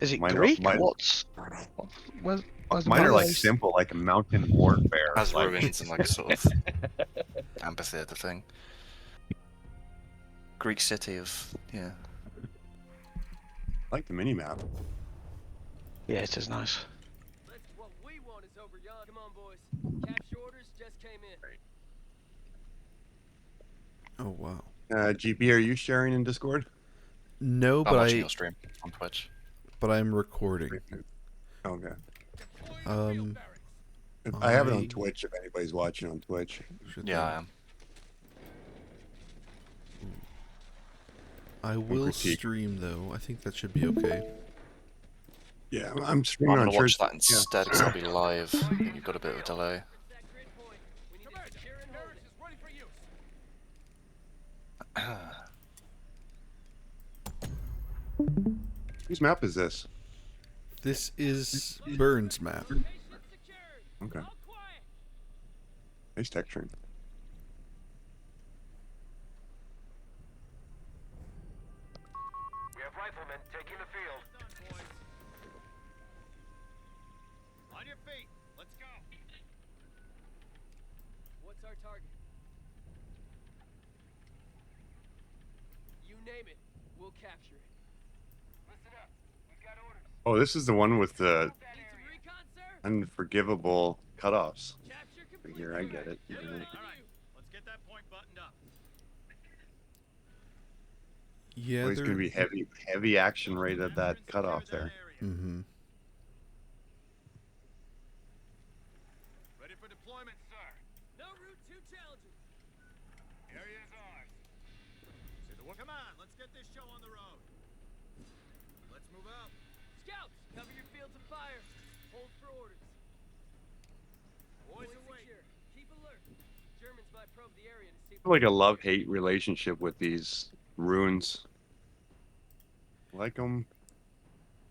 Is it Mine Greek? mine, Where's the mine are map like based? simple, like mountain warfare. Has Like, ruins and like a sort of amphitheater thing. Greek city of I like the mini map. Yeah, it is nice. What we want is over yon. Come on, boys. Capture orders just came in. Oh wow. GP, are you sharing in Discord? No, I'm but watching your stream on Twitch. I'm recording. Okay. I have it on Twitch if anybody's watching on Twitch. Yeah, I am. I will critique. stream though. I think that should be okay. Yeah, I'm streaming I'm on gonna watch church. that instead because I'll be live. I think you've got a bit of a delay. That grid point. We need to secure and hold it. Ready for use. Whose map is this? This is Burns' map. Station secured. Okay. All quiet. Nice texturing. We have riflemen taking the field. On your feet. Let's go. What's our target? You name it. We'll capture it. Listen up. We've got orders. Oh, this is the one with the Need some recon, sir? unforgivable cutoffs. Capture complete. Here, I get it. All Yeah. right. Let's get that point buttoned up. Yeah, Always going to be heavy action rate at that cutoff there. Mm-hmm. Ready for deployment, sir. No route too challenging. Area is ours. Come on, let's get this show on the road. Let's move out. Scouts, cover your fields of fire. Hold for orders. Boys Points away. secure. Keep alert. Germans might probe the area to see. I feel like a love-hate relationship with these runes. I like them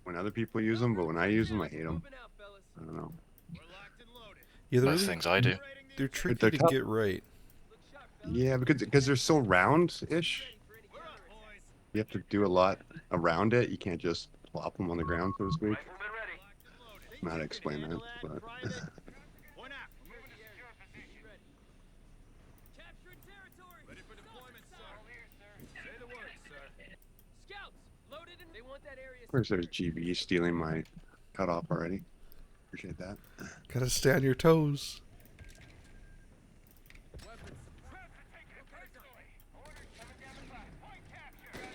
when other people use them, but when I use them, I hate them. Moving out, fellas. I don't know. We're locked and loaded. Yeah, Most things I do. they're tricky they're to tough. get right. Look sharp, fellas. Yeah, because they're so round-ish. Ready for any We're up, counterattack. boys. You have to do a lot around it. You can't just plop them on the ground, so to speak. Riflemen ready. Locked and loaded. I'm not to explain that, but Point out. We're moving to secure position. Ready. Capturing territory. Ready for deployment, sir. All here, sir. Say the word, sir. Scouts, loaded and they want that area. of course there's GB stealing my cutoff already. Appreciate that. Gotta stay on your toes. Weapons. Orders coming down the pipe. Point capture.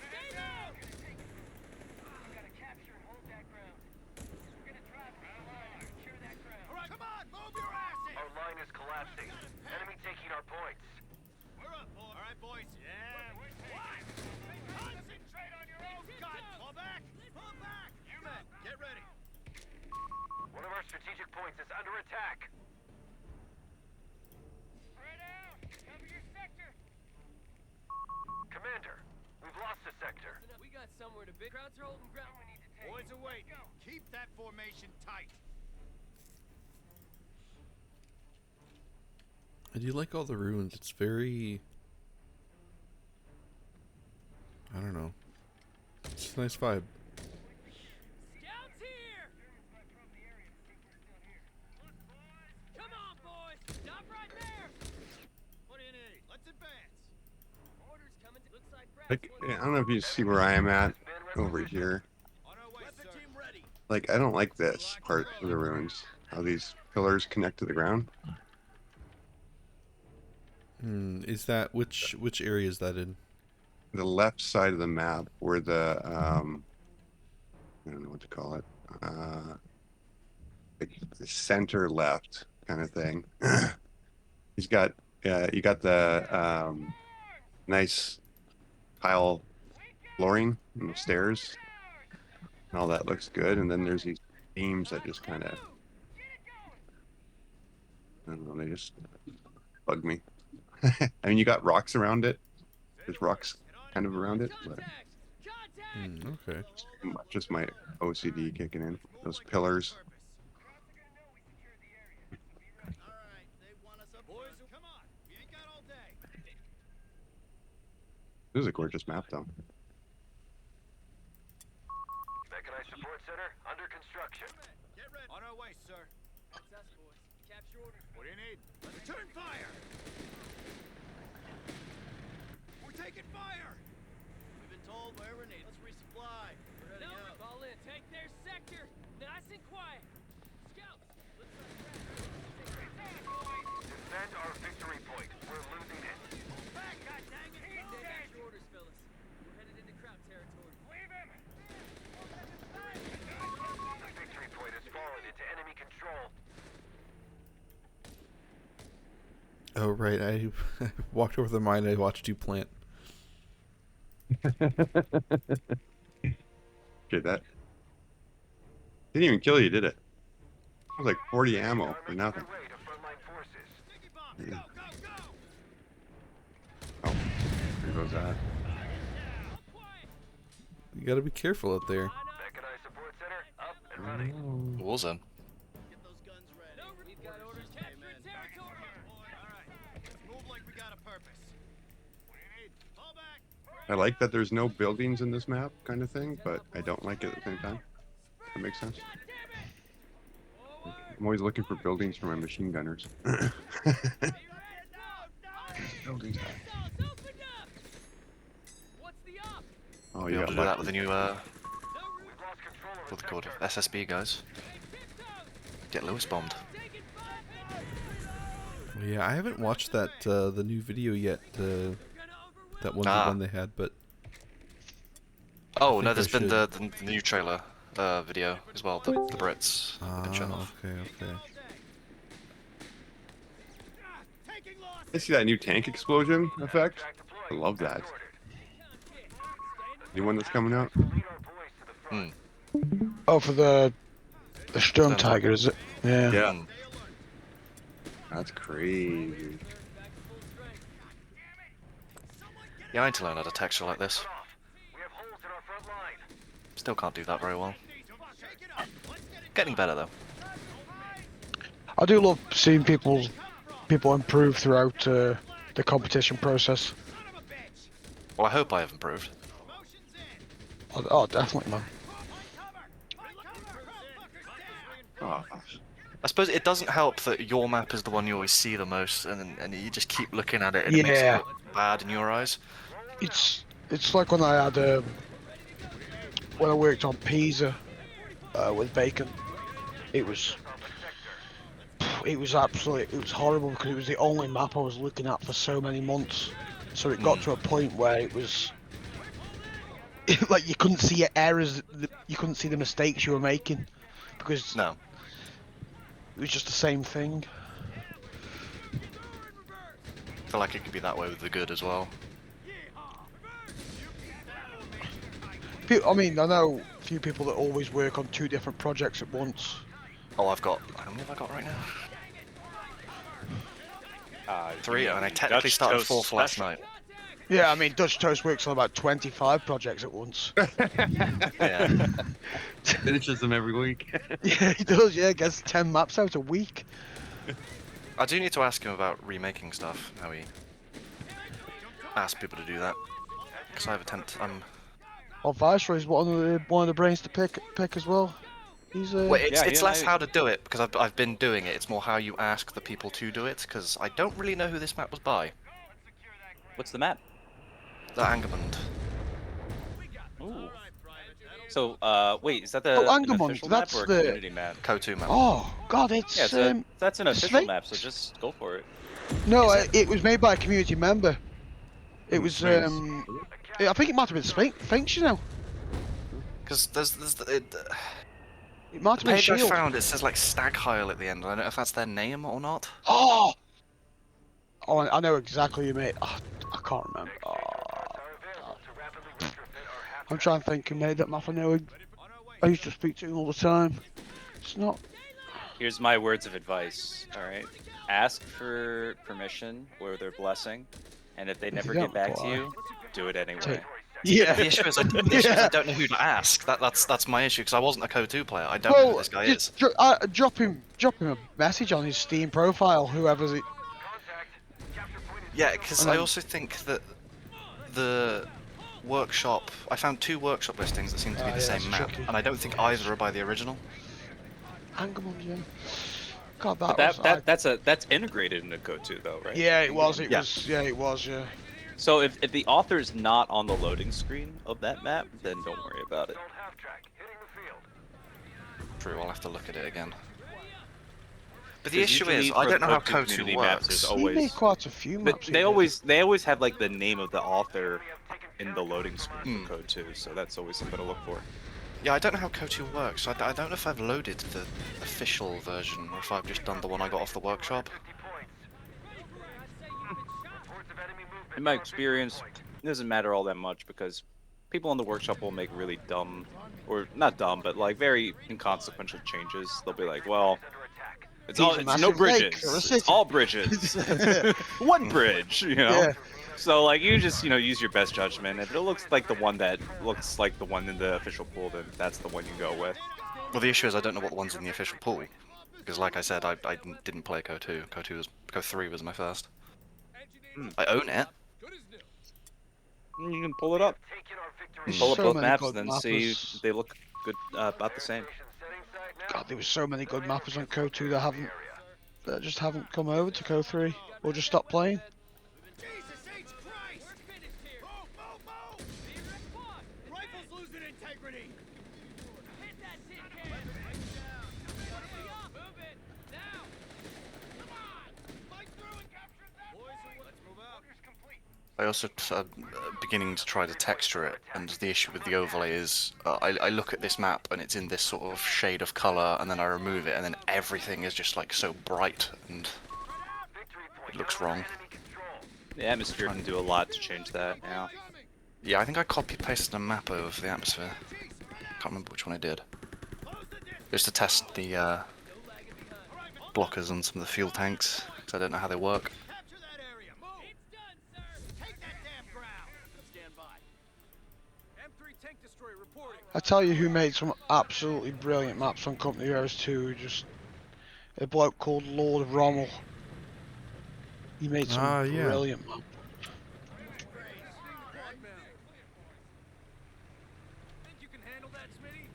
Stay down. We gotta capture and hold that ground. We're gonna drive them to the line and secure that ground. All right, come on, move your asses. Our line is collapsing. Enemy taking our points. We're up, boys. All right, boys. Yeah. What? Concentrate on your own guns. Fall back. Fall back. You men, get ready. One of our strategic points is under attack. Spread out. Cover your sector. Commander, we've lost the sector. We got somewhere to big. Crowds are holding ground. We need to take. Boys away. Keep that formation tight. I do like all the ruins. It's very... I don't know. It's a nice vibe. Scouts here. Come on, boys. Stop right there. What do you need? Let's advance. Orders coming. Looks like Like, I don't know if you see where I am at over here. On our way, sir. Team ready. Like, I don't like this part of the ruins. How these pillars connect to the ground. Is that which area is that in? The left side of the map, where the I don't know what to call it. Like the center left kind of thing. You got the nice tile flooring and the stairs, and all that looks good. And then there's these beams that just kind of, I don't know, they just bug me. I mean, you got rocks around it. There's rocks kind of around it, but Contact. Okay. just my OCD kicking in. Those pillars. Alright, they want us up. Boys, come on. We ain't got all day. This is a gorgeous map, though. support center under construction. Get ready. On our way, sir. That's us, boys. Capture orders. What do you need? Return fire! We're taking fire! We've been told where we're needed. Let's resupply. We're heading No, out. fall in. Take their sector. Nice and quiet. Scouts, let's Defend our victory point. We're losing it. Back, goddammit! He's Take dead! out your orders, fellas. We're headed into crowd territory. Leave him! The victory point has fallen into enemy control. Oh, right. I walked over the mine and I watched you plant. Okay, that didn't even kill you, did it? It was like 40 ammo for nothing. Way to frontline forces. Sticky bombs! Go, go, go! Oh, there goes that. You gotta be careful out there. Mechanized support center up and running. Warzone. Get those guns ready. No, we've got orders. Capture territory. Alright, let's move like we got a purpose. What do you need? Fall back! I like that there's no buildings in this map, kind of thing, but I don't like it at the same time. That makes sense. I'm always looking for buildings for my machine gunners. Buildings. Open up. What's the up? Oh, Be you able got to do that lucky. with the new, We've lost control of what's the it called? sector. SSB guys. Get Lewis bombed. Yeah, I haven't watched that the new video yet. That one, the Ah. one they had, but Oh think no, I there's been should. the new trailer video as well. The Brits have been shown off. okay. Taking loss! I see that new tank explosion effect. I love that. New one that's coming out. Lead our boys to the front. Oh, for the Storm Tiger, is it? Yeah. Yeah, Mm. that's crazy. Yeah, I need to learn how to texture like this. We have holes in our front line. Still can't do that very well. Shake it up! Let's get it Getting better though. I do love seeing people improve throughout the competition process. son of a bitch! Well, I hope I have improved. Motion's in! Oh, definitely, man. Oh, I suppose it doesn't help that your map is the one you always see the most, and you just keep looking at it, and it makes it Yeah. look bad in your eyes. It's like when I had when I worked on Pisa with Bacon. It was horrible because it was the only map I was looking at for so many months. So it got to a point where it was like you couldn't see your errors, you couldn't see the mistakes you were making because No. it was just the same thing. I feel like it could be that way with the good as well. I mean, I know a few people that always work on 2 different projects at once. Oh, I've got. How many have I got right now? 3, and I technically Dutch started toast 4th last special. night. Yeah, I mean, Dutch Toast works on about 25 projects at once. Yeah. finishes them every week. Yeah, he does, yeah, gets 10 maps out a week. I do need to ask him about remaking stuff. How he asks people to do that. Because I have a Oh, Viceroy's one of the brains to pick as well. He's Well, it's, Yeah, it's he and less I- how to do it, because I've been doing it. It's more how you ask the people to do it, because I don't really know who this map was by. What's the map? The Angermund. Ooh. So, wait, is that Oh, an Angermund, official map that's or a the- community map? Co2 map. Oh God, it's Yeah, so that's an it's official fake. map, so just go for it. No, Is it was made by a community member. It was Nice. I think it might have been Sphinx, you know. Because there's the It might have been page I Shield. found, it says like Stag Heil at the end. I don't know if that's their name or not. Oh, I know exactly who you made. Oh, I can't remember. Oh, I'm trying to think who made that map. I know. I used to speak to him all the time. It's not. Here's my words of advice, alright? Ask for permission or their blessing, and if they never don't get back to reply. you, do it anyway. Take- Yeah. The issue is I don't know who to ask. That's my issue, because I wasn't a Co2 player. I don't know who this guy is. Drop him a message on his Steam profile, whoever's it. Yeah, because I also think that workshop. I found 2 workshop listings that seem to be the yeah, same it's map, tricky. and I don't think either are by the original. Hang on, Jim. God, But that's integrated into Code 2 though, right? Yeah, it was. Yeah. Yeah, it was. Yeah. So if the author's not on the loading screen of that map, then don't worry about it. Assault half-track, hitting the field. True, I'll have to look at it again. But the 'Cause issue usually is, I for don't know how Code 2 Code 2 community maps, there's works. He made always, quite a few but maps. he they did. always have like the name of the author in the loading screen Hmm. for Code 2, so that's always something to look for. Yeah, I don't know how Code 2 works. I don't know if I've loaded the official version or if I've just done the one I got off the workshop. 50 points. Reports of enemy movement. In my experience, it doesn't matter all that much because people in the workshop will make really dumb, or not dumb, but like very inconsequential changes. They'll be like, well, it's Here's a no massive lake bridges. or a It's city." all bridges. One bridge, you know. Yeah. So like you just use your best judgment. If it looks like the one that looks like the one in the official pool, then that's the one you go with. Well, the issue is I don't know what one's in the official pool. Because like I said, I didn't play Code 2. Code 3 was my first. I own it. You can pull it up, Taking our victory. pull up So both many maps, good and then see mappers. if they look good, about the same. Setting site now. God, there was so many good mappers on Code 2 that just haven't come over to Code 3 or just stopped playing. Jesus H. Christ! We're finished here. Move, move, move! Rifle's losing integrity. Hit that tin can. Move it now. Come on! Fight through and capture that. Boys, let's move out. Orders complete. I also beginning to try to texture it, and the issue with the overlay is I look at this map and it's in this sort of shade of color, and then I remove it, and then everything is just like so bright, and Victory point. it looks Now wrong. under enemy control. The atmosphere can do a lot to change that. Yeah. Yeah, I think I copy-pasted a map over for the atmosphere. Can't remember which one I did. Just to test the blockers on some of the fuel tanks, because I don't know how they work. Capture that area. Move. It's done, sir. Take that damn ground. Stand by. M3 tank destroyer reporting. I tell you who made some absolutely brilliant maps on Company Heroes 2, just a bloke called Lord Rommel. He made some Ah, yeah. brilliant maps. Think you can handle that, Smitty?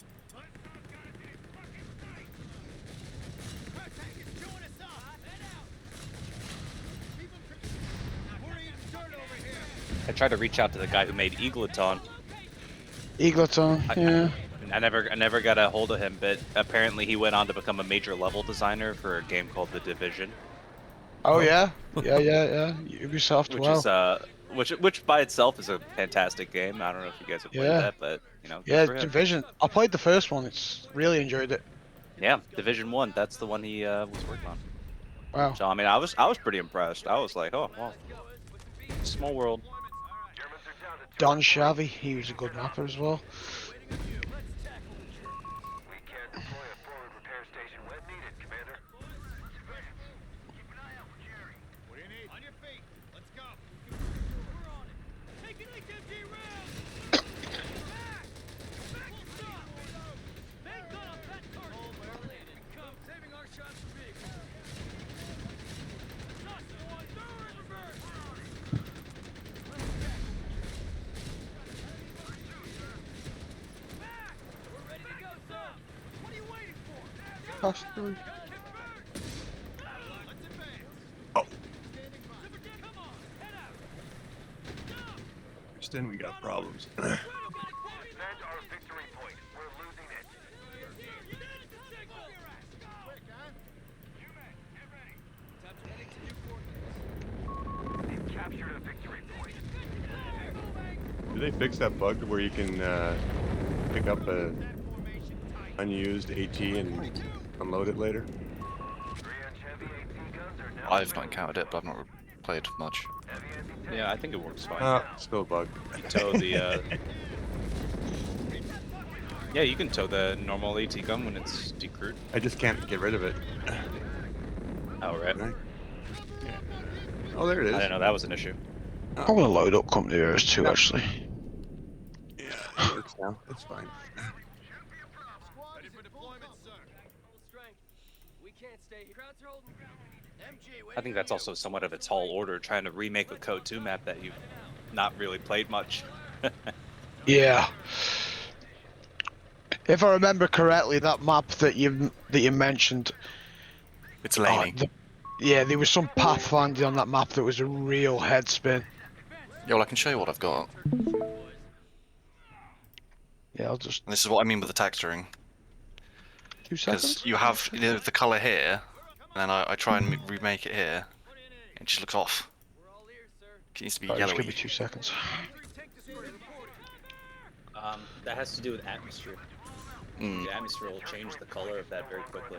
Our tank is chewing us up. Head out. Keep 'em We're eating dirt over here. I tried to reach out to the guy who made Eagleton. Eagleton, yeah. I never got a hold of him, but apparently he went on to become a major level designer for a game called The Division, Oh yeah, yeah. Ubisoft, wow. which by itself is a fantastic game. I don't know if you guys have played Yeah. that, but good Yeah, for him. Division. I played the first one. It's really enjoyed it. Yeah, Division 1. That's the one he was working on. Wow. So I mean, I was pretty impressed. I was like, oh, wow, small world. Germans are down to Don Shavy, he was a good mapper as well. We can deploy a forward repair station when needed, Commander. Keep an eye out for Jerry. What do you need? On your feet. Let's go. We're on it. Taking HMG rounds. Back. Stop. Main gun on that target. Come. Saving our shots for vehicles. Shots to one. Throw in reverse. Back. We're ready to go, sir. What are you waiting for? Pass through. Let's advance. Oh. Standing by. Come on. Head out. Understand we got problems. Defend our victory point. We're losing it. They've captured a victory point. Did they fix that bug where you can pick up a unused AT and unload it later? 3-inch heavy AT guns are now I've not encountered it, but I've not played much. heavy anti-tank. Yeah, I think it works fine. Still a bug. You tow the yeah, you can tow the normal AT gun when it's decrewed. I just can't get rid of it. Oh, right. Right? Oh, there it is. I didn't know that was an issue. I'm gonna load up Company Heroes 2 actually. Yeah, it works now. It's fine. Ready for deployment, sir. Full strength. We can't stay here. Crowds are holding ground. MG, I think that's also somewhat of a tall order, trying to remake a Code 2 map that you've not really played much. Yeah. If I remember correctly, that map that you mentioned, It's oh, laney. yeah, there was some pathfinding on that map that was a real head spin. Yeah, well, I can show you what I've got. Yeah, I'll just And this is what I mean with the texturing. 2 Because seconds. you have the colour here, and then I try and remake it here. It just looks off. It needs to be Right, just give yellowy. me 2 seconds. That has to do with atmosphere. Mm. The atmosphere will change the color of that very quickly.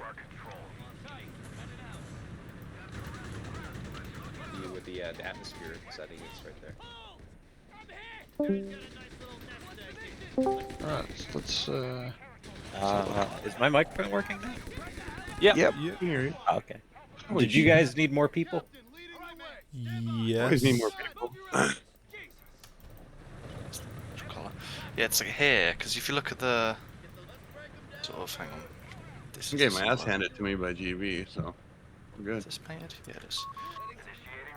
With the atmosphere setting, it's right there. Right, let's Is my microphone working now? Yeah. Yep. Yeah. Okay. Did you guys need more people? Yes. Always need more people. Colour. Yeah, it's like here, because if you look at the sort of, hang on. This I'm is getting the my ass colour. handed to me by GB, so we're Is good. this painted? Yeah, it is.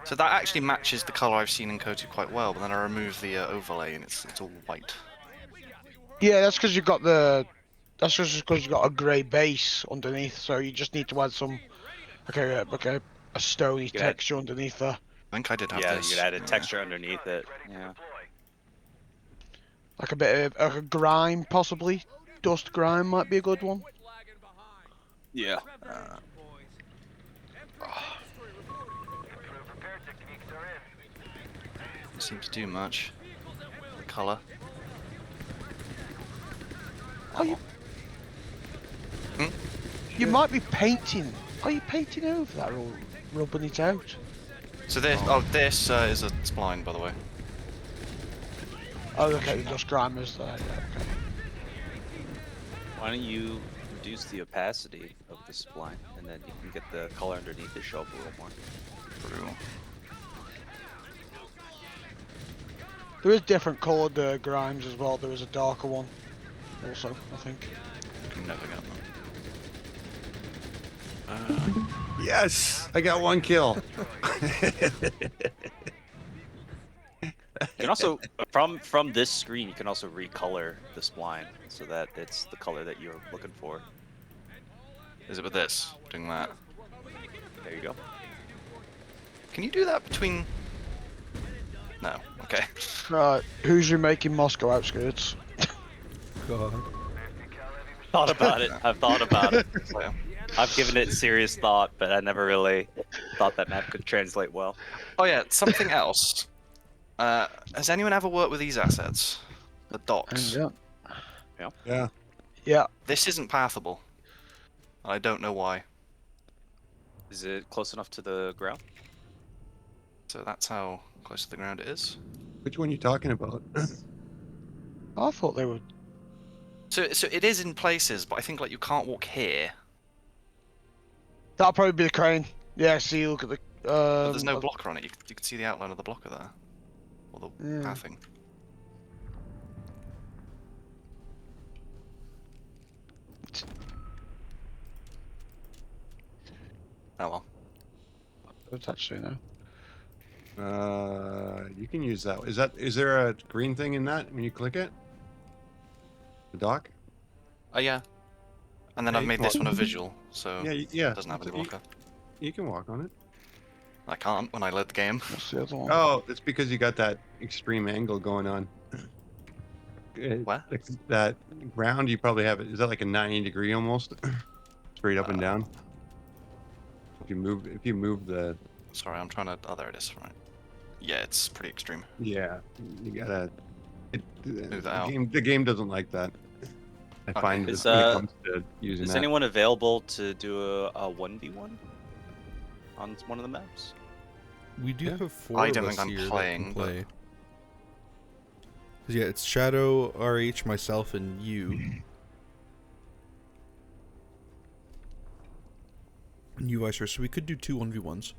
So that actually matches the colour I've seen in Kotu quite well, but then I remove the overlay and it's all white. Yeah, that's because you've got the. That's just because you've got a grey base underneath, so you just need to add some, a stony could add- texture underneath there, I think I did have Yeah, this. you could add a texture underneath it. Yeah. like a bit of a grime, possibly. Dust grime might be a good one. Yeah. Doesn't seem to do much. The colour. Oh, you. Hmm? You might be painting. Are you painting over that or rubbing it out? So this, this is a spline, by the way. Oh, okay, the dust grime is there. Yeah, okay. Why don't you reduce the opacity of the spline, and then you can get the color underneath to show up a little more. True. There is different coloured grimes as well. There is a darker one, also, I think. Can never get them. Yes, I got 1 kill. You can also, from this screen, you can also recolor the spline so that it's the color that you're looking for. Is it with this? Doing that? There you go. Can you do that between? No. Okay. Right, who's remaking Moscow Outskirts? God. Thought about it. I've thought about it. So, I've given it serious thought, but I never really thought that map could translate well. oh yeah, something else. Has anyone ever worked with these assets? The docks. Yeah. Yeah. Yeah. This isn't pathable. I don't know why. Is it close enough to the ground? So that's how close to the ground it is. Which one are you talking about? I thought they were. So it is in places, but I think like you can't walk here. That'll probably be the crane. Yeah, see, look at the. But there's no blocker on it. You can see the outline of the blocker there. Or the Yeah. pathing. Oh well. It's actually no. You can use that. Is there a green thing in that when you click it? The dock? Oh yeah. And then Yeah, I've you made can this walk- one a visual, so Yeah, yeah. it doesn't have any blocker. You can walk on it. I can't when I load the game. What's the other one? Oh, it's because you got that extreme angle going on. What? That ground you probably have it. Is that like a 90-degree almost? Straight up and down. If you move the Sorry, I'm trying to. Oh, there it is. Right. Yeah, it's pretty extreme. yeah, you gotta. Move that out. The game doesn't like that. I Okay. find Is, when it comes to using Is that. anyone available to do a 1v1 on one of the maps? We do Yeah. have 4 I of don't us think I'm here that playing, can but- play. 'Cause, yeah, it's Shadow, RH, myself, and you. And you, Vicer, so we could do 2 1v1s.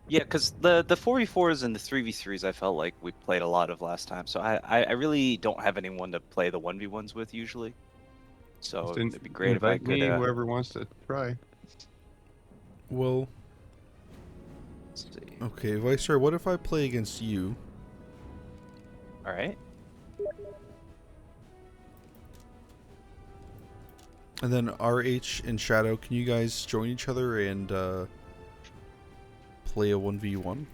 Yeah, because the 4v4s and the 3v3s I felt like we played a lot of last time, so I really don't have anyone to play the 1v1s with usually. So Just it'd be great if I invite could. me, whoever wants to try. Well, Let's see. okay, Vicer, what if I play against you? All right. And then RH and Shadow, can you guys join each other and play a 1v1?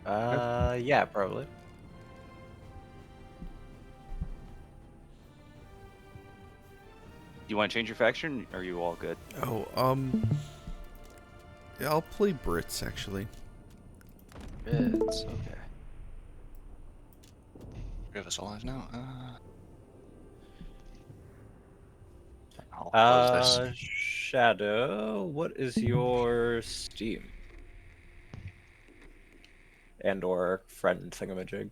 Yeah, probably. You want to change your faction, or are you all good? Oh, yeah, I'll play Brits actually. It's okay. Three of us alive now. I'll close this. Shadow, what is your Steam? And or friend thingamajig?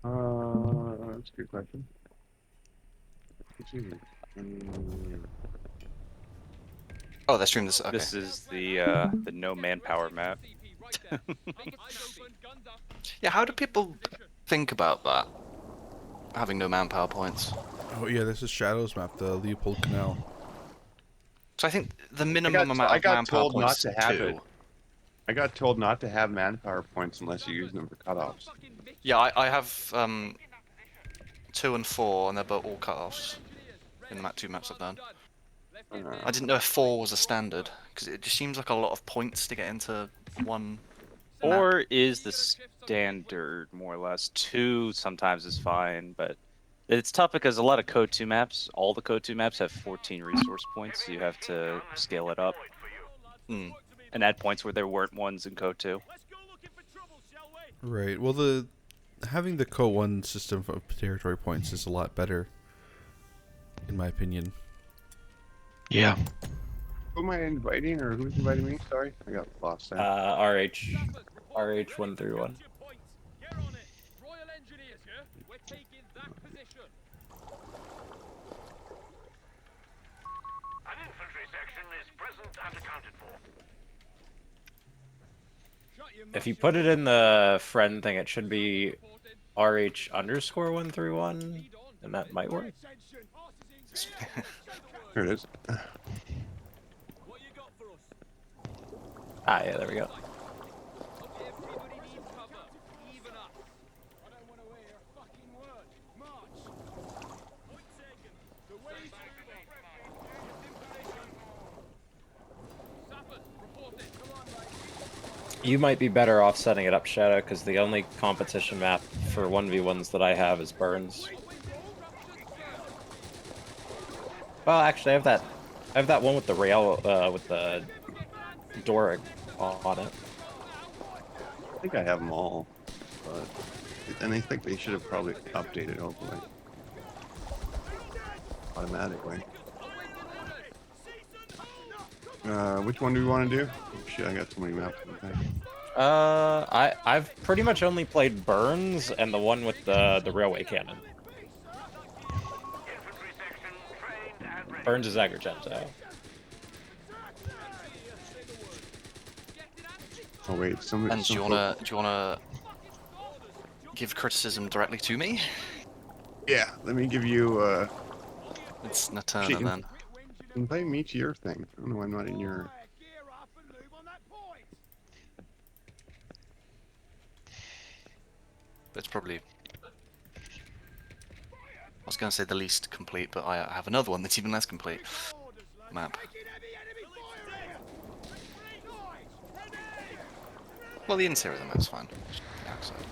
That's a good question. Oh, they streamed this. Okay. This is the no manpower map. Yeah, how do people think about that? Having no manpower points. Oh yeah, this is Shadow's map, the Leopold Canal. So I think the minimum amount I of got manpower told not points to is have 2. it. I got told not to have manpower points unless you use them for cutoffs. Yeah, I have 2 and 4, and they're both all cut-offs in the 2 maps I've done. I didn't know if 4 was a standard, because it just seems like a lot of points to get into one map. 4 is the standard, more or less. 2 sometimes is fine, but it's tough because a lot of Code 2 maps, all the Code 2 maps have 14 resource points, so you have to scale it up. And add points where there weren't ones in Code 2. Right. Well, having the Co-1 system of territory points is a lot better, in my opinion. Yeah. Who am I inviting, or who's inviting me? Sorry, I got lost there. RH 131. An infantry section is present and accounted for. If you put it in the friend thing, it should be RH_131, and that might work. Here it is. Ah, yeah, there we go. You might be better off setting it up, Shadow, because the only competition map for 1v1s that I have is Burns. Well, actually, I have that one with the rail, with the door on it. I think I have them all, but and I think they should have probably updated hopefully automatically. Which one do we want to do? Oh, shit, I got so many maps. I've pretty much only played Burns and the one with the railway cannon. Burns is Agrigento. Oh wait, somebody. And do you wanna give criticism directly to me? Yeah, let me give you. It's Notturna then. Invite me to your thing. I don't know why I'm not in your. It's probably. I was gonna say the least complete, but I have another one that's even less complete. Map. Well, the interior of the map's fine. The outside.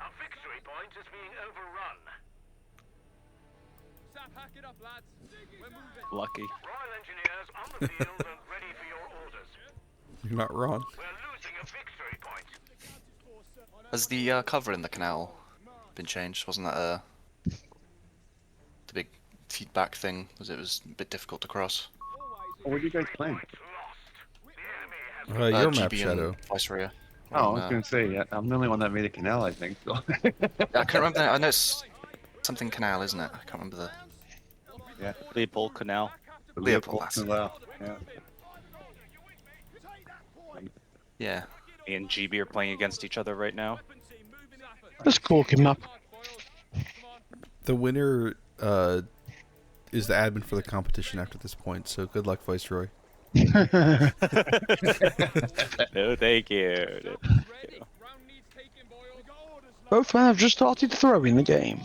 Our victory point is being overrun. Lucky. Royal Engineers on the field and ready for your orders. You're not wrong. We're losing a victory point. Has the cover in the canal been changed? Wasn't that the big feedback thing? Was it was a bit difficult to cross? Oh, what are you guys playing? Your map, GB Shadow. and Viceroy. Oh, I was gonna say, yeah, I'm the only one that made a canal, I think. So. I can't remember. I know it's something Canal, isn't it? I can't remember the. Yeah. Leopold Canal. Leopold, that's it. Canal. Yeah. Yeah. Me and GB are playing against each other right now. That's a cool looking map. The winner is the admin for the competition after this point, so good luck, Viceroy. No, thank you. No, thank you. Both men have just started throwing the game.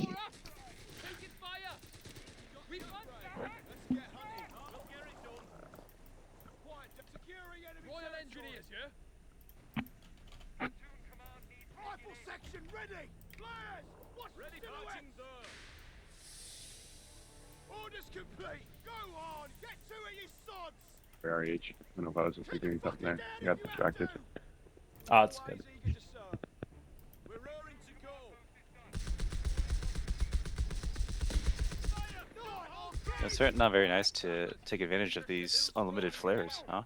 Royal Engineers, yeah? Rifle section ready! Flyers! What's ready, fighting, sir? Orders complete! Go on! Get to it, you sods! Where are you? I don't know if I was just doing something there. I got distracted. Oh, it's good. Eager to serve. We're roaring to go. It's certainly not very nice to take advantage of these unlimited flares, huh?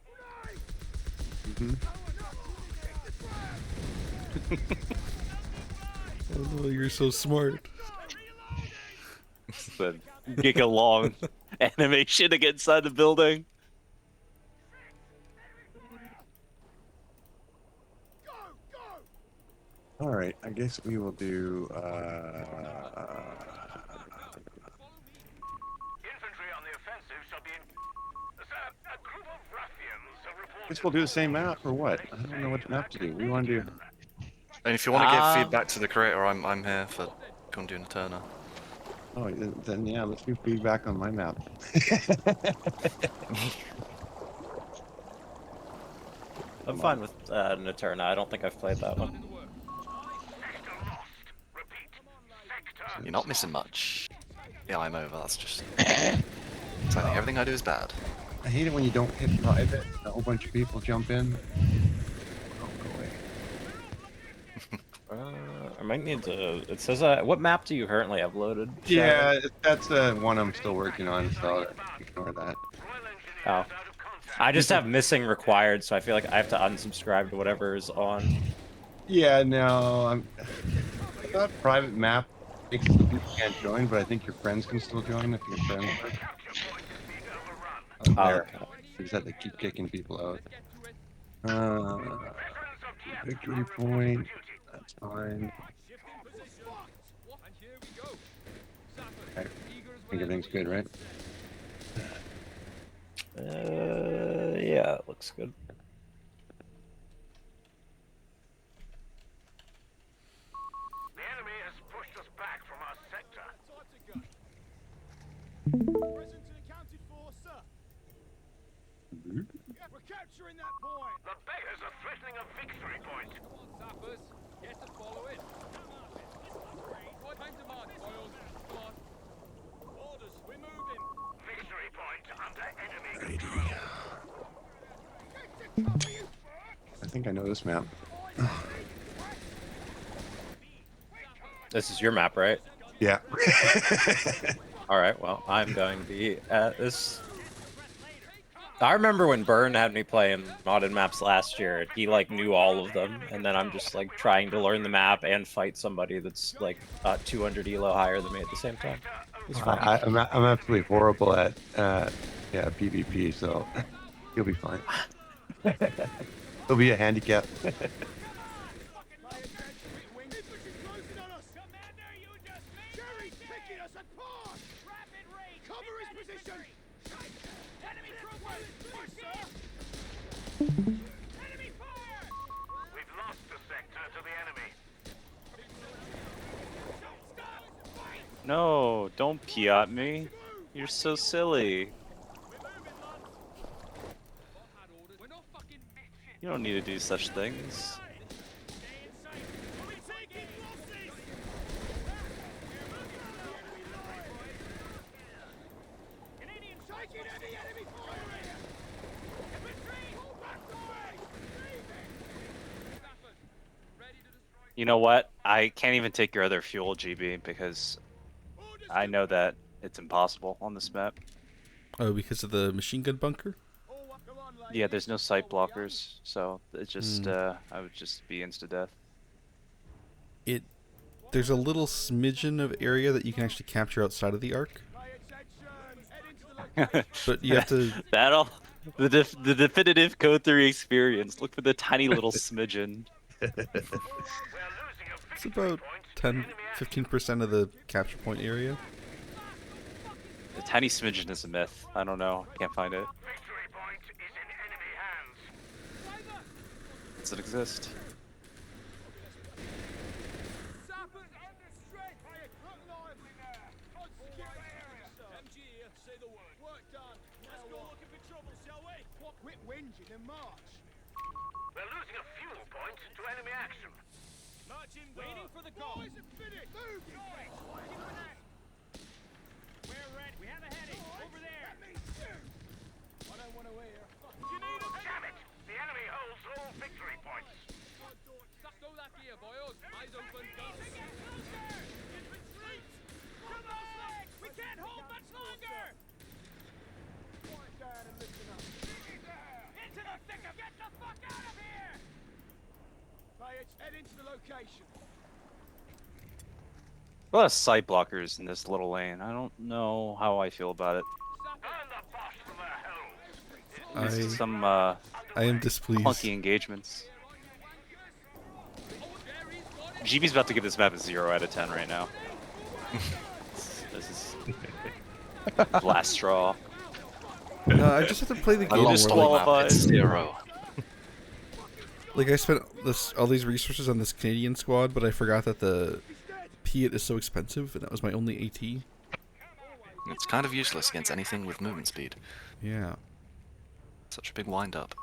Oh, you're so smart. The giga long animation to get inside the building. All right, I guess we will do. Infantry on the offensive shall be in. Sir, a group of ruffians have reported. Guess we'll do the same map or what? I don't know what map to do. We want to do. And if you want to give feedback to the creator, I'm here for come do Notturna. Oh, then yeah, let's do feedback on my map. I'm fine with Notturna. I don't think I've played that one. Sector lost. Repeat. Sector. You're not missing much. Yeah, I'm over. That's just. So I think everything I do is bad. I hate it when you don't hit private. A whole bunch of people jump in. Oh, go away. I might need to. It says, what map do you currently have loaded? Yeah, that's the one I'm still working on, so ignore that. Oh. I just have missing required, so I feel like I have to unsubscribe to whatever is on. Yeah, no, I thought private map makes it so people can't join, but I think your friends can still join if your friends are there. Okay. You just have to keep kicking people out. Victory point. That's fine. Okay. I think everything's good, right? Yeah, it looks good. The enemy has pushed us back from our sector. Present and accounted for, sir. We're capturing that point. The beggars are threatening a victory point. Come on, sappers. Get to follow it. What time to march, boys? Come on. Orders, we're moving. Victory point under enemy control. I think I know this map. This is your map, right? Yeah. Alright, well, I'm going to be at this. I remember when Byrne had me playing modded maps last year, and he, like, knew all of them, and then I'm just, like, trying to learn the map and fight somebody that's, like, 200 elo higher than me at the same time. It's fun. I'm absolutely horrible at PvP, so you'll be fine. It'll be a handicap. Jerry's picking us apart. Rapid raid. Cover his position. Enemy front. Push, sir. Enemy fire. We've lost the sector to the enemy. No, don't pee at me. You're so silly. You don't need to do such things. You know what? I can't even take your other fuel, GB, because I know that it's impossible on this map. Oh, because of the machine gun bunker? Yeah, there's no sight blockers, so it's just I would just be insta-death. There's a little smidgen of area that you can actually capture outside of the arc, but you have to. The definitive Code 3 experience. Look for the tiny little smidgen. It's about 10-15% of the capture point area. The tiny smidgen is a myth. I don't know. Can't find it. Victory point is in Does it exist? Sappers under strength! Look lively now! On skill area! MG here, say the word. Work done. Let's go looking for trouble, shall we? Quit whinging and march. We're losing a fuel point to enemy action. March in waiting for the call. Boys, a minute. Move, you bitch. We're ready. We have a heading. Over there. Let me shoot. I don't want to hear. You need a Damn it! The enemy holds all victory points. Go that gear, boys. Eyes open. Guns. Retreat! Come on! We can't hold much longer! Quiet down and listen up. Into the thick of... Get the fuck out of here! Players, head into the location. A lot of sight blockers in this little lane. I don't know how I feel about it. Burn the boss from their holes. There's some I am displeased. clunky engagements. GB's about to give this map a 0 out of 10 right now. This is last straw. No, I just have to play the I game lost more. all map. disqualified. It's 0. Like I spent all these resources on this Canadian squad, but I forgot that the Piat is so expensive, and that was my only AT. It's kind of useless against anything with movement speed. Yeah. Such a big wind-up.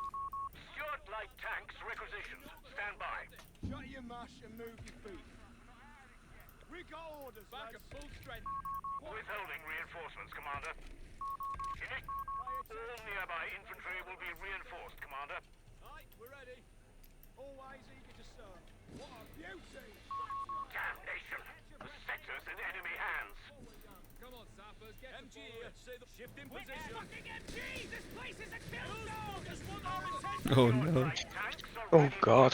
Stuart light tanks requisitioned. Stand by. Shut your mush and move your feet. We got orders, Back at full strength. Withholding reinforcements, Commander. All nearby infantry will be reinforced, Commander. Aye, we're ready. Always eager to serve. What a beauty! Damnation! The sector's in enemy hands. Come on, sappers. Get MG here. Say the shift in position. Fucking MG! This place is a kill zone! Just want our attention! Oh no. Light tanks are Oh ready. god.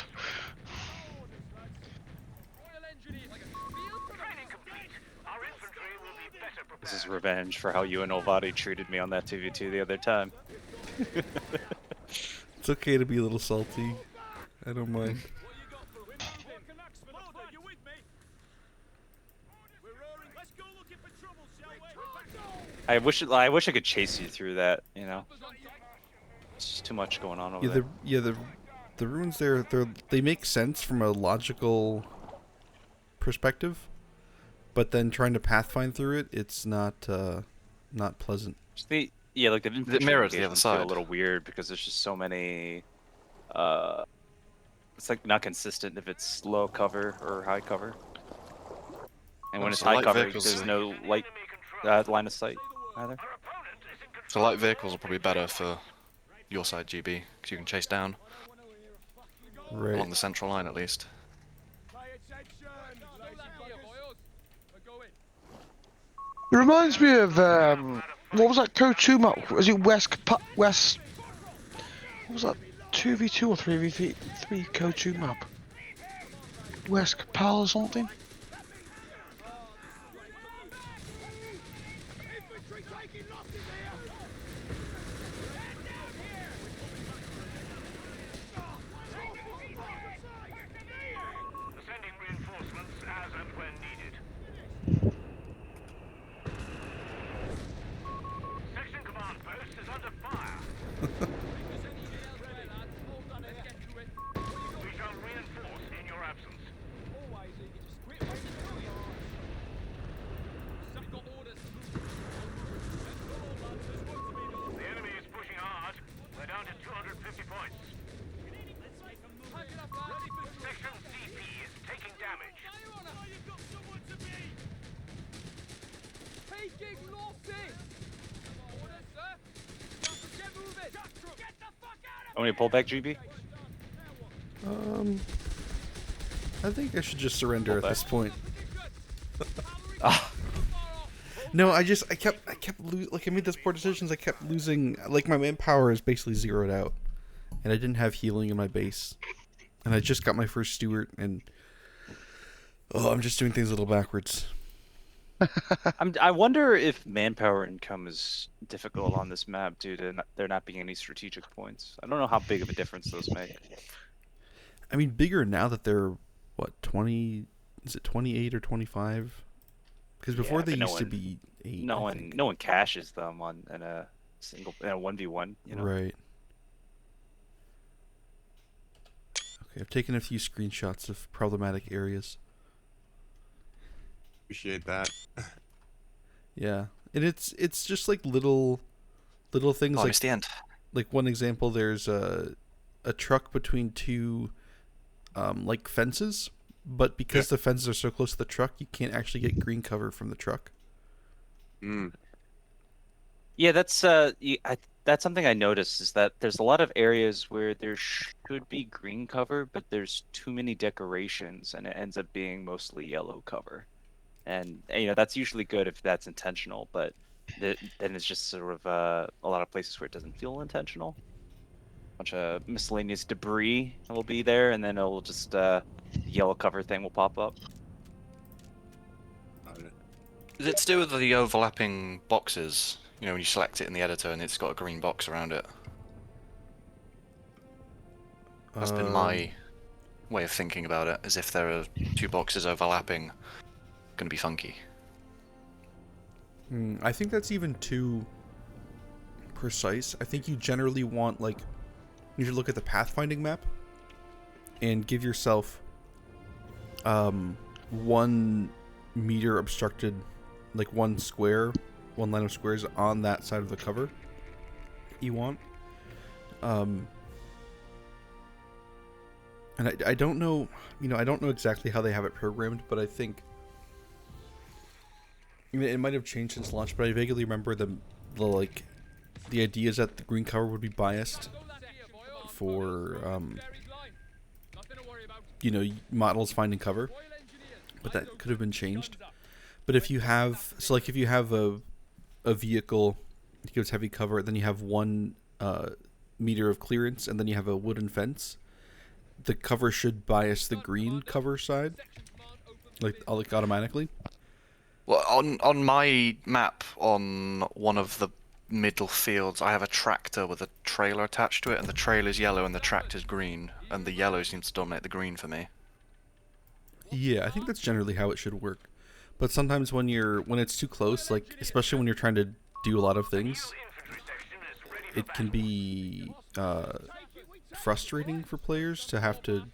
Royal Engineers like a field Training complete. Our infantry will be better prepared. This is revenge for how you and Olvati treated me on that 2v2 the other time. It's okay to be a little salty. I don't mind. What you got for it? More Canucks for the front. You with me? We're roaring. Let's go looking for trouble, shall we? I wish I could chase you through that, you know. It's just too much going on over there. The ruins there, they make sense from a logical perspective, but then trying to pathfind through it, it's not pleasant. Just yeah, like the infantry mirrors the other engagements feel side. a little weird because there's just so many. It's like not consistent if it's low cover or high cover. And when it's So high light cover, vehicles there's are- no light Enemy control. line of sight either. Our opponent is in control. So light vehicles are probably better for your side, GB, because you can chase down Right. along the central line at least. Pay attention, Go lazy that gear, buggers. boys. We're going. It reminds me of what was that Code 2 map? Was it West? What was that? 2v2 or 3v3 Code 2 map? West Capal or something? Infantry taking losses here. Sending reinforcements as and when needed. Section command post is under fire. We shall reinforce in your absence. Always eager to quit wasting your time. We've got orders. The enemy is pushing hard. We're down to 250 points. Pack it up, lads. Ready for Section CP is taking damage. fire on us. You've got someone to be. Taking losses. Orders, sir. Get moving. Get the fuck out of Want me to pull back, GB? I think I should just surrender at Hold this point. Ah, No, I kept like I made those poor decisions. I kept losing. Like my manpower is basically zeroed out, and I didn't have healing in my base, and I just got my first Stewart, and I'm just doing things a little backwards. I wonder if manpower income is difficult on this map due to there not being any strategic points. I don't know how big of a difference those make. I mean, bigger now that they're what 20? Is it 28 or 25? Because before Yeah, they but no used to one- be 8. No I one, think. no one caches them in a 1v1. You know. Right. Okay, I've taken a few screenshots of problematic areas. Appreciate that. Yeah, and it's just like little things Oh, I like missed the end. one example. There's a truck between two like fences, but because the fences are so close to the truck, you can't actually get green cover from the truck. Mm. Yeah, that's that's something I noticed is that there's a lot of areas where there should be green cover, but there's too many decorations, and it ends up being mostly yellow cover. And you know that's usually good if that's intentional, but then it's just sort of a lot of places where it doesn't feel intentional. Bunch of miscellaneous debris will be there, and then it'll just the yellow cover thing will pop up. Is it to do with the overlapping boxes? You know, when you select it in the editor and it's got a green box around it. That's been my way of thinking about it, as if there are two boxes overlapping, gonna be funky. I think that's even too precise. I think you generally want, like, you should look at the pathfinding map and give yourself 1 meter obstructed, like one line of squares on that side of the cover you want. And I don't know, I don't know exactly how they have it programmed, but I think it might have changed since launch, but I vaguely remember the idea is that the green cover would be biased for models finding cover, but that could have been changed. But if you have a vehicle that gives heavy cover, then you have 1 meter of clearance, and then you have a wooden fence, the cover should bias the green cover side, like automatically. Well, on my map, on one of the middle fields, I have a tractor with a trailer attached to it, and the trailer's yellow and the tractor's green, and the yellow seems to dominate the green for me. Yeah, I think that's generally how it should work. But sometimes when it's too close, like especially when you're trying to do a lot of things, it can be frustrating for players to have to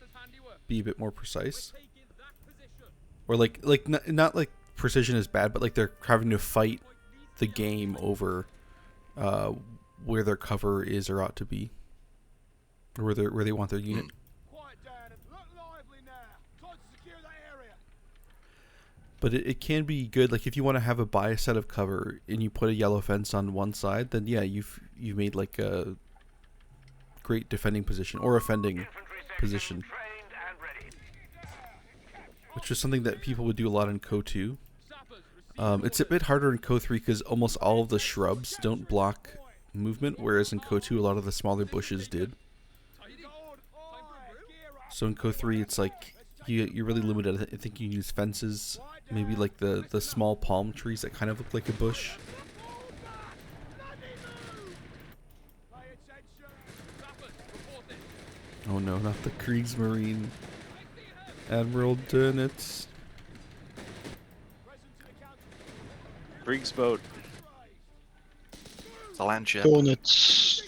be a bit more precise. Or not like precision is bad, but like they're having to fight the game over where their cover is or ought to be, or where they want their unit. Quiet down and look lively now. Try to secure that area. But it can be good, like if you want to have a bias set of cover and you put a yellow fence on one side, then yeah, you've made like a great defending position or offending position, which is something that people would do a lot in Co 2. It's a bit harder in Co 3 because almost all of the shrubs don't block movement, whereas in Co 2 a lot of the smaller bushes did. So in Co 3 it's like you're really limited. I think you can use fences, maybe like the small palm trees that kind of look like a bush. Oh no, not the Kriegsmarine. Admiral Dönitz. Kriegsboat. It's a land ship. Donuts.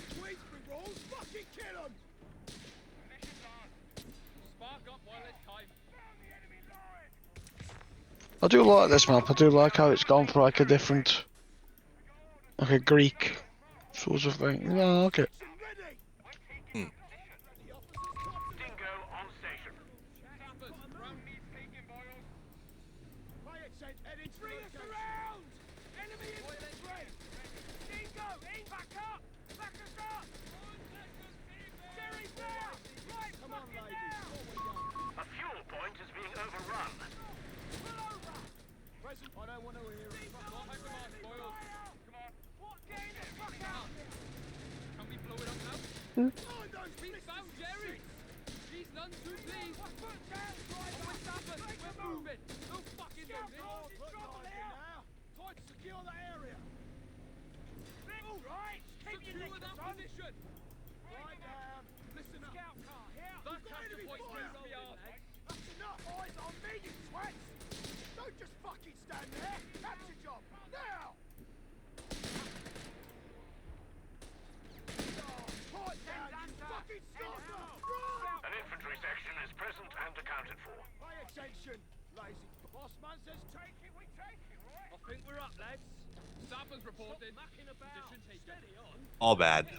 I do like this map. I do like how it's gone for like a different, like a Greek sort of thing. Yeah, I like it. An infantry section Boss man says take it, we take it, right? I think we're up, lads. Sappers reported. Mucking about. Steady on. All bad. Eyes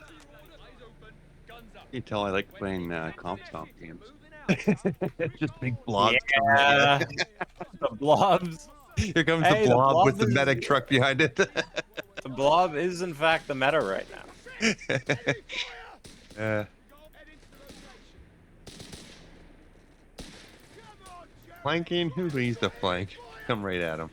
open. Guns up. You can tell I like playing comp stomp games. Moving out. Just big blobs. Yeah, the blobs. Here comes Hey, the the blob with blob the is- medic truck behind it. The blob is in fact the meta right now. Flanking? Who needs to flank? Come right at him.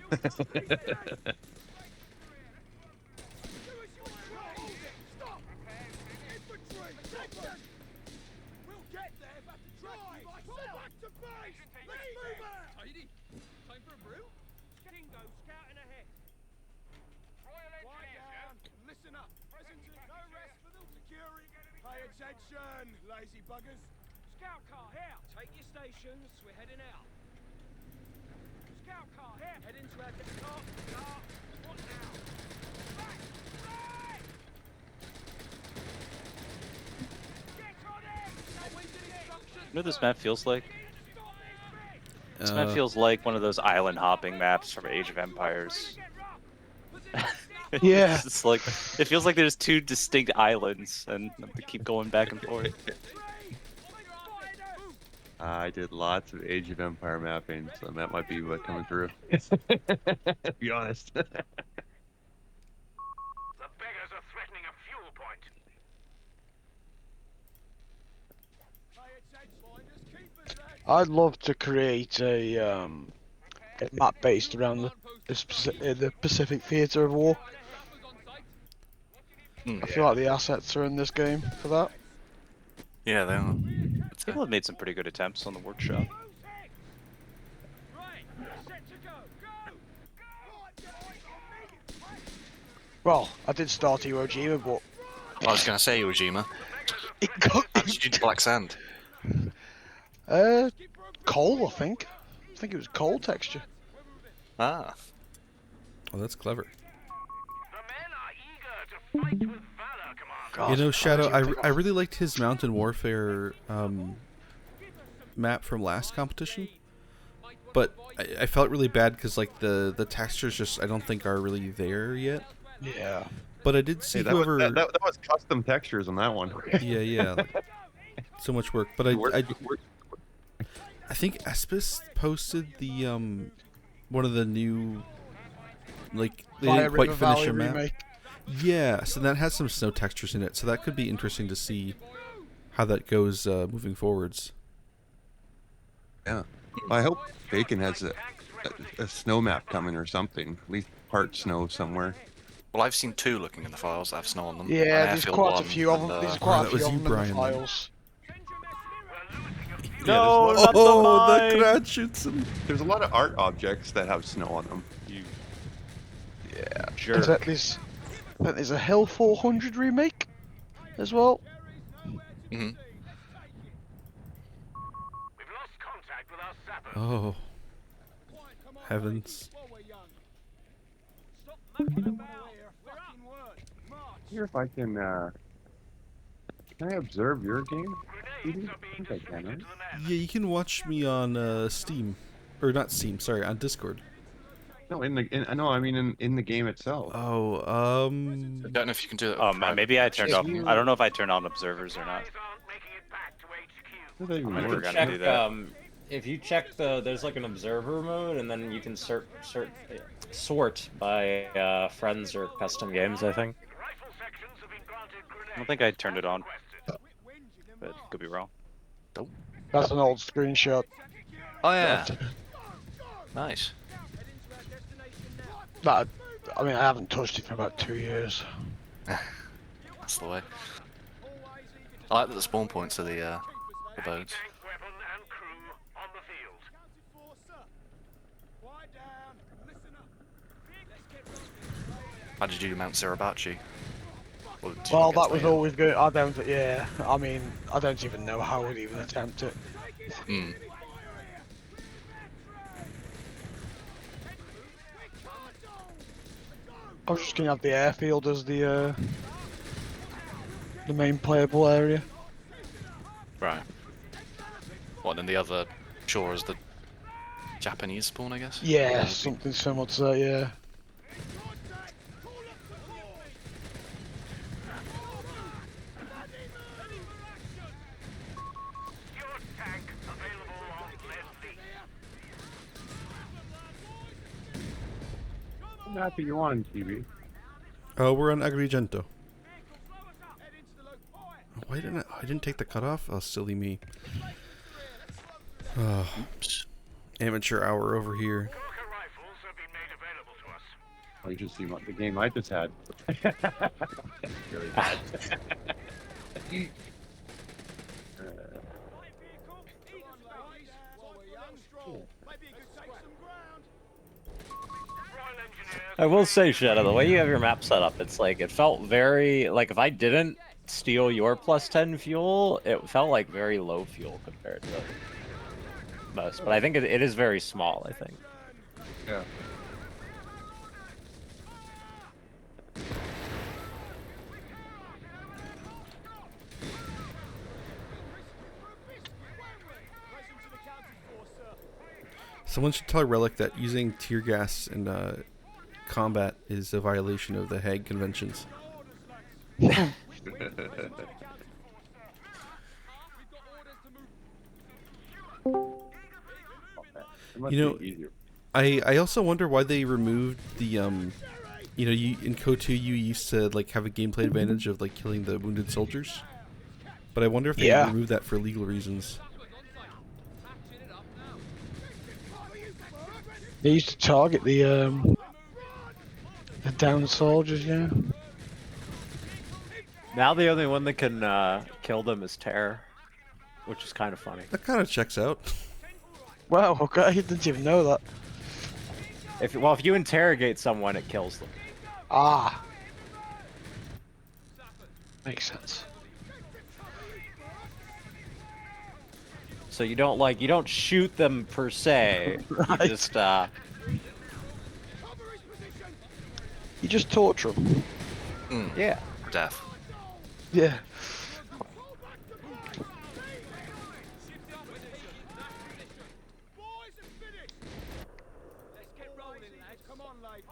We'll get there, but the track you like back to base. Let's move out. Tidy. Time for a brew. Dingo scouting ahead. Quiet down. Listen up. Present no rest for the security. Pay attention, lazy buggers. Scout car here. Take your stations. We're heading out. Scout car here. Heading to our car. What now? Back. Right. Get on it. Awaiting instructions. You know what this map feels like? This map Uh, feels like one of those island hopping maps from Age of Empires. Yeah. It's like it feels like there's two distinct islands and they keep going back and forth. I did lots of Age of Empire mapping, so that might be what coming through. To be honest. The beggars are threatening a fuel point. I'd love to create a map based around the Pacific Theatre of War. I feel like the assets are in this game for that. Yeah, they are. People have made some pretty good attempts on the workshop. Well, I did start Iwo Jima, but I was going to say Ujima. it got How did you do Black Sand? coal. I think it was coal texture. Ah. Oh, that's clever. The men are eager to fight with valor, Commander. God, You know, Shadow, how did you I really liked his Mountain Warfare map from last competition, but I felt really bad because like the textures just I don't think are really there yet. Yeah. But I did see Hey, that, whoever. that was custom textures on that one. Yeah. So much work, but I think Espis posted the one of the new like they Fire didn't quite River finish Valley a map. remake. Yeah, so that has some snow textures in it, so that could be interesting to see how that goes moving forwards. Yeah. I hope Bacon has a snow map coming or something. At least part snow somewhere. Well, I've seen two looking in the files that have snow on them. Yeah, An there's airfield quite a one few of and, them. There's Oh, quite that a was few of you, them in the Brian, then. files. No, there's not the Oh, the mine! crowd shoots him. There's a lot of art objects that have snow on them. Yeah. Jerk. There's a Hill 400 remake as well. hmm We've lost contact with our sappers. Oh, heavens. Here, if I can I observe your game? Grenades are being I think I can, distributed right? to the men. Yeah, you can watch me on Steam, or not Steam. Sorry, on Discord. No, I mean in the game itself. Oh, I don't know if you can do that. Oh with man, private maybe I matches. turned off. I don't know if I turned on observers or not. Guys aren't making it back to HQ. How does that even I work? never gonna do that. If you check there's like an observer mode, and then you can sort by friends or custom games. I think. Rifle sections have been granted I don't think I turned it on, requested. but could be wrong. That's an old screenshot. Oh yeah. Nice. That, I mean, I haven't touched it for about 2 years. That's the way. I like that the spawn points are the boats. Tank, weapon, and crew on the field. How did you do Mount Suribachi? Or did you Well, not get that to was yet? always good. I don't. Yeah. I mean, I don't even know how I would even attempt it. Mm. I was just gonna have the airfield as the main playable area. Right. What, then the other shore is the Japanese spawn, I guess. Yeah, something similar to that. Yeah. I'm happy you're on TV. Oh, we're on Agrigento. Head into the loop. Fire! Why didn't I didn't take the cutoff? Oh, silly me. Oh, Oops. amateur hour over here. Rifles have been made available to us. Oh, you just see the game I just had. Really bad. Light vehicle. Easy, ladies. While we're young, strong. Maybe you could take some ground. Royal Engineers. I will say, Shadow, the way you have your map set up, it's like it felt very like if I didn't steal your +10 fuel, it felt like very low fuel compared to most. But I think it is very small. I think. Yeah. Present to the county force, sir. Someone should tell Relic that using tear gas in combat is a violation of the Hague Conventions. It must You know, be easier. I also wonder why they removed the you know, you in KO2 you used to like have a gameplay advantage of like killing the wounded soldiers, but I wonder if they Yeah. removed that for legal reasons. They used to target the downed soldiers. Yeah. Now the only one that can kill them is Terror, which is kind of funny. That kind of checks out. Wow. Okay. I didn't even know that. If you interrogate someone, it kills them. Ah. Makes sense. So you don't shoot them per se. Right. You just You just torture them. yeah. Death. Yeah. Boys are finished. Let's get rolling, lads. Come on, lads.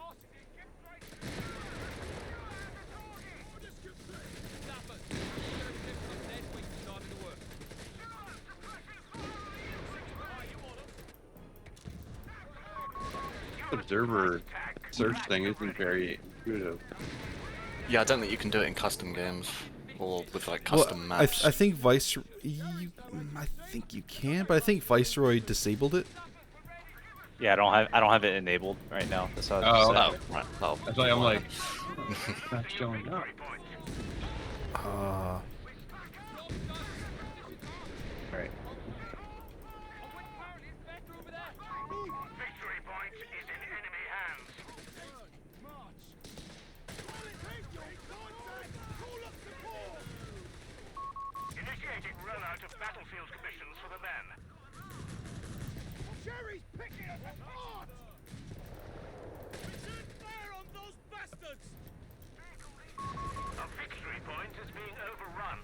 Observer search thing isn't very intuitive. Yeah, I don't think you can do it in custom games or with like Well, custom maps. I think I think you can, but I think Viceroy disabled it. Yeah, I don't have it enabled right now. That's how Oh, I Oh, right. Well, That's why I'm like, not showing up. Right. Victory point is in enemy hands. Initiating rollout of battlefield commissions for the men. Jerry's picking us apart. Return fire on those bastards. A victory point is being overrun.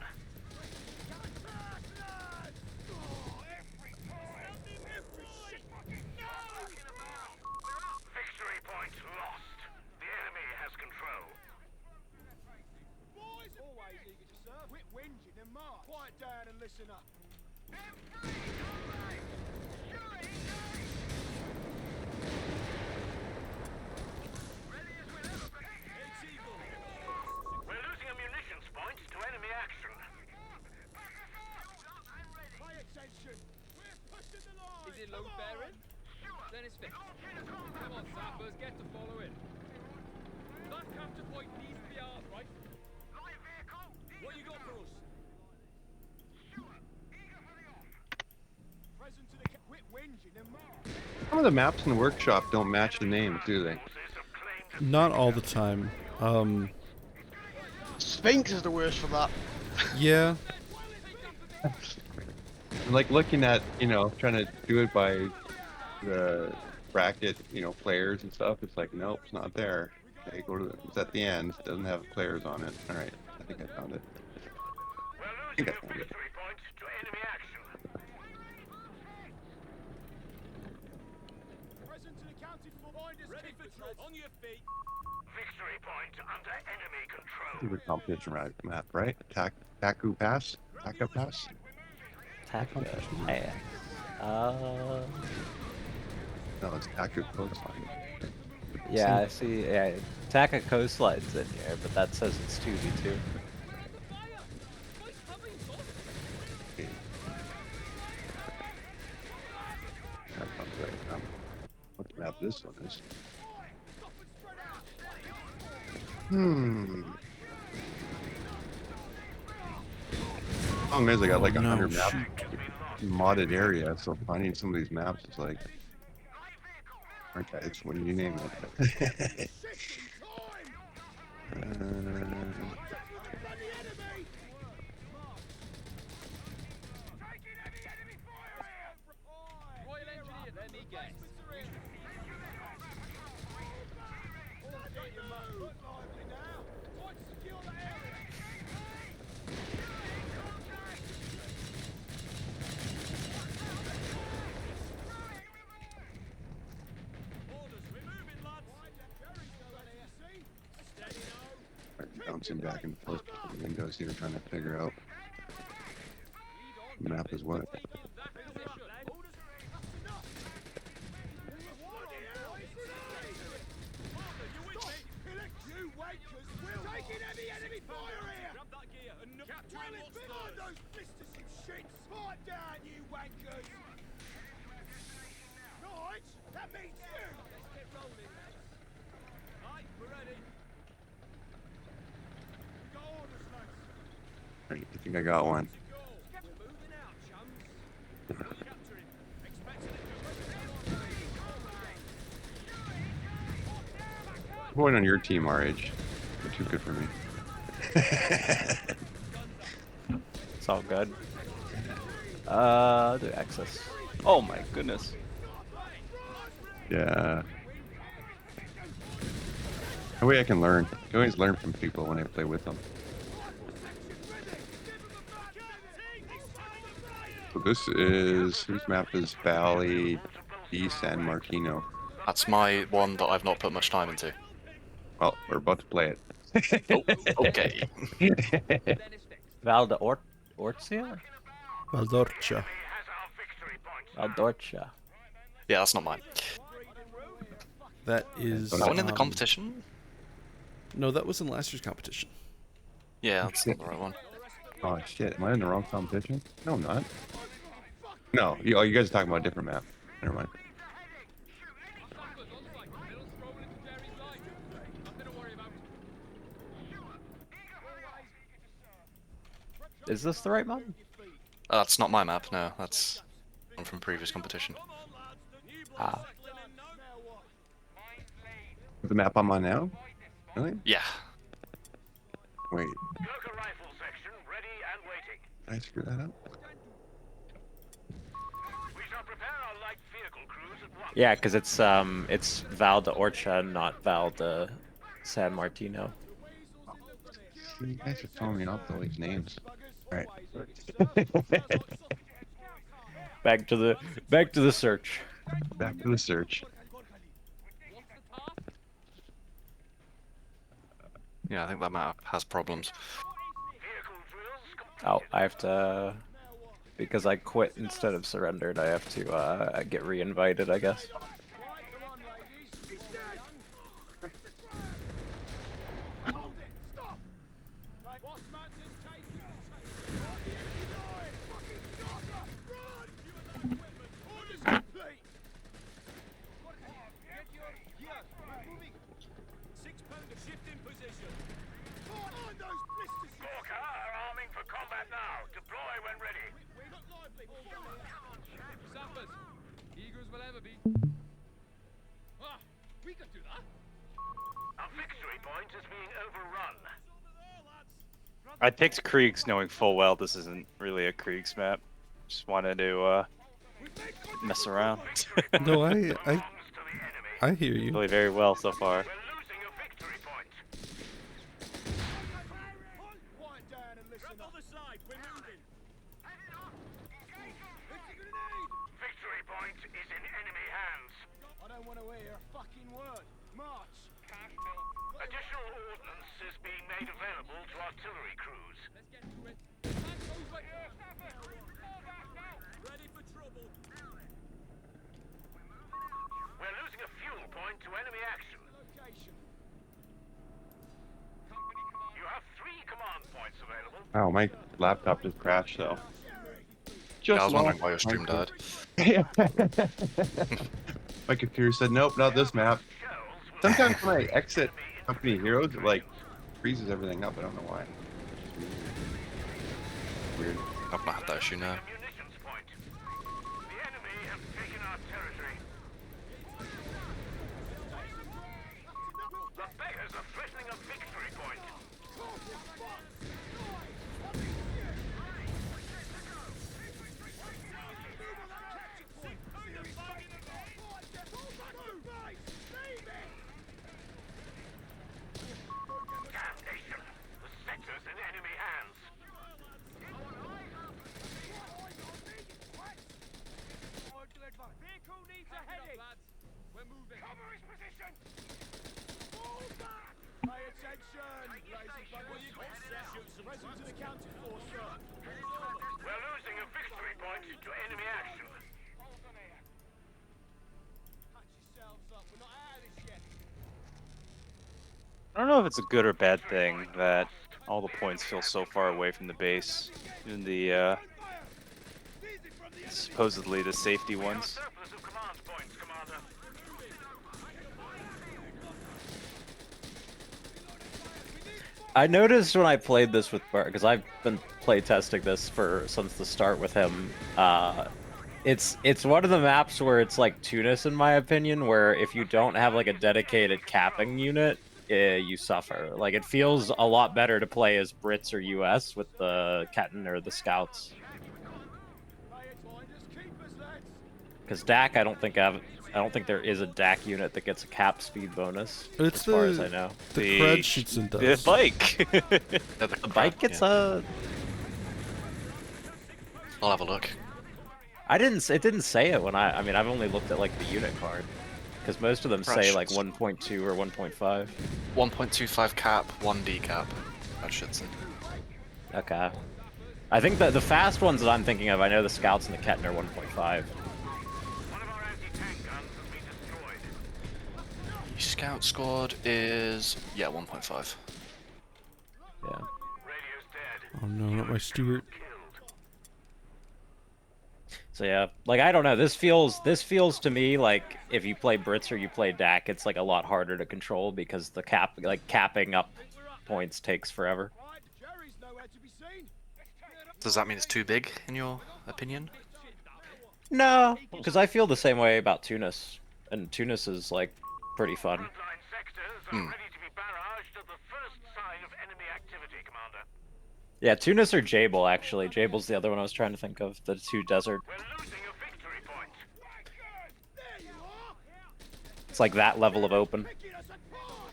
Victory point lost. The enemy has control. Boys, always eager to serve. Quit whinging and march. Quiet down and listen up. We're losing a munitions point to enemy action. Pay attention. We're pushing the line. Is it load bearing? Then it's fixed. Come on, sappers, get to following. That capture point needs to be ours, right? What you got for us? Present to the quit whinging and march. Some of the maps in the workshop don't match the names, do they? Not all the time. Sphinx is the worst for that. Yeah. Like looking at, trying to do it by the bracket, players and stuff. It's like, nope, it's not there. Okay, go to it's at the end. It doesn't have players on it. All right, I think I found it. I think I found it. Victory point to enemy action. accounted for. Find us ready for trouble. On your feet. Victory point under enemy control. Do the competition map, right? Taku Pass? Taka Pass? Taka. No, it's Taku Coastline. Yeah, I see. Yeah, Taka Coastline's in here, but that says it's 2v2. What map this one is? Problem is, I got like 100 maps modded area, so finding some of these maps is like, okay, what do you name it? Royal Engineer, let me guess. Secure the area. Orders, we're moving, lads. Steady now. Bouncing back and forth to the windows here, trying to figure out the map is what. Taking heavy enemy fire here! Grab that gear and capture those blisters, you shits! Pipe down, you wankers! Right, that means you! Let's get rolling, lads. Right, we're ready. We got orders, lads. Alright, I think I got one. Go. We're moving out, chums. Capture him. Expecting it. I'm going on your team, RH. You're too good for me. It's all good. Do access. Oh my goodness. Yeah. That way I can learn. I can always learn from people when I play with them. So this is, whose map is Valley D San Martino? That's my one that I've not put much time into. Well, we're about to play it. Okay. Val d'Orcia? Valdorcia. Valdorcia. Yeah, that's not mine. That is. Is that one in the competition? No, that was in last year's competition. Yeah, that's not the right one. Oh shit, am I in the wrong competition? No, I'm not. No, you guys are talking about a different map. Never mind. Is this the right map? That's not my map, no. That's one from previous competition. Ah. The map I'm on now? Really? Yeah. Wait, Cloaker rifle section ready and waiting. did I screw that up? We shall prepare our light vehicle crews at once. Yeah, because it's Val d'Orcia, not Val de San Martino. You guys are throwing me off with all these names. Alright. Back to the search. Back to the search. Yeah, I think that map has problems. Oh, I have to, because I quit instead of surrendered, I have to get re-invited, I guess. I picked Kriegs knowing full well this isn't really a Kriegs map. Just wanted to mess around. No, I hear you. Really very well so far. Victory point is in enemy hands. I don't want to hear. fucking word. March. Additional ordnance is being made available to artillery crews. Let's get to it. Tank over. Ready for trouble. We're losing a fuel point to enemy action. Location. You have 3 command points available. Oh, my laptop just crashed though. Yeah, Just I was wondering lost why your stream my- died. My computer said, nope, not this map. Sometimes when I exit company heroes, it like freezes everything up. I don't know why. Weird. I've not had that issue now. Munitions point. The enemy have taken our territory. The beggars are threatening a victory point. Damnation! The sector's in enemy hands. Vehicle needs a heading. We're moving. Cover his position! Fall back. Pay attention, lazy buggers. Present to the counter force, sir. We're losing a victory point to enemy action. Patch yourselves up. We're not out of this yet. I don't know if it's a good or bad thing that all the points feel so far away from the base. Even the supposedly the safety ones. Surplus of command points, Commander. I noticed when I played this with Bart, because I've been playtesting this since the start with him. It's one of the maps where it's like Tunis, in my opinion, where if you don't have like a dedicated capping unit, you suffer. Like it feels a lot better to play as Brits or US with the Ketten or the Scouts. Because DAC, I don't think there is a DAC unit that gets a cap speed bonus. It's as far as I know. The Crud shoots and The does. bike. Yeah, The bike gets a. I'll have a look. It didn't say it when I mean, I've only looked at like the unit card. Because most of them say like Crud 1.2 or 1.5. 1.25 cap, 1D cap. That shit's in. Okay. I think that the fast ones that I'm thinking of, I know the Scouts and the Ketten are 1.5. One of our anti-tank guns has been destroyed. Scout squad is, yeah, 1.5. Yeah. Radio's dead. Oh no, not my Stewart. Killed. So yeah, like I don't know. This feels to me like if you play Brits or you play DAC, it's like a lot harder to control because the capping up points takes forever. Right, Jerry's nowhere to be seen. Does that mean it's too big, in your opinion? No, because I feel the same way about Tunis, and Tunis is like pretty fun. Frontline sectors are ready to be barraged at the first sign of enemy activity, Commander. Yeah, Tunis or Jabal actually. Jabal's the other one I was trying to think of. The two desert. We're losing a victory point. There you are. It's like that level of open. Picking us apart.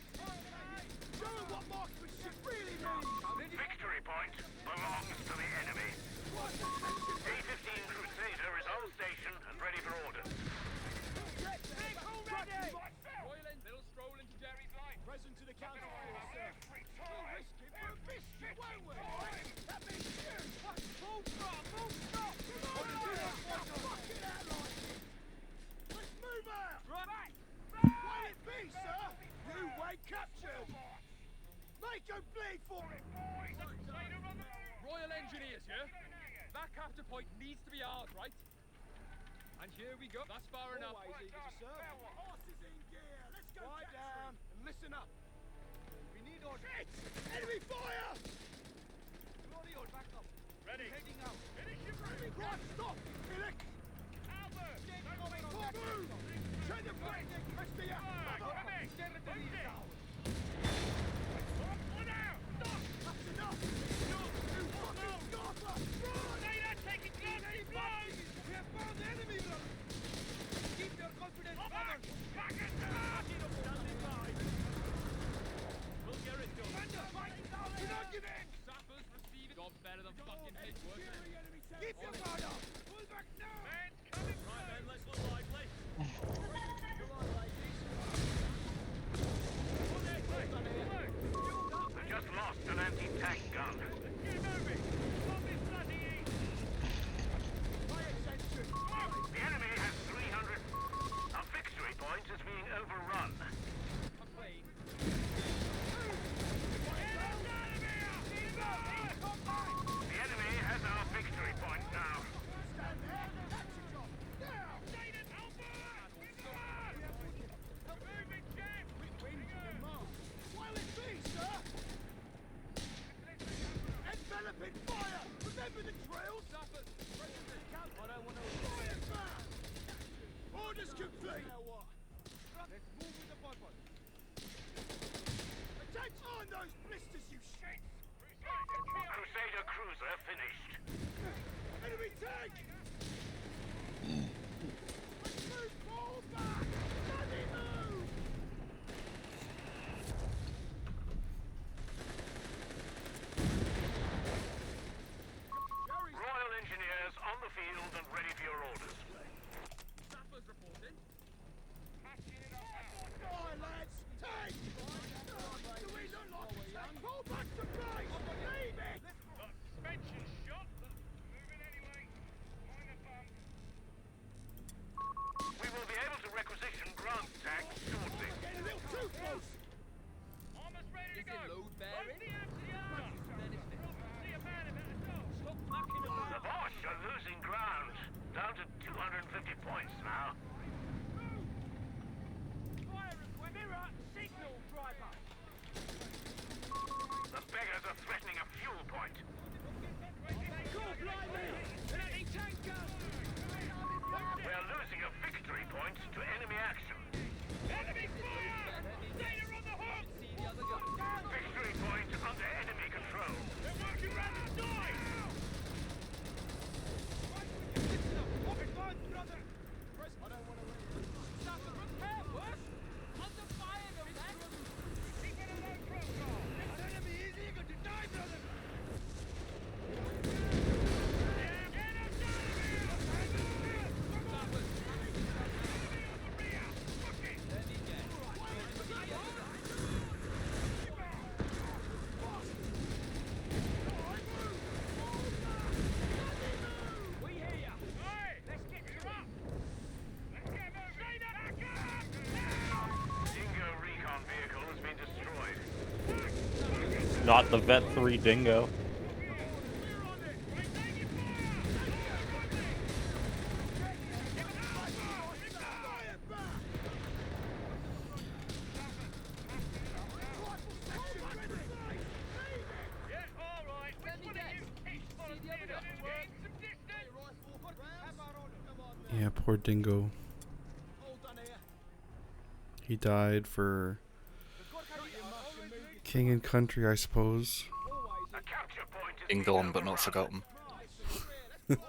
Show 'em what marksmanship really means. Victory point belongs to the enemy. D-15 Crusader is on station and ready for orders. Royal End, little stroll into Jerry's line. Present to the counter force, sir. We'll risk it for a biscuit, won't we? That means you. Full stop, full stop. Fucking outline. Let's move out. Right. Wait it be, sir. You wait captured. Make 'em bleed for it. Royal Engineers, yeah? That capture point needs to be ours, right? And here we go. That's far enough. Always eager to serve. Horses in gear. Let's go. Quiet down and listen up. We need our shit. Enemy fire! Glory on back up. Ready. Heading out. Right, stop. Felix. Albert. Get coming on. Move. Turn the brake. Rest of you. Get it to these down. That's enough. You fucking scoffer. Run. They are taking close blows. We have found the enemy, brother. Keep your confidence, brother. Back it down. Standing by. We'll get it done. Commander, fight down. Do not give in. Sappers receive it. Job's better than fucking head work. Keep your guard up. Pull back now. complete. Now what? Let's move with the bubble. Attention on those blisters, you shit! Crusader cruiser finished. Enemy tank! Move, fall back! Bloody move! Royal Engineers on the field and ready for your orders. Sappers reporting. Die, lads! Tank! Do we look like a tank? Pull back to base! Leave it! Suspension shot. Moving anyway. Mind the bump. We will be able to requisition Grant tanks shortly. Getting a little too close! Armor's ready to go. Load bearing. See a man about a dog. Stop mucking about. The Bosch are losing ground. Down to 250 points now. Fire request. Mirror signal driver. The beggars are threatening a fuel point. God blimey! Enemy tank gun. We are losing a victory point to enemy action. Enemy fire! Data on the hook! See the other guy. Victory point under enemy control. They're working round the side! I don't want to Stop the repair work! Under fire, the man! Keep it a low profile! This enemy is eager to die, brother! Get us out of here! Sappers! Enemy on the rear! Fuck it! Enemy dead. We hear ya! Hey! Let's get you up! Let's get moving! Stay there! Back up! Now! Dingo recon vehicle has been destroyed. Not the Vet 3 Dingo. We're on it! We're taking fire! Yeah, all right. Which one of you kids volunteered to gain some distance? Yeah, poor Dingo. All done here. He died for king and country, I suppose. A capture point is Being gone but not forgotten. Take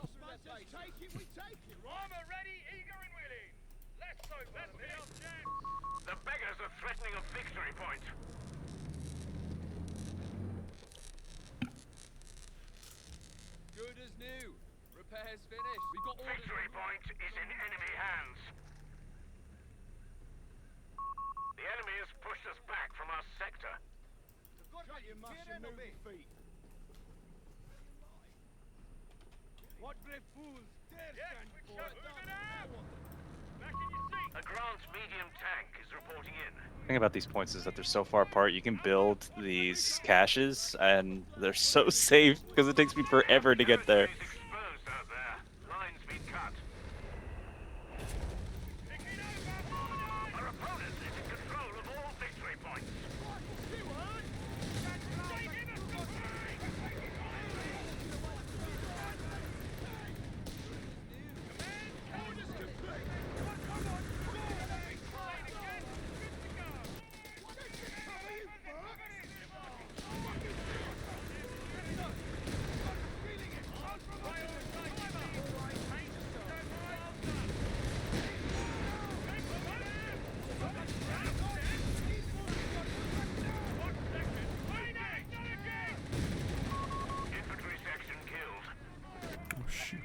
it, we take it. Armor ready, eager and willing. Let's hope that's the off chance. The beggars are threatening a victory point. Good as new. Repairs finished. We've got orders. Victory point is in enemy hands. The enemy has pushed us back from our sector. Shut your mush and move your feet. What brave fools dare Yes, stand we for shall it? move it out. Back in your seat. A Grant medium tank is reporting in. The thing about these points is that they're so far apart. You can build these caches, and they're so safe because it takes me forever to get there. He's exposed out there. Lines been cut. Our opponent is in control of all victory points. Infantry section killed. Oh shoot.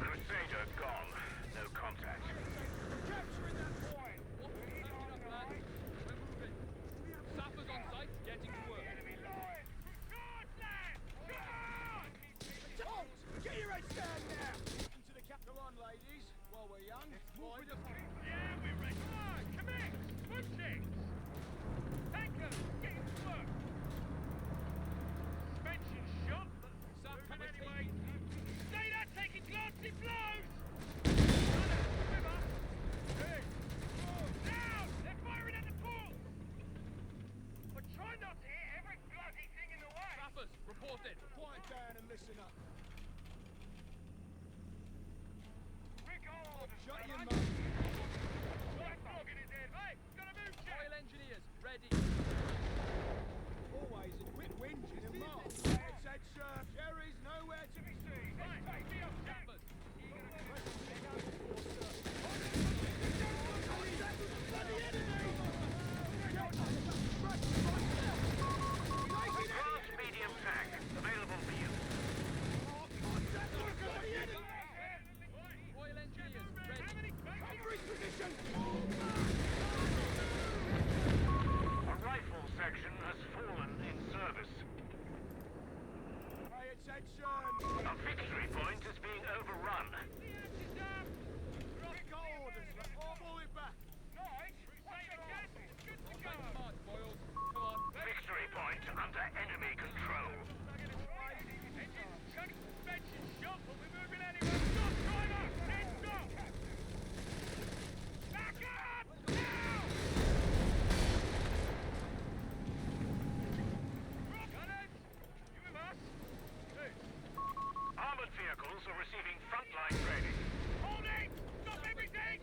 Crusader gone. No contact. Sappers on site, getting to work. Don't! Get your heads down now! Into the cap. Come on, ladies. While we're young, Move with us. Yeah, we're ready. Come on, commit. Push it. Tanker, getting to work. Suspension shot. Moving anyway. Stay there, taking glances Whinging and march. Pay attention. Jerry's nowhere to be seen. Take me up, Chapman. Advanced medium tank available for you. Oil engineers, ready. Cover his position. A rifle section has fallen in service. Pay attention. A victory point is being overrun. We've got orders. All moving back. Victory point under enemy control. Armored vehicles are receiving frontline training. Holding! Stop everything!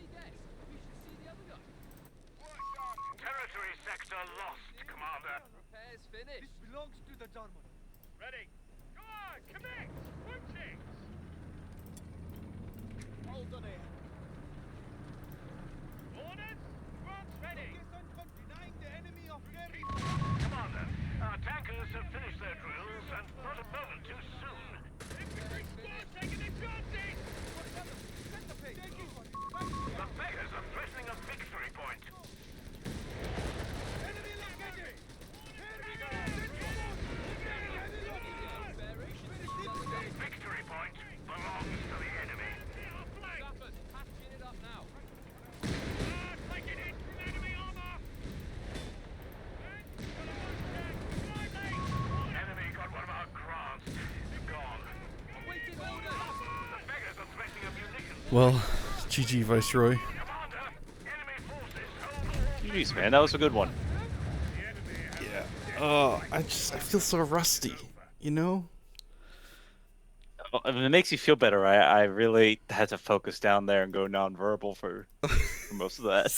Territory sector lost, Commander. Repairs finished. This belongs to the German. Ready. Go on, commit! Punching! Hold on here. Orders? Grant's ready. Denying the enemy of Gary. Commander, our tankers have finished their drills and not a moment too soon. Infantry squad taking their chances! The beggars are threatening a victory point. Enemy located! Victory point belongs to the enemy. Patching it up now. Taking it from enemy armor! Enemy got one of our grants. Gone. Awaiting orders! The beggars are threatening a munitions. Well, GG, Viceroy. Commander, enemy forces hold all. Jeez, man, that was a good one. Yeah. Oh, I feel so rusty, you know? Well, if it makes you feel better, I really had to focus down there and go nonverbal for most of that.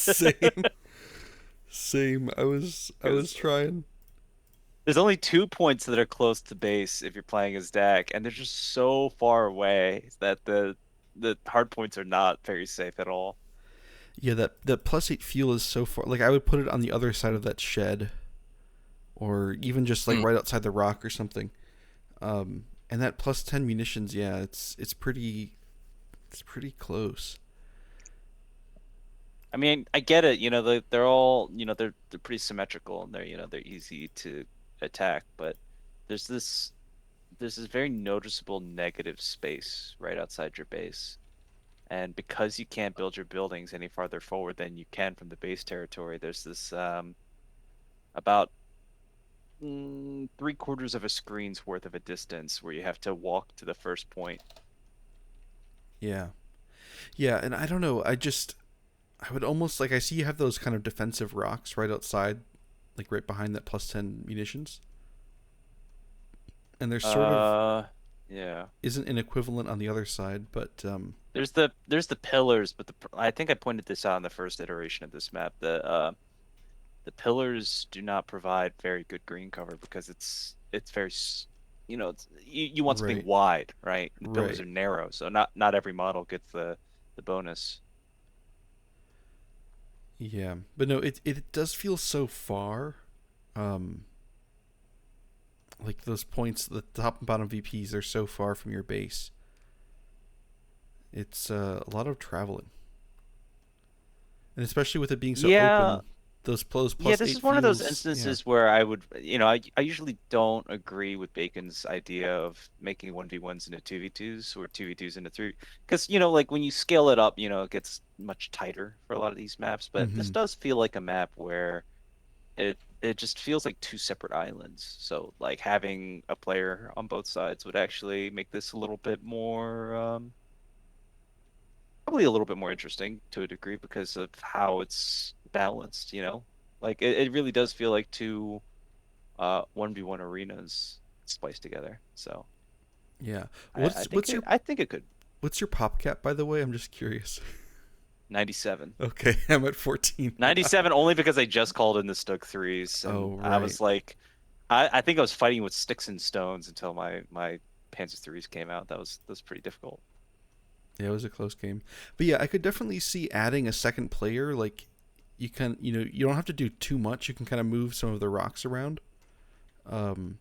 Same. I was trying. There's only 2 points that are close to base if you're playing as Dak, and they're just so far away that the hard points are not very safe at all. Yeah, that +8 fuel is so far. Like, I would put it on the other side of that shed, or even just like right outside the rock or something. And that +10 munitions, yeah, it's pretty close. I mean, I get it. You know, they're all, you know, they're pretty symmetrical and they're easy to attack, but there's this very noticeable negative space right outside your base. And because you can't build your buildings any farther forward than you can from the base territory, there's this about 3/4 of a screen's worth of a distance where you have to walk to the first point. Yeah, and I don't know. I would almost like, I see you have those kind of defensive rocks right outside, like right behind that +10 munitions, and there's sort of isn't an equivalent on the other side, but there's the pillars, but I think I pointed this out in the first iteration of this map. The pillars do not provide very good green cover because it's very, you know, you want something wide, right? The pillars are narrow, so not every model gets the bonus. Yeah, but no, it does feel so far. Like those points, the top and bottom VPs are so far from your base. It's a lot of traveling, and especially with it being so open. Those plus this is one of those fuels, instances where I would, you know, I usually don't agree with Bacon's idea of making 1v1s into 2v2s or 2v2s into 3, because, you know, like when you scale it up, you know, it gets much tighter for a lot of these maps, but this does feel like a map where it just feels like 2 separate islands. So like having a player on both sides would actually make this a little bit more probably a little bit more interesting to a degree because of how it's balanced, you know? Like it really does feel like 2 1v1 arenas spliced together. So yeah. I think it could. What's your pop cap, by the way? I'm just curious. 97. Okay, I'm at 14. 97 only because I just called in the Stug 3s. And I was like, I think I was fighting with sticks and stones until my Panzer IIIs came out. That was pretty difficult. Yeah, it was a close game. But yeah, I could definitely see adding a second player. Like, you don't have to do too much. You can kind of move some of the rocks around, um,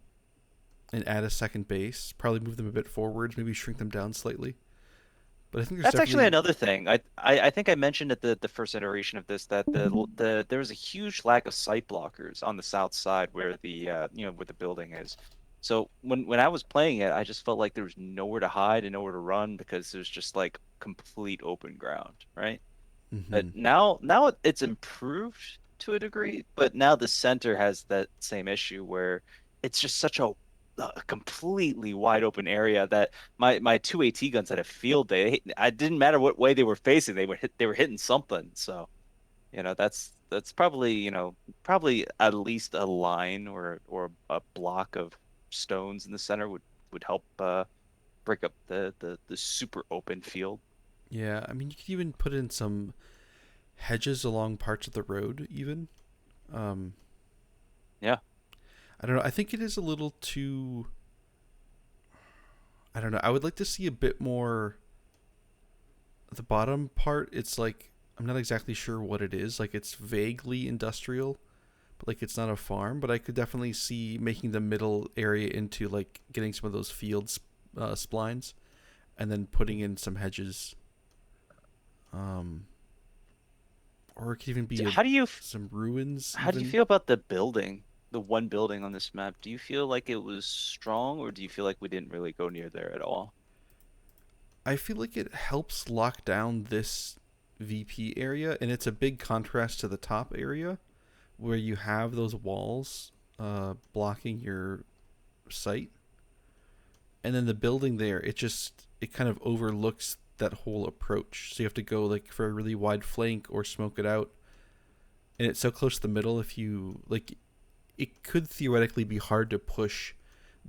and add a second base. Probably move them a bit forwards. Maybe shrink them down slightly. But I think there's That's actually definitely. another thing. I think I mentioned at the first iteration of this that there was a huge lack of sight blockers on the south side where the where the building is. So when I was playing it, I just felt like there was nowhere to hide and nowhere to run because there's just like complete open ground, right? But Hmm. now it's improved to a degree, but now the center has that same issue where it's just such a completely wide open area that my two AT guns had a field day. I didn't matter what way they were facing, they were hitting something. So, that's probably, probably at least a line or a block of stones in the center would help break up the super open field. Yeah, I mean, you could even put in some hedges along parts of the road. Even. Um, Yeah. I don't know. I think it is a little too. I don't know. I would like to see a bit more. The bottom part, it's like I'm not exactly sure what it is. Like it's vaguely industrial, but like it's not a farm. But I could definitely see making the middle area into like getting some of those fields splines, and then putting in some hedges. Um, or it could even be How do you some ruins. How do you Even feel about the building, the one building on this map? Do you feel like it was strong, or do you feel like we didn't really go near there at all? I feel like it helps lock down this VP area, and it's a big contrast to the top area where you have those walls blocking your sight, and then the building there, it kind of overlooks that whole approach. So you have to go like for a really wide flank or smoke it out, and it's so close to the middle. If you like, it could theoretically be hard to push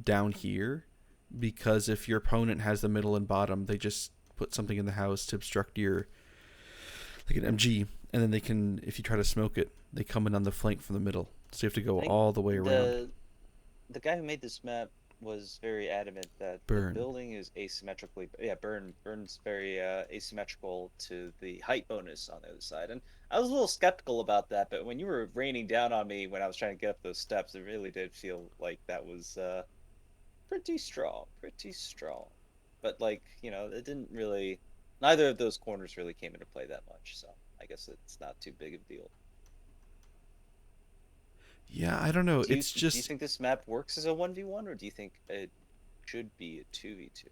down here because if your opponent has the middle and bottom, they just put something in the house to obstruct your like an MG, and then they can, if you try to smoke it, they come in on the flank from the middle. So you have to go I think all the way around. the guy who made this map was very adamant that the Burn. building is asymmetrically, yeah, Burn's very asymmetrical to the height bonus on the other side. And I was a little skeptical about that, but when you were raining down on me when I was trying to get up those steps, it really did feel like that was pretty strong, pretty strong. But like, it didn't really, neither of those corners really came into play that much, so I guess it's not too big of a deal. Yeah, I don't know. It's Do you just think this map works as a 1v1, or do you think it should be a 2v2?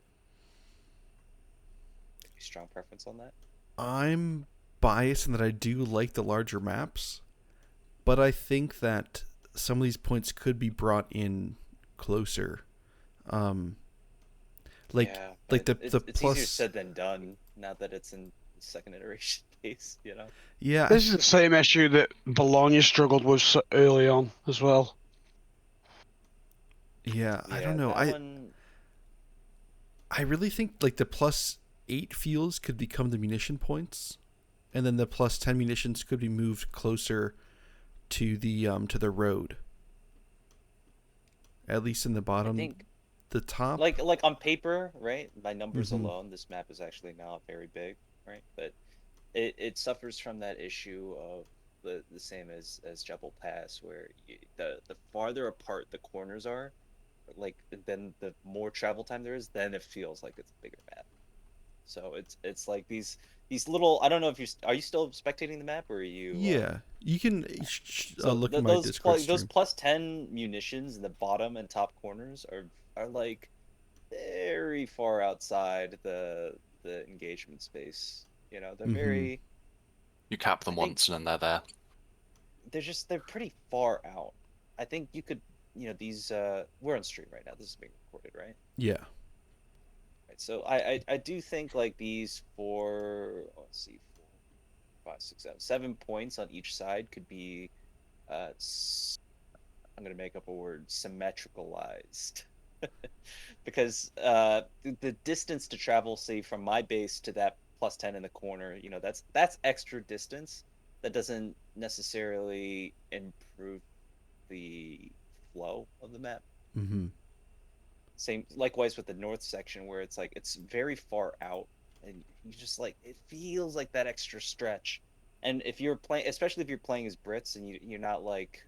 Any strong preference on that? I'm biased in that I do like the larger maps, but I think that some of these points could be brought in closer. Um, like Yeah, like but the it's easier plus. said than done now that it's in second iteration phase. Yeah, This is the same issue that Bologna struggled with early on as well. yeah. I don't Yeah, know. that one. I really think like the +8 fields could become the munition points, and then the +10 munitions could be moved closer to the road. At least in the I bottom, think the top. like on paper, right? By numbers Mm-hmm. alone, this map is actually not very big, right? But it suffers from that issue of the same as Jebel Pass, where the farther apart the corners are, like then the more travel time there is, then it feels like it's a bigger map. So it's like these little. I don't know if are you still spectating the map, or are you Yeah, you can so look at my Discord those stream. +10 munitions in the bottom and top corners are like very far outside the engagement space. They're Mm-hmm. very. You cap I them think once and then they're there. they're pretty far out. I think you could, these we're on stream right now. This is being recorded, right? Yeah. Right. So I do think like these let's see, 4, 5, 6, 7 points on each side could be uh I'm gonna make up a word, symmetricalized. Because the distance to travel, say from my base to that +10 in the corner, that's extra distance that doesn't necessarily improve the flow of the map. Mm-hmm. Same, likewise with the north section, where it's like it's very far out, and you just like it feels like that extra stretch. And if you're playing, especially if you're playing as Brits and you're not like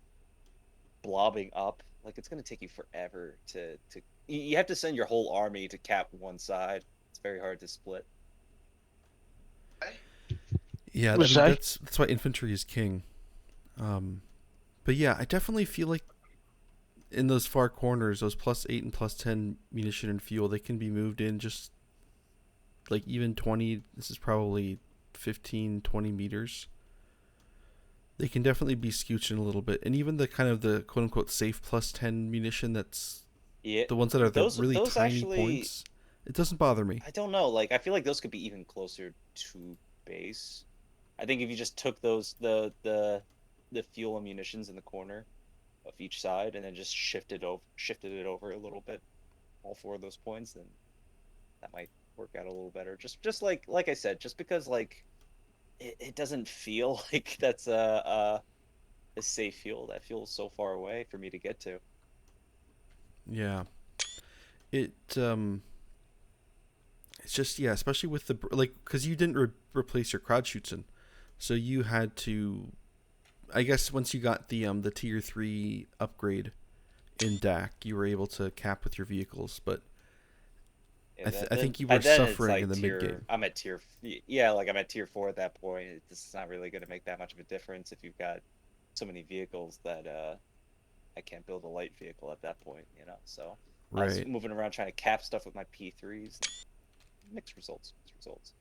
blobbing up, like it's gonna take you forever to you have to send your whole army to cap one side. It's very hard to split. Yeah, I Would mean, say. that's why infantry is king. But yeah, I definitely feel like in those far corners, those +8 and +10 munition and fuel, they can be moved in just like even 20. This is probably 15, 20 meters. They can definitely be scooched in a little bit, and even the kind of the quote unquote safe +10 munition, that's Yeah, the ones that are those the really those tiny actually, points. It doesn't bother me. I don't know. Like I feel like those could be even closer to base. I think if you just took those the fuel and munitions in the corner of each side and then just shifted it over a little bit, all four of those points, then that might work out a little better. Just like I said, just because like it doesn't feel like that's a safe fuel. That fuel's so far away for me to get to. Yeah, it it's just, yeah, especially with the like, because you didn't replace your crowd shoots in, so you had to, I guess once you got the tier 3 upgrade in DAC, you were able to cap with your vehicles, but Yeah, I think you were then it's suffering like in the tier, mid game. I'm at yeah, like I'm at tier 4 at that point. It's not really going to make that much of a difference if you've got so many vehicles that I can't build a light vehicle at that point, you know. So I was Right. moving around trying to cap stuff with my P3s. Mixed results. Mixed results.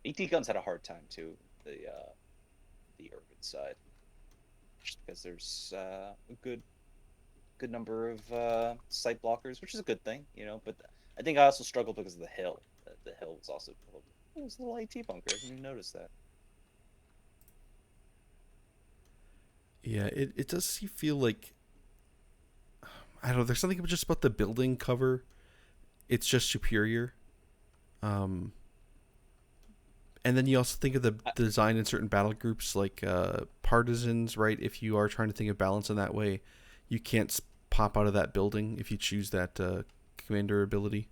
AT guns had a hard time too. The urban side, just because there's a good number of sight blockers, which is a good thing, you know. But I think I also struggled because of the hill. The hill was also it was a little AT bunker. I didn't even notice that. Yeah, it does feel like, I don't know, there's something just about the building cover. It's just superior. And then you also think of the design in certain battle groups, like partisans, right? If you are trying to think of balance in that way, you can't pop out of that building if you choose that commander ability.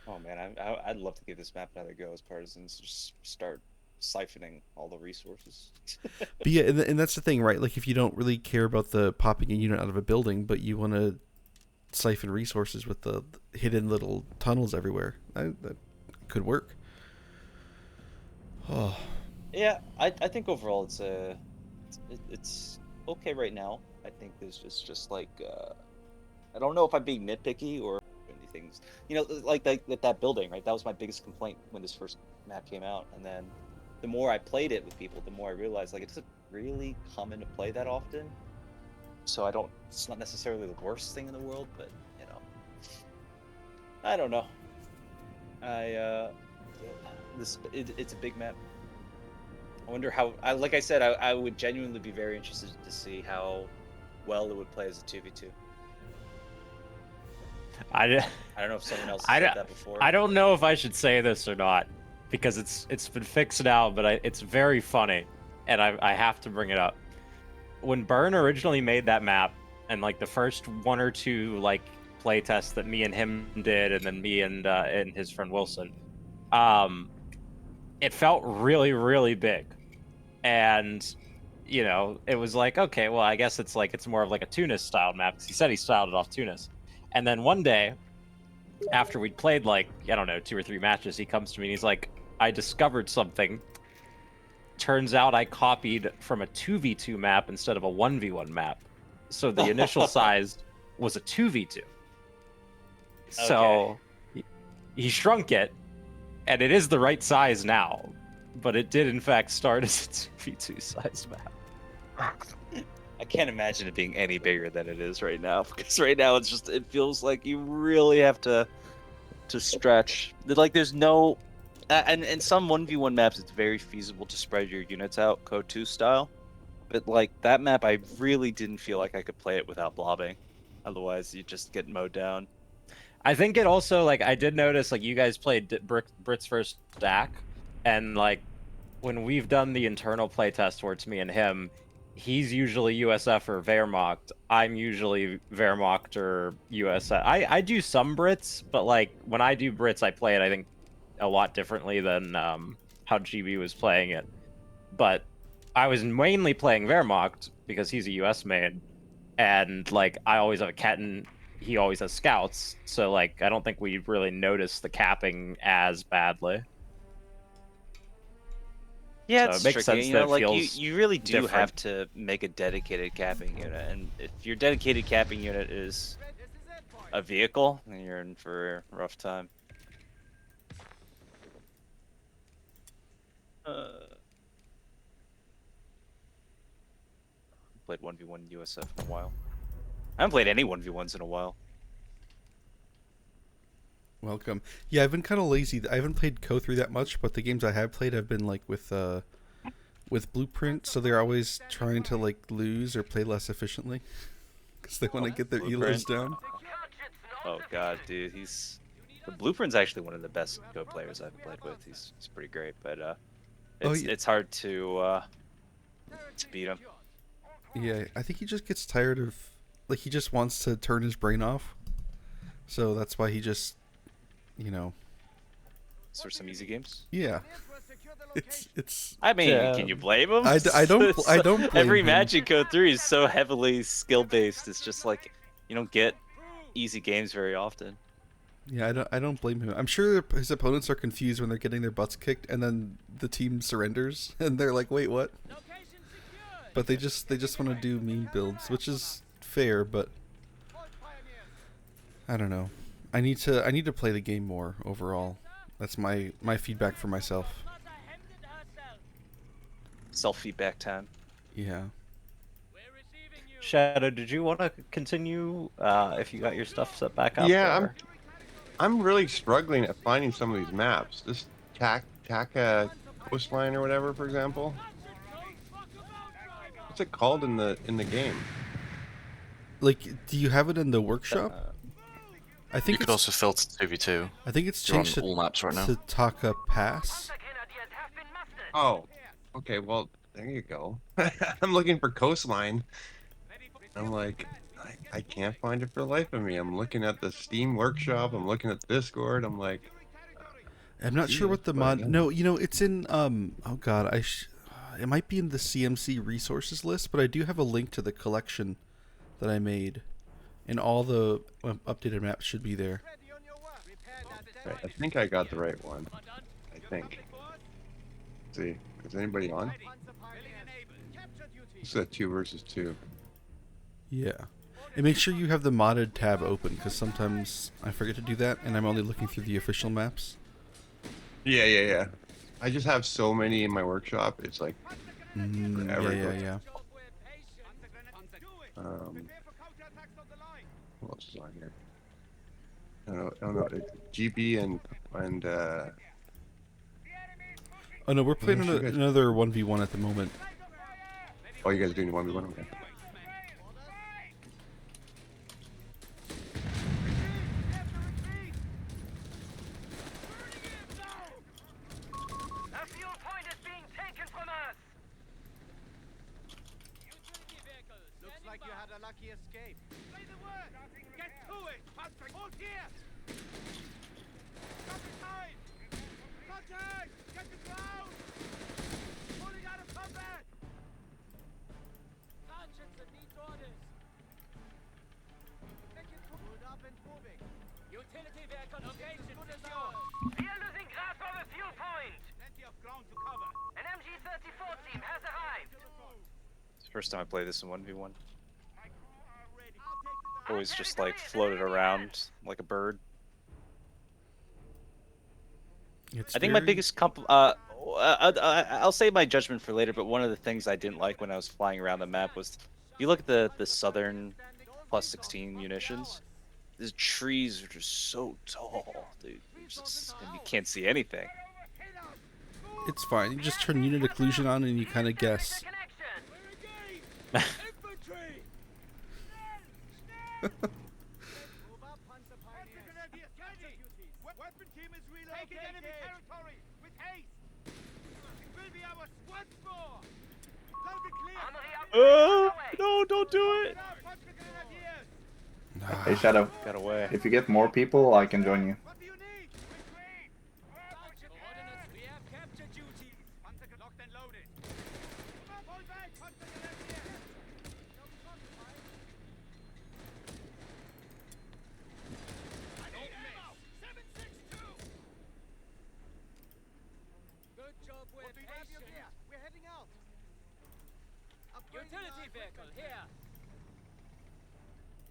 Oh man, I'd love to give this map another go as partisans. Just start siphoning all the resources. But yeah, and that's the thing, right? Like if you don't really care about the popping a unit out of a building, but you want to siphon resources with the hidden little tunnels everywhere, that could work. Oh. Yeah, I think overall it's okay right now. I think there's just like I don't know if I'm being nitpicky or anything. You know, like that building, right? That was my biggest complaint when this first map came out, and then the more I played it with people, the more I realized like it doesn't really come into play that often. So it's not necessarily the worst thing in the world, but you know, I don't know. It's a big map. I wonder how. Like I said, I would genuinely be very interested to see how well it would play as a 2v2. I don't know if someone else has said that before. I don't know if I should say this or not, because it's been fixed now, but it's very funny, and I have to bring it up. When Byrne originally made that map, and like the first one or two like play tests that me and him did, and then me and his friend Wilson, it felt really, really big. And, you know, it was like, okay, well, I guess it's more of like a Tunis style map, because he said he styled it off Tunis. And then one day, after we'd played like, I don't know, 2 or 3 matches, he comes to me and he's like, I discovered something. Turns out I copied from a 2v2 map instead of a 1v1 map. So the initial size was a 2v2. So he shrunk it, and it is the right size now, but it did in fact start as a 2v2 size map. I can't imagine it being any bigger than it is right now, because right now it feels like you really have to stretch. Like there's no, and some 1v1 maps it's very feasible to spread your units out Code 2 style, but like that map I really didn't feel like I could play it without blobbing, otherwise you just get mowed down. I think it also, like, I did notice, like, you guys played Brits vs. DAC, and, like, when we've done the internal playtest where it's me and him, he's usually USF or Wehrmacht. I'm usually Wehrmacht or USF. I do some Brits, but like when I do Brits, I play it I think a lot differently than how GB was playing it. But I was mainly playing Wehrmacht because he's a US main, and like I always have a Ketten. He always has scouts, so like I don't think we really noticed the capping as badly. Yeah, So it's it makes tricky. sense You that know, it like feels you really do different. have to make a dedicated capping unit, and if your dedicated capping unit is a vehicle, then you're in for a rough time. Played 1v1 USF in a while. I haven't played any 1v1s in a while. Welcome. Yeah, I've been kind of lazy. I haven't played Co3 that much, but the games I have played have been like with Blueprint, so they're always trying to like lose or play less efficiently because they want to get their Blueprint. elos down. Oh god, dude, the Blueprint's actually one of the best Go players I've played with. He's pretty great, but it's hard to beat him. Yeah, I think he just gets tired of, like, he just wants to turn his brain off, so that's why he just, you know. For some easy games. Yeah, it's. I mean, Yeah. can you blame him? I don't blame Every him. match in Code 3 is so heavily skill based. It's just like you don't get easy games very often. Yeah, I don't blame him. I'm sure his opponents are confused when they're getting their butts kicked, and then the team surrenders, and they're like, "Wait, what?" But they just want to do meme builds, which is fair, but I don't know. I need to play the game more overall. That's my feedback for myself. Self-feedback time. Yeah. Shadow, did you want to continue if you got your stuff set back up? Yeah, or- I'm really struggling at finding some of these maps. This Taka coastline or whatever, for example. What's it called in the game? Like, do you have it in the workshop? I think You could also filter 2v2. I think it's You're on changed all maps right now. to Taka Pass. Oh, okay. Well, there you go. I'm looking for coastline. I'm like, I can't find it for the life of me. I'm looking at the Steam workshop. I'm looking at Discord. I'm like, I'm not sure what the mod. No, you know, it's in oh god, it might be in the CMC resources list, but I do have a link to the collection that I made, and all the updated maps should be there. right, I think I got the right one. I think. Let's see, is anybody on? It's a 2 versus 2. Yeah, and make sure you have the modded tab open, because sometimes I forget to do that, and I'm only looking through the official maps. Yeah. I just have so many in my workshop. It's like forever. Yeah. What else is on here? I don't know. It's GB and Oh no, we're playing Where should you guys- another 1v1 at the moment. oh, you guys are doing 1v1? Okay. A fuel point is being taken from us. Looks like you had a lucky escape. Say the word. Get to it. Hold here. Stop behind. Contact. Get the ground. Pulling out of combat. Sergeants and need orders. Make it good up and moving. Utility vehicle location secure. We are losing grasp of a fuel point. Plenty of ground to cover. An MG34 team has arrived. It's the first time I play this in 1v1. Always just like floated around like a bird. It's I think my very- biggest I'll save my judgment for later, but one of the things I didn't like when I was flying around the map was, if you look at the southern plus 16 munitions, the trees are just so tall, dude. And you can't see anything. It's fine. You just turn unit occlusion on and you kind of guess. Infantry. Move up, Panzer Pioneers. Weapon team is relocating. Taking enemy territory with haste. No, don't do it. Hey Shadow, Got away. if you get more people, I can join you. What do you need? Sergeant, coordinates, we have capture duties. Panzer locked and loaded. Hold back, Panzer left here. I don't miss. 762. Good job with patient. We're heading out. Utility vehicle here.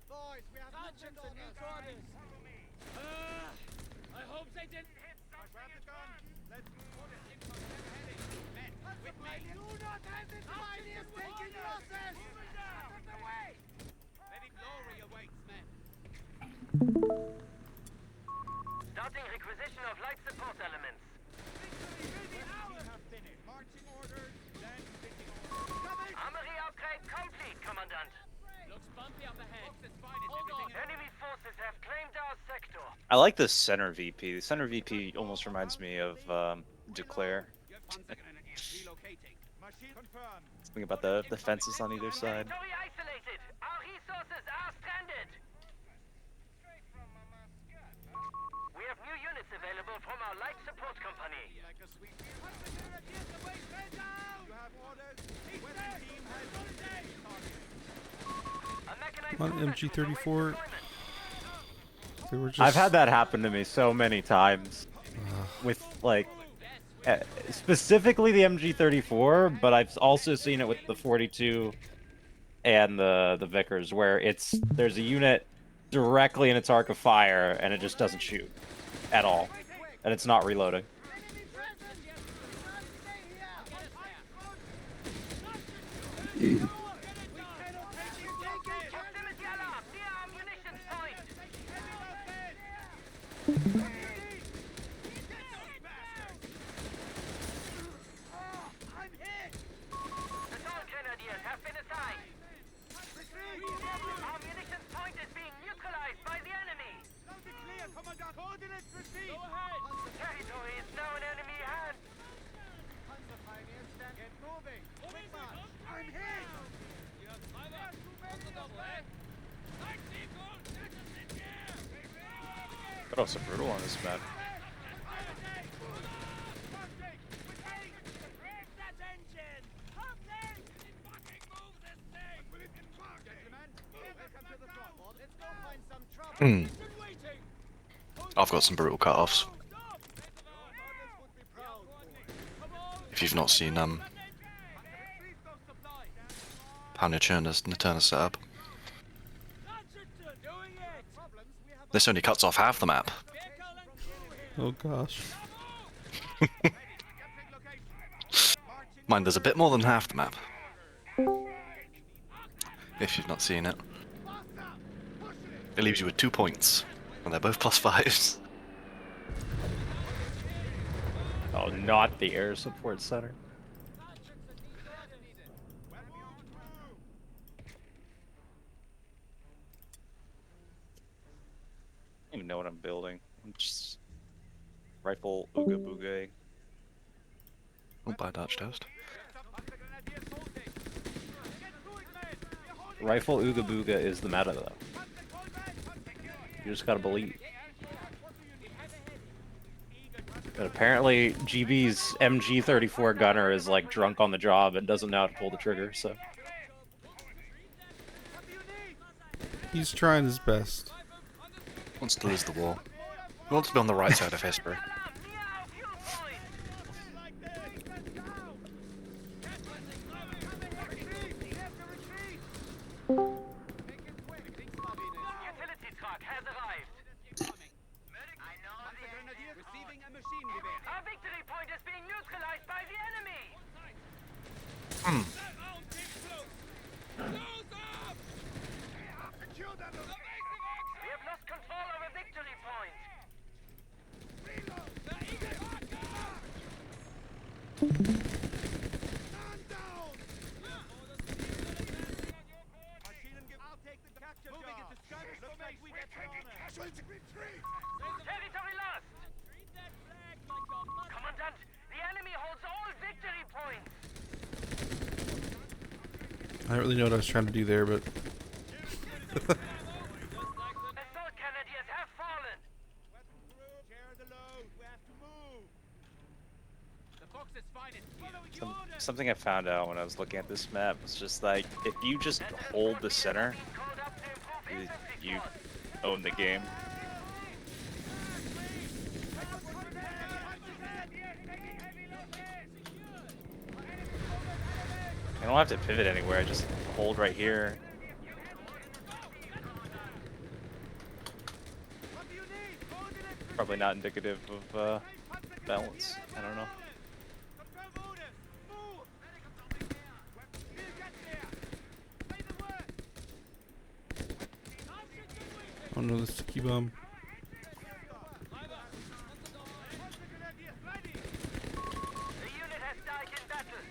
Boys, we have Sergeant, movement the new orders. quarters. I hope they didn't hit Grab the gun. Let's move it. Men, with me. Do not hesitate. Pioneers taking losses. Moving down. Out of the way. Heavy glory awaits, men. Starting requisition of light support elements. Marching orders, then picking orders. Armory upgrade complete, Commandant. Looks bumpy up ahead. Hold on. Enemy forces have claimed our sector. I like the center VP. The center VP almost reminds me of Duclair. Relocating. Machine confirmed. Think about the fences on either side. Territory isolated. Our resources are stranded. We have new units available from our light support company. Like a sweet deal. You have orders. Weapon team has target. A mechanized Come on, movement is awaiting MG34. deployment. They were just. I've had that happen to me so many times. With like, specifically the MG34, but I've also seen it with the 42 and the Vickers, where there's a unit directly in its arc of fire and it just doesn't shoot at all, and it's not reloading. Proximity alarm near our munitions point. Assault grenadiers have been assigned. Our munitions point is being neutralized by the enemy. Territory is now in enemy hands. Panzer pioneers stand. Get moving. Quick march. I'm hit. Got off some brutal on this map. I've got some brutal cut-offs. If you've not seen Notturna setup, this only cuts off half the map. Oh gosh. Mind, there's a bit more than half the map. If you've not seen it. It leaves you with 2 points, and they're both +5s. Oh, not the air support center. I don't even know what I'm building. I'm just rifle Ooga Booga. Oh, bye, Dutch Toast. Rifle Ooga Booga is the meta though. You just gotta believe. But apparently GB's MG34 gunner is like drunk on the job and doesn't know how to pull the trigger, so. He's trying his best. Wants to lose the war. He wants to be on the right side of history. Utility truck has arrived. Receiving a machine gewehr. Our victory point is being neutralized by the enemy. We have lost control over victory point. Stand down. I'll take the capture moving into skirmish formation. We get Territory lost. Commandant, the enemy holds all victory I don't really know what I was trying to do there, but Assault Canadians have fallen. Share the load. We have to move. The Fox's finest. Following the order. Something I found out when I was looking at this map was just like, if you just hold the center, Called up to improve you infantry force. own the game. I don't have to pivot anywhere, I just hold right here. Probably not indicative of balance. I don't know. Confirm orders. Move. We'll get there. Say the word. oh no, the sticky bomb. The unit has died in battle.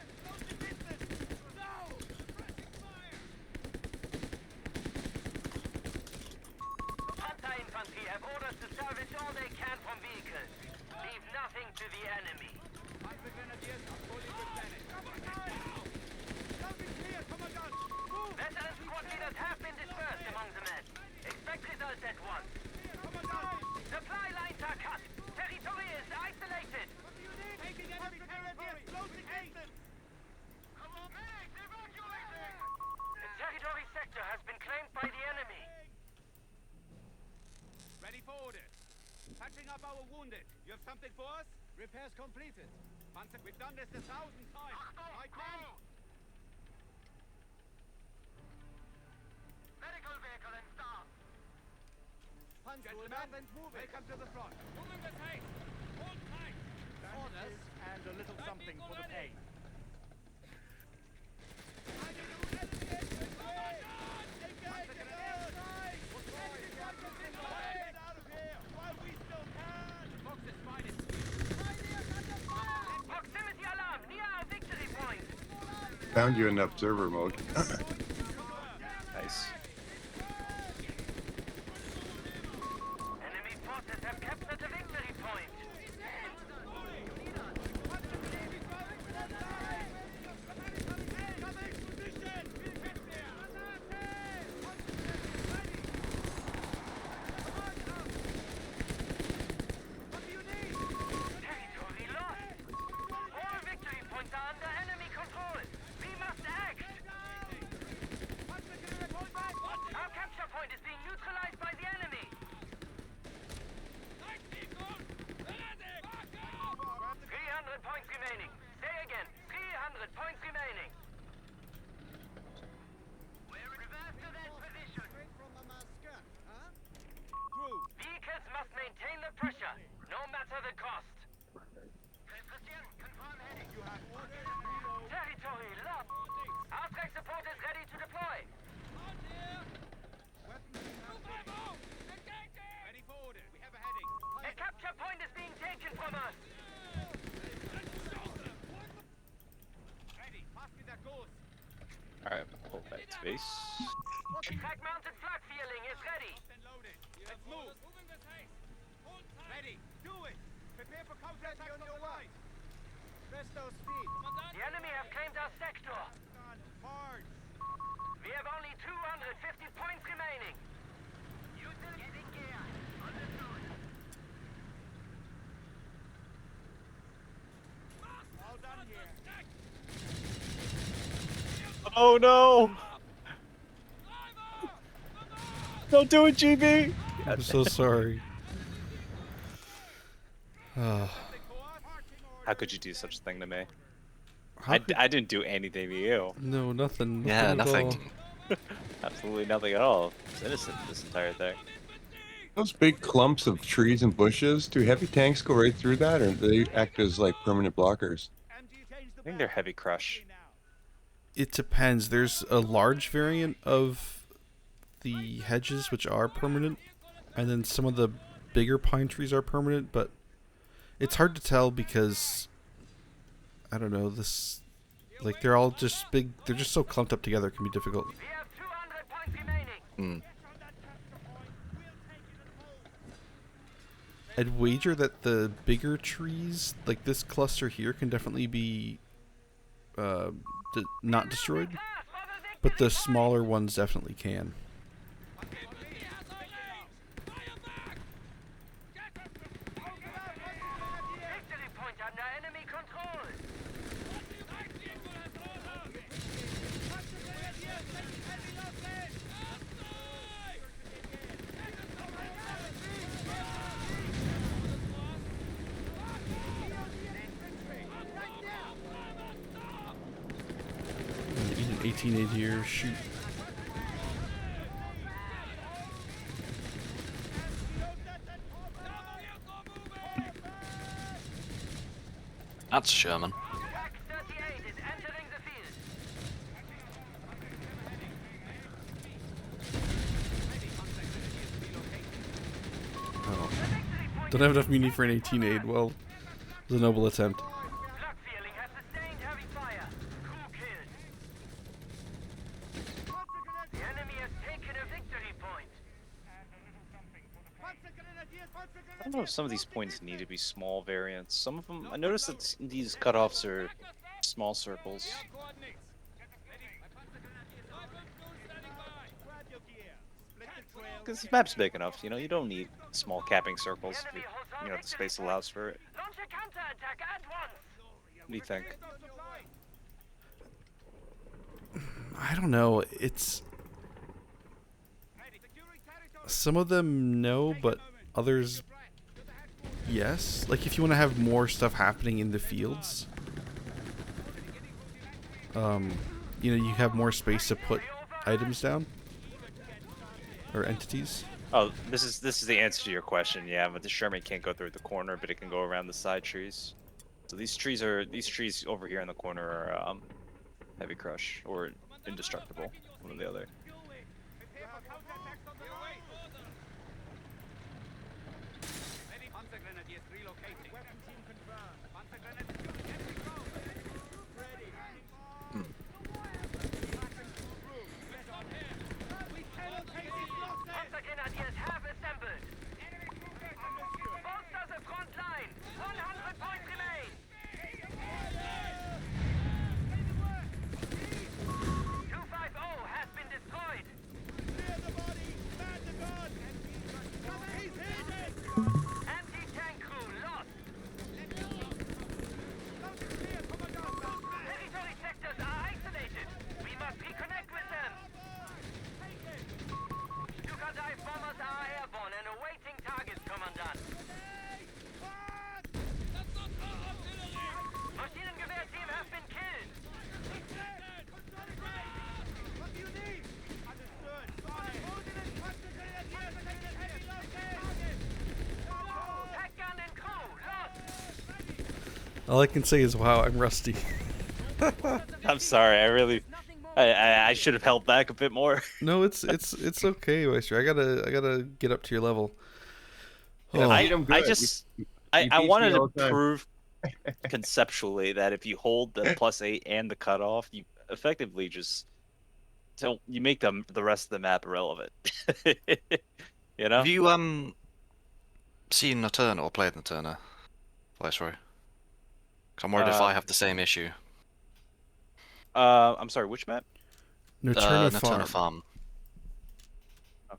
Panther infantry have orders to salvage all they can from vehicles. Leave nothing to the enemy. Panther Grenadiers are fully replenished. Veteran squad leaders have been dispersed among the men. Expect results at once. Supply lines are cut. Territory is isolated. Taking enemy territory. Closing distance. The territory sector has been claimed by the enemy. Ready for orders. Patching up our wounded. You have something for us? Repairs completed. Panzer, we've done this 1,000 times. Right, man? Medical vehicle in start. Gentlemen, welcome to the front. Moving with haste. Hold tight. Orders and a little something for the pain. Fox's finest. Proximity alarm near our victory point. Found you in observer mode. Nice. Enemy forces have captured the victory point. Territory lost. All victory points are under enemy control. We must act. Our capture point is being neutralized by the enemy. 300 points remaining. Say again, 300 points remaining. We're reversed to that position. Crew. Vehicles must maintain the pressure, no matter the cost. Christian, confirm heading. You have orders. Reload. Territory lost. Our track support is ready to deploy. Ready for orders. We have a heading. A capture point is being taken from us. Ready. Pass me that goes. Alright, hold back to base. The track-mounted flak feeling is ready. And loaded. Let's move. Moving with haste. Hold tight. Ready. Do it. Prepare for counterattack on your right. Rest our speed. The enemy have claimed our sector. Hard. We have only 250 points remaining. Getting gear. Understood. All done here. Oh no! Don't do it, GB! I'm so sorry. Ah, How could you do such a thing to me? how could- I didn't do anything to you. no, nothing. Yeah, at nothing. all. Absolutely nothing at all. It's innocent, this entire thing. Those big clumps of trees and bushes, do heavy tanks go right through that, or do they act as like permanent blockers? I think they're heavy crush. It depends. There's a large variant of the hedges which are permanent, and then some of the bigger pine trees are permanent, but it's hard to tell because I don't know, this like they're all just big, they're just so clumped up together, it can be difficult. We have 200 points remaining. I'd wager that the bigger trees, like this cluster here, can definitely be not destroyed. Pass for the But the smaller ones definitely can. Victory point under enemy control. Eat an 18 here. Shoot. That's Sherman. Pack 38 is entering the field. Oh. Don't have enough muni for an 18 aid. Well, it was a noble attempt. Block feeling has sustained heavy fire. Crew killed. The enemy has taken a victory point. I don't know if some of these points need to be small variants. Some of them, I noticed that these cutoffs are small circles. Because this map's big enough, you know, you don't need small capping circles if you know, the space allows for it. Launch a counterattack at once. What do you think? I don't know. It's some of them no, but others yes. Like if you want to have more stuff happening in the fields, you know, you have more space to put items down or entities. Oh, this is the answer to your question. Yeah, but the Sherman can't go through the corner, but it can go around the side trees. So these trees over here in the corner are heavy crush or indestructible, one or the other. Panzer Grenadiers have assembled. Bolster the front line. 100 points remain. 250 has been destroyed. Anti-tank crew lost. Territory sectors are isolated. We must reconnect with them. Stuka dive bombers are airborne and awaiting targets, Commandant. Maschinengewehr team have been killed. What do you need? Pack gun and crew lost. All I can say is, wow, I'm rusty. I'm sorry, I should have held back a bit more. No, it's okay, Oyster. I gotta get up to your level. Oh. I You wanted beat me all to the time. prove conceptually that if you hold the +8 and the cutoff, you effectively just you make the rest of the map irrelevant. You know? Have you seen Notturna or played Notturna, Viceroy? 'Cause I'm worried if I have the same issue. I'm sorry, which map? Notturna Farm.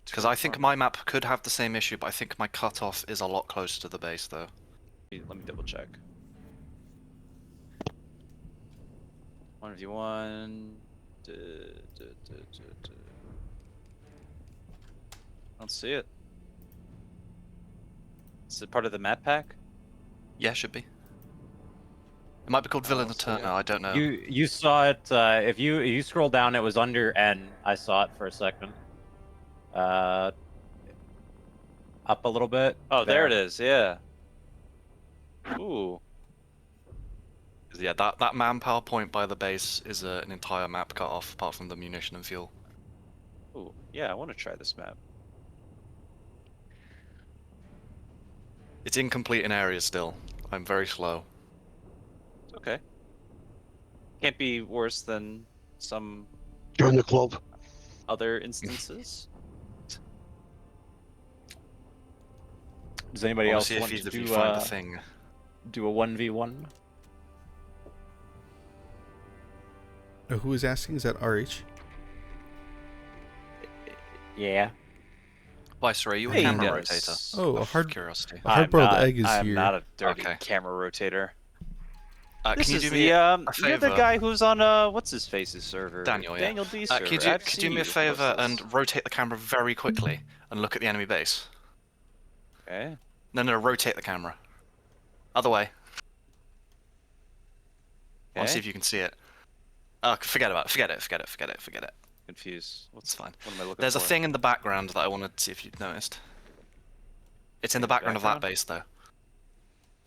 Because I think my map could have the same issue, but I think my cutoff is a lot closer to the base, though. Let me double check. 1v1. I don't see it. Is it part of the map pack? Yeah, should be. It might be called Villa see Notturna, it. I don't know. You saw it. If you scroll down, it was under N. I saw it for a second. Up a little bit. Oh, there it is. Yeah. Ooh. Yeah, that manpower point by the base is an entire map cut off, apart from the munition and fuel. Ooh. Yeah, I want to try this map. It's incomplete in areas still. I'm very slow. It's okay. Can't be worse than some Join the club. other instances. Does anybody Wanna else see if want either to of you do find the thing. do a 1v1? Who is asking? Is that RH? Yeah. Viceroy, are you a Hey, camera yes. rotator? Oh, a Of hard- curiosity. A hard-boiled egg is I'm here. not a dirty Okay. camera rotator. This This can you is do me the a you're the favor? guy who's on what's his face's server? Daniel, yeah. Daniel D server. Could you I've could seen you do me a post favor this. and rotate the camera very quickly and look at the enemy base? Okay. No, rotate the camera. Other way. I want to see Okay. if you can see it. Forget it. Confused. It's fine. What am I looking There's for? a thing in the background that I wanted to see if you'd noticed. It's in the background of that base, though.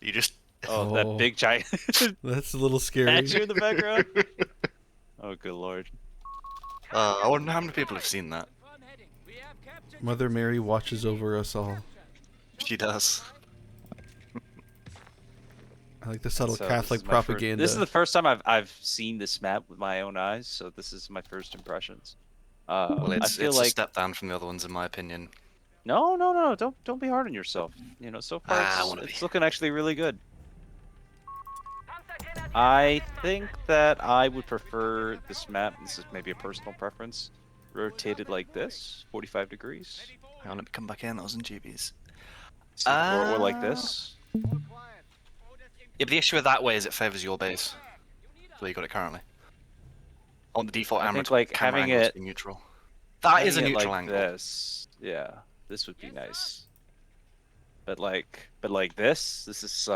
You just... Oh, Oh. that big giant That's a little scary. statue in the background. Oh, good lord. I wonder how many people have seen that. Mother Mary watches over us all. She does. I like the subtle So Catholic this is my first- propaganda. This is the first time I've seen this map with my own eyes, so this is my first impressions. Well, I it's feel a like step down from the other ones, in my opinion. no, don't be hard on yourself. You know, so far I wanna it's be. looking actually really good. I think that I would prefer this map. This is maybe a personal preference. Rotated like this, 45 degrees, Hang on, let me come back in. That was in GBs. or like this. Yeah, but the issue with that way is it favours your base. So you got it currently. On the default I camera, think, like, camera having angle is it- to be neutral. That is a Having it neutral like angle. This, yeah, this would be nice. But like this is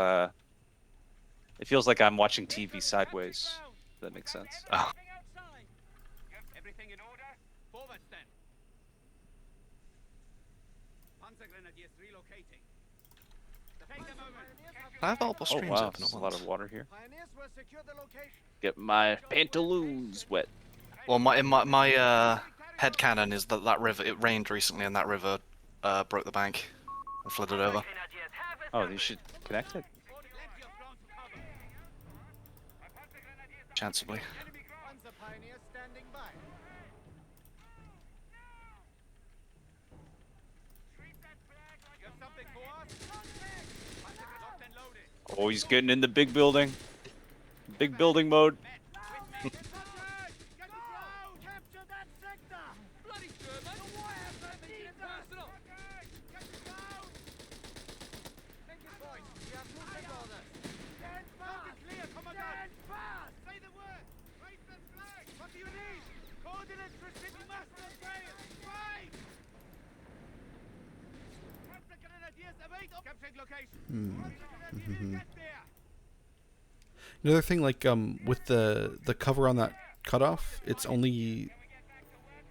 it feels like I'm watching TV sideways. If that makes sense. Oh. Everything in order? Forwards then. Panzer Grenadiers relocating. Take a moment. I have multiple Oh streams wow, open there's at a lot once. of water here. Pioneers will secure the location. Get my pantaloons wet. Well, my head cannon is that river. It rained recently, and that river broke the bank and flooded over. Oh, you should connect it. Chancellor. Panzer Pioneers standing by. You have something for us? Panzer locked and loaded. Oh, he's getting in the big building. Big building mode. Capture that sector! Bloody German! Why have they been personal? Make it voice. We have movement orders. Stand fast! Clear, Commandant! Stand fast! Say the word! Raise the flag! What do you need? Coordinates for city master trail! Fight! Panzer Grenadiers await capturing location. Panzer Grenadiers get there! Another thing, like with the cover on that cutoff, it's only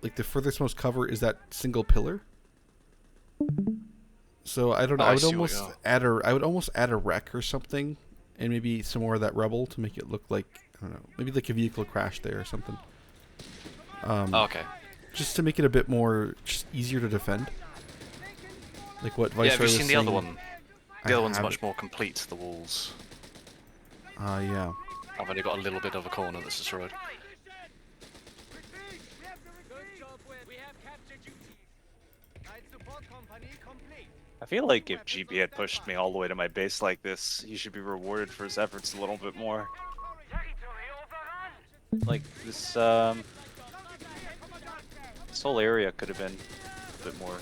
like the furthest most cover is that single pillar. So I don't know. Oh, I I would see what almost add a wreck or something, and maybe some more of that rebel to make it look like, I don't know, maybe like a vehicle crashed there or something. Okay. Just to make it a bit more just easier to defend. Like what Viceroy Yeah, have you was seen the other saying. one? I The other one's haven't. much more complete. The walls. Yeah. I've only got a little bit of a corner that's destroyed. Good job, we have captured duties. Night support company complete. I feel like if GB had pushed me all the way to my base like this, he should be rewarded for his efforts a little bit more. Like this whole area could have been a bit more.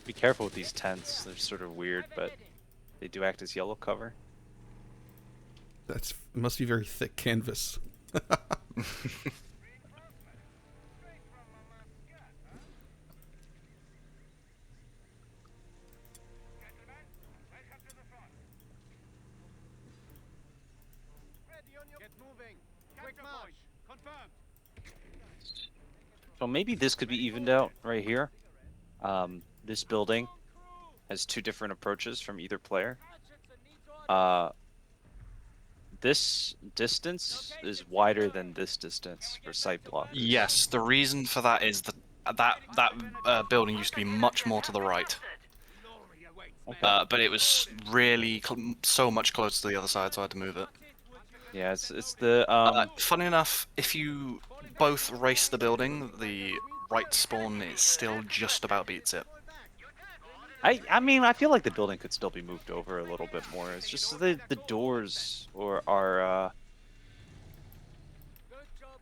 Be careful with these tents. They're sort of weird, but they do act as yellow cover. It must be very thick canvas. Get moving. Quick march. Confirmed. So maybe this could be evened out right here. This building has two different approaches from either player. This distance is wider than this distance for sight block. Yes, the reason for that is that building used to be much more to the right. But it was really so much closer to the other side, so I had to move it. Yeah, it's the Funny enough, if you both race the building, the right spawn is still just about beats it. I mean, I feel like the building could still be moved over a little bit more. It's just the doors are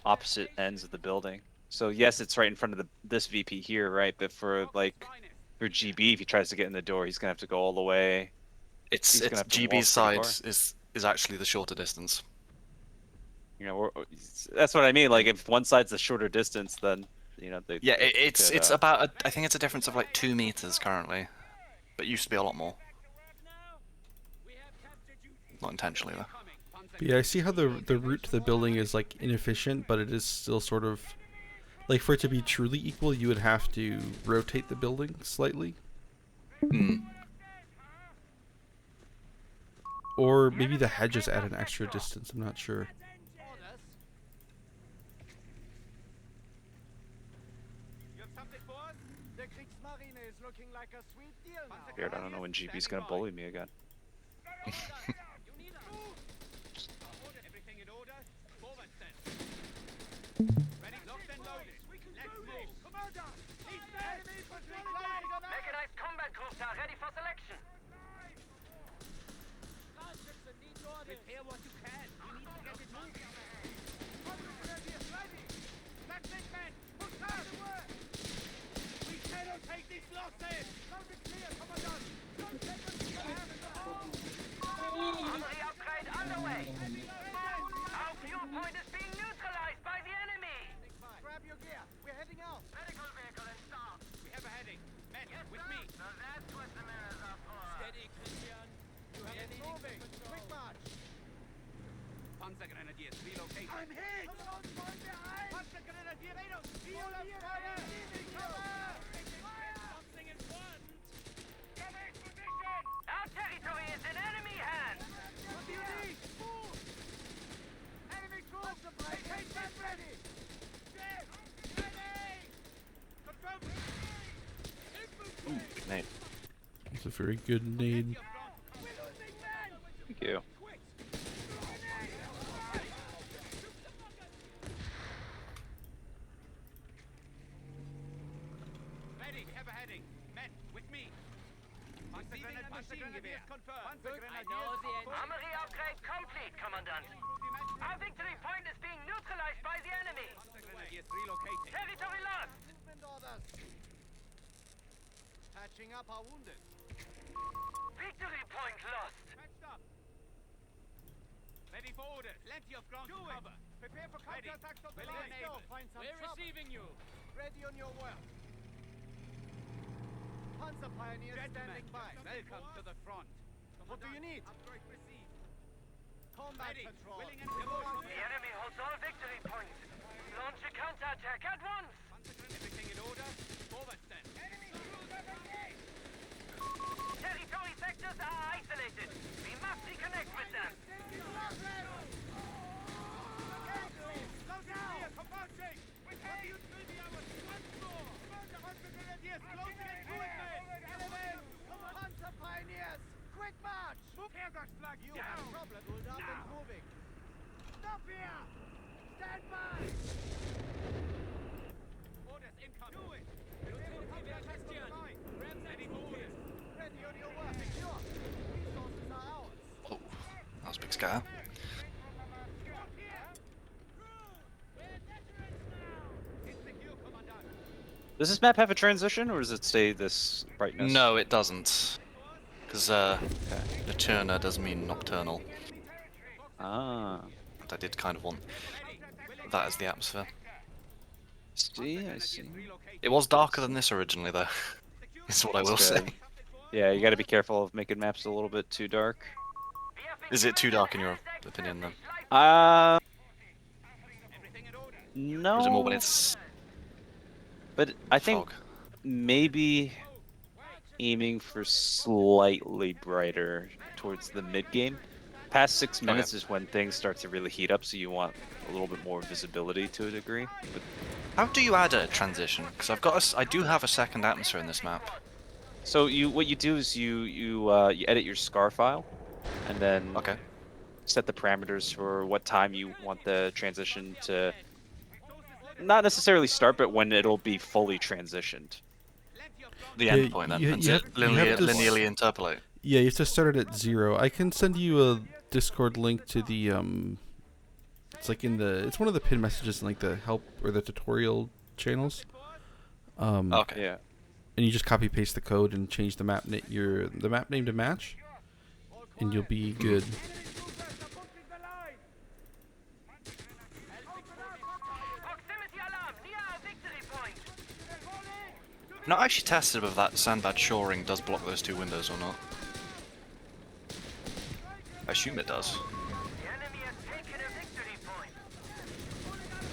opposite ends of the building. So yes, it's right in front of this VP here, right? But for GB, if he tries to get in the door, he's gonna have to go all the way. It's He's gonna have to walk GB's pretty side far. is actually the shorter distance. You know, that's what I mean. Like, if one side's the shorter distance, then you know Yeah, they it's could, about I think it's a difference of like 2 meters currently, but it used to be a lot more. Not intentionally though. But yeah, I see how the route to the building is like inefficient, but it is still sort of like, for it to be truly equal, you would have to rotate the building slightly, Hmm. or maybe the hedges add an extra distance. I'm not sure. You have something for us? The Kriegsmarine is looking like a sweet deal now. weird. I don't know when GB's gonna bully me again. Everything in order? Forward then. Ready, locked and loaded. Let's move. Commander! He's dead! Mechanized combat groups are ready for selection. Prepare what you can. You need to get it moving. That's it, men! Push hard! We cannot take these losses! Coast is clear, Commandant! Don't take us to the hand of the hole! Armory upgrade underway. Our fuel point is being neutralized by the enemy. Grab your gear. We're heading out. Medical vehicle in start. We have a heading. Men, with me. So that's what the mirrors are for. Steady, Christian. You have it moving. Quick march. Panzergrenadiers, relocate. I'm hit! Panzergrenadier, fire! Something in front! Cover position. Our territory is in enemy hands. What do you need? Move! Enemy troops! Take that ready! Yes! Ready! Confirm! Ooh, grenade. It's a very good nade. We're losing men! Thank you. Ready, we have a heading. Men, with me. Panzergrenadiers confirmed. Armory upgrade complete, Commandant. Our victory point is being neutralized by the enemy. Panzergrenadiers relocating. Territory lost. Movement orders. Patching up our wounded. Victory point lost. Patched up. Ready for orders. Plenty of ground to cover. Prepare for counterattacks on the line. Find some receiving you. Ready on your work. Panzer pioneers standing by. Welcome to the front. What do you need? Upgrade received. Combat patrol. The enemy holds all victory points. Launch a counterattack at once. Everything in order? Forward then. Territory sectors are isolated. We must reconnect with them. Slow down! Here, approaching! What do you do the hours? Once more! Panzergrenadiers closing in to it, men! Panzer pioneers! Quick march! Flag, you have a problem. Hold up and moving. Stop here! Stand by! Orders incoming. Do it! Ready for orders. Ready on your work. Secure. Resources are ours. Oh, that was a big scare. Does this map have a transition, or does it stay this brightness? No, it doesn't. Because Notturna does mean nocturnal. Ah. And I did kind of want that as the atmosphere. See, I see. It was darker than this originally, though. Is what I will That's say. good. Yeah, you got to be careful of making maps a little bit too dark. Is it too dark in your opinion, then? No. Or is it more when it's But I think fog? maybe aiming for slightly brighter towards the mid game. Past 6 minutes is when things start to really heat up, so you want a little bit more visibility to a degree. But How do you add a transition? Because I do have a second atmosphere in this map. so what you do is you edit your scar file, and then Okay. set the parameters for what time you want the transition to not necessarily start, but when it'll be fully transitioned. The Yeah, end point then, you and have- you have to s- linearly interpolate. Yeah, you have to start it at 0. I can send you a Discord link to the It's like it's one of the pinned messages in like the help or the tutorial channels. Okay. Yeah. And you just copy paste the code and change the map name to match, and you'll be good. Proximity alarm near our victory point. I've not actually tested whether that sandbag shoring does block those 2 windows or not. I assume it does. The enemy has taken a victory point.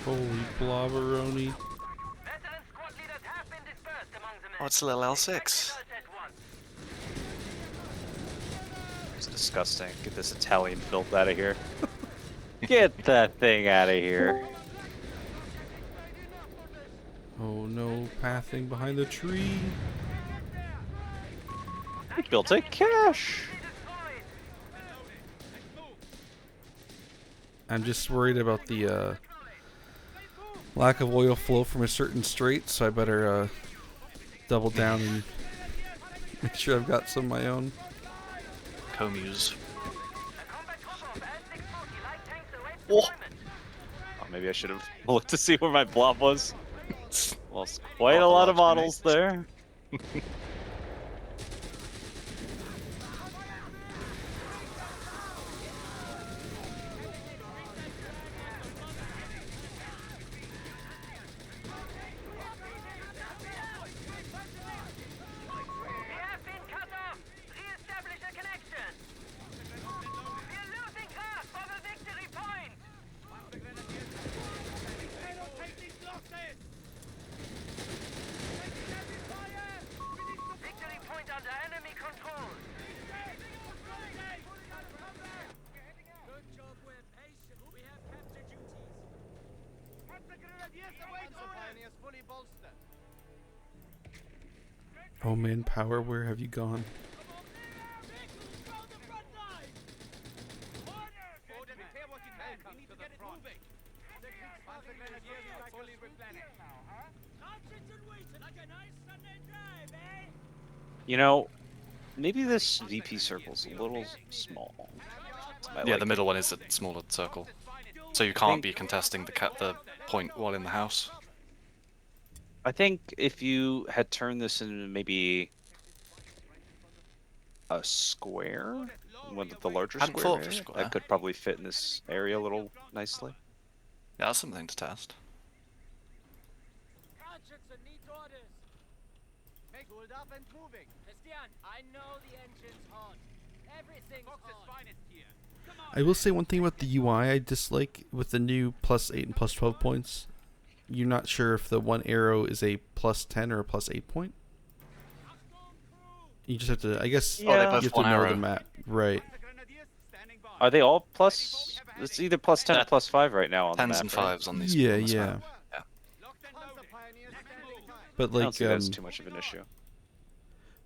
Holy blobberoni! Veteran squad leaders have been dispersed among the men. Oh, it's a little L6. Assault at once. It's disgusting. Get this Italian built out of here. Get that thing out of here. Oh no, pathing behind the tree. He built a cache. I'm just worried about the lack of oil flow from a certain strait, so I better double down and make sure I've got some of my own. Comuse. Oh. Maybe I should have looked to see where my blob was. Lost quite a lot of models there. We have been cut off. Re-establish a connection. We're losing grasp of a victory point. Victory point under enemy control. Good job, we're patient. We have capture duties. Oh man, power, where have you gone? You know, maybe this VP circle's a little small. Yeah, the middle one is a smaller circle. So you can't be contesting the point while in the house. I think if you had turned this into maybe a square, one of the larger Hadn't square, thought of a area, square. that could probably fit in this area a little nicely. Yeah, that's something to test. Conscience needs orders. Pulled up and moving. Christian, I know the engine's hot. Everything's hot. I will say one thing about the UI I dislike with the new +8 and +12 points. You're not sure if the one arrow is a +10 or a +8 point. You just have to, I guess, Yeah. Oh, they both you have to one know arrow. the map, right? Are they all plus? It's either +10 or +5 right now on the 10s map. and right? 5s on these. Yeah, on this yeah. map. Yeah. But I don't like, see that's too much of an issue.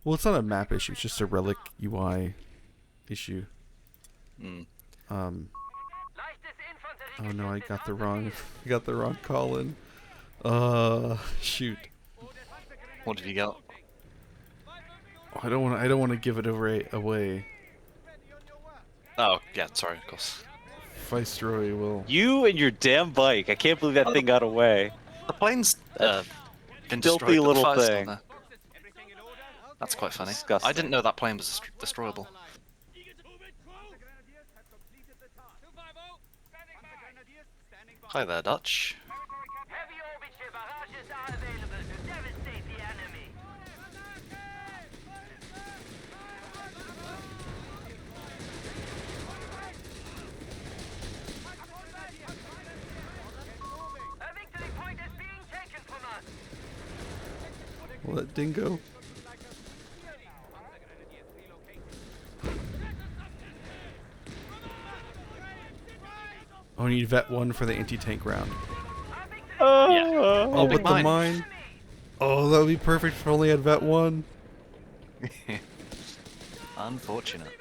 well, it's not a map issue. It's just a relic UI issue. Mm. Oh no, I got the wrong call in. Shoot. What have you got? Oh, I don't want to give it away. Oh, yeah, sorry, of course. Viceroy will. You and your damn bike! I can't believe that thing got away. The plane's been filthy destroyed, but the little fire's still thing. there. That's quite funny. Disgusting. I didn't know that plane was destroyable. Hi there, Dutch. Heavy orbiter barrages are available to devastate the enemy. A victory point is being taken from us. Will that dingo? Oh, I need vet 1 for the anti-tank round. Oh, big but the mine. mine. Oh, that would be perfect if I only had vet 1. Unfortunate.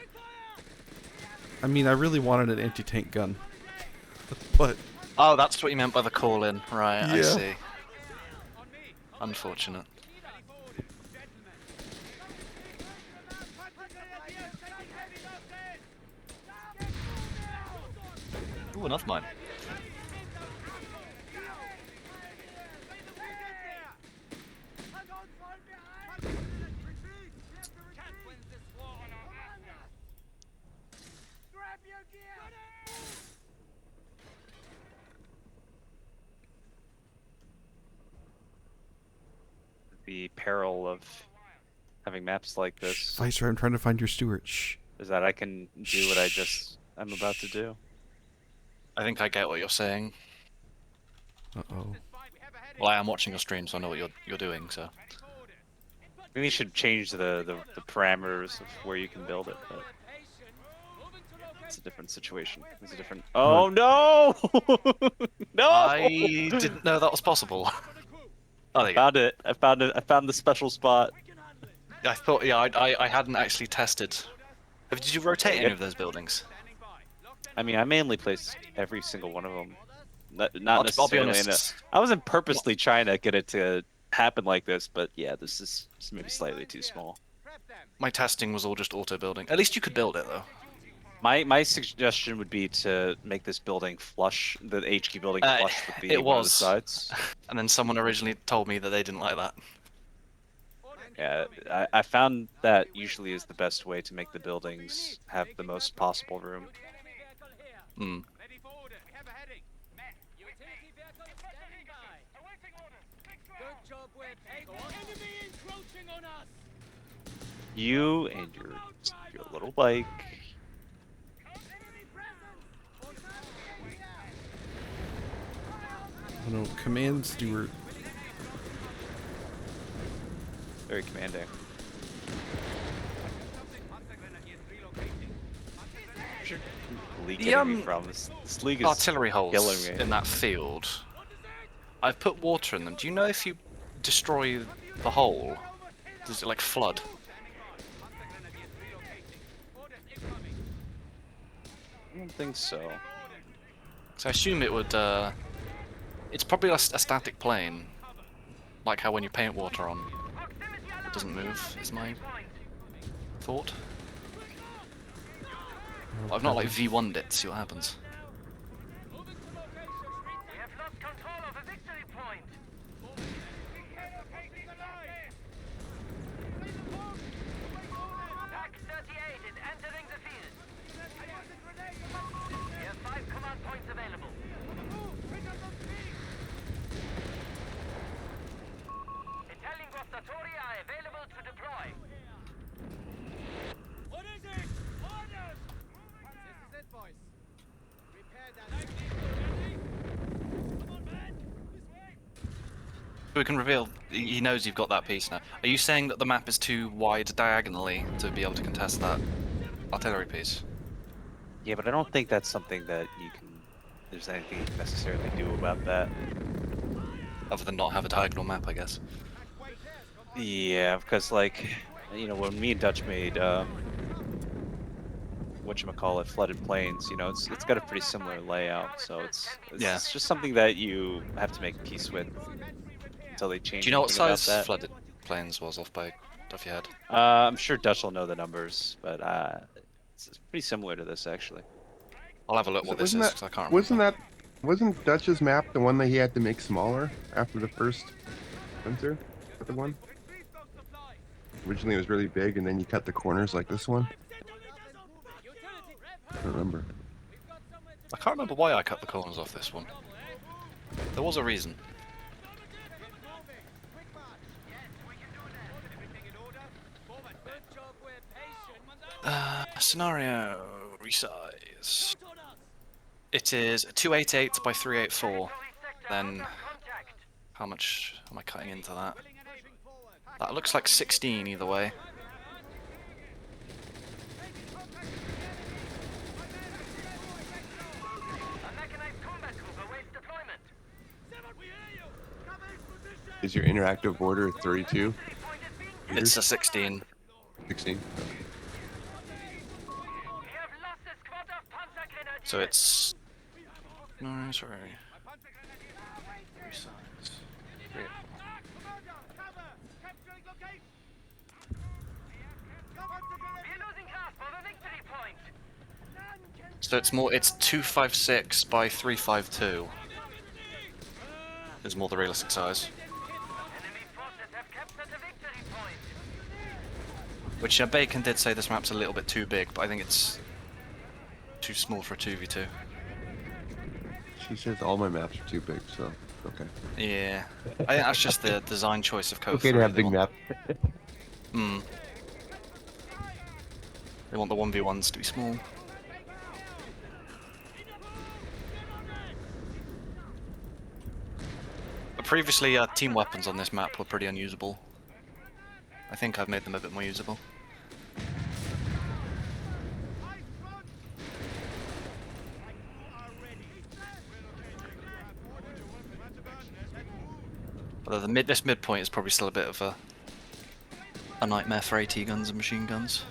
I mean, I really wanted an anti-tank gun. But Oh, that's what you meant by the call-in. Right, I Yeah. see. Unfortunate. Ooh, another mine. The peril of having maps like Shh, this Vicer, I'm trying to find your steward. Shh. is that I can do what I'm about to do. I think I get what you're saying. Uh-oh. Well, I am watching your stream, so I know what you're doing. So Maybe you should change the parameters of where you can build it, but it's a different situation. It's a different. Oh no! No! I didn't know that was possible. Oh, there you go. Found it. I found it. I found the special spot. I thought, yeah, I hadn't actually tested. Did you rotate any Yep. of those buildings? I mean, I mainly placed every single one of them. Not I'll be necessarily in a. honest. I wasn't purposely trying to get it to happen like this, but yeah, this is maybe slightly too small. My testing was all just auto building. At least you could build it though. My suggestion would be to make this building flush, the HQ building flush with the it one of the was. sides. And then someone originally told me that they didn't like that. Yeah, I found that usually is the best way to make the buildings have the most possible room. Hmm. You and your little bike. Oh no, command steward. Very commanding. League getting me from this league is Artillery holes killing me. in that field. I've put water in them. Do you know if you destroy the hole, does it like flood? I don't think so. So I assume it would. It's probably a static plane, like how when you paint water on, it doesn't move. Is my thought. Well, I've not like V1'd it. See what happens. We have lost control of a victory point. Pack 38 is entering the field. We have 5 command points available. Italian guastatori are available to deploy. What is it? Orders! This is it, boys. Repair that. Come on, man! This way! We can reveal. He knows you've got that piece now. Are you saying that the map is too wide diagonally to be able to contest that artillery piece? Yeah, but I don't think that's something that you can. There's anything you can necessarily do about that. Other than not have a diagonal map, I guess. Yeah, because like, you know, when me and Dutch made whatchamacallit, Flooded Plains, you know, it's got a pretty similar layout, so it's Yeah. just something that you have to make peace with until they change. Do you know what anything about size that. flooded plains was off by off your head? I'm sure Dutch will know the numbers, but it's pretty similar to this actually. I'll have a look what this is, Wasn't 'cause I can't remember. Wasn't Dutch's map the one that he had to make smaller after the first winter? Is that the one? Originally it was really big, and then you cut the corners like this one. I don't remember. I can't remember why I cut the corners off this one. There was a reason. Scenario resize. It is 288 by 384. Then how much am I cutting into that? That looks like 16 either way. Is your interactive border 32? It's a 16. 16? So it's... No, sorry. Resize. So it's 256 by 352. Is more the realistic size. Enemy forces have captured the victory point. Which Bacon did say this map's a little bit too big, but I think it's too small for a 2v2. She says all my maps are too big, so okay. Yeah, I think that's just the design choice of Code Okay 3. to have They big want- map. They want the 1v1s to be small. But previously, team weapons on this map were pretty unusable. I think I've made them a bit more usable. Although this midpoint is probably still a bit of a nightmare for AT guns and machine guns.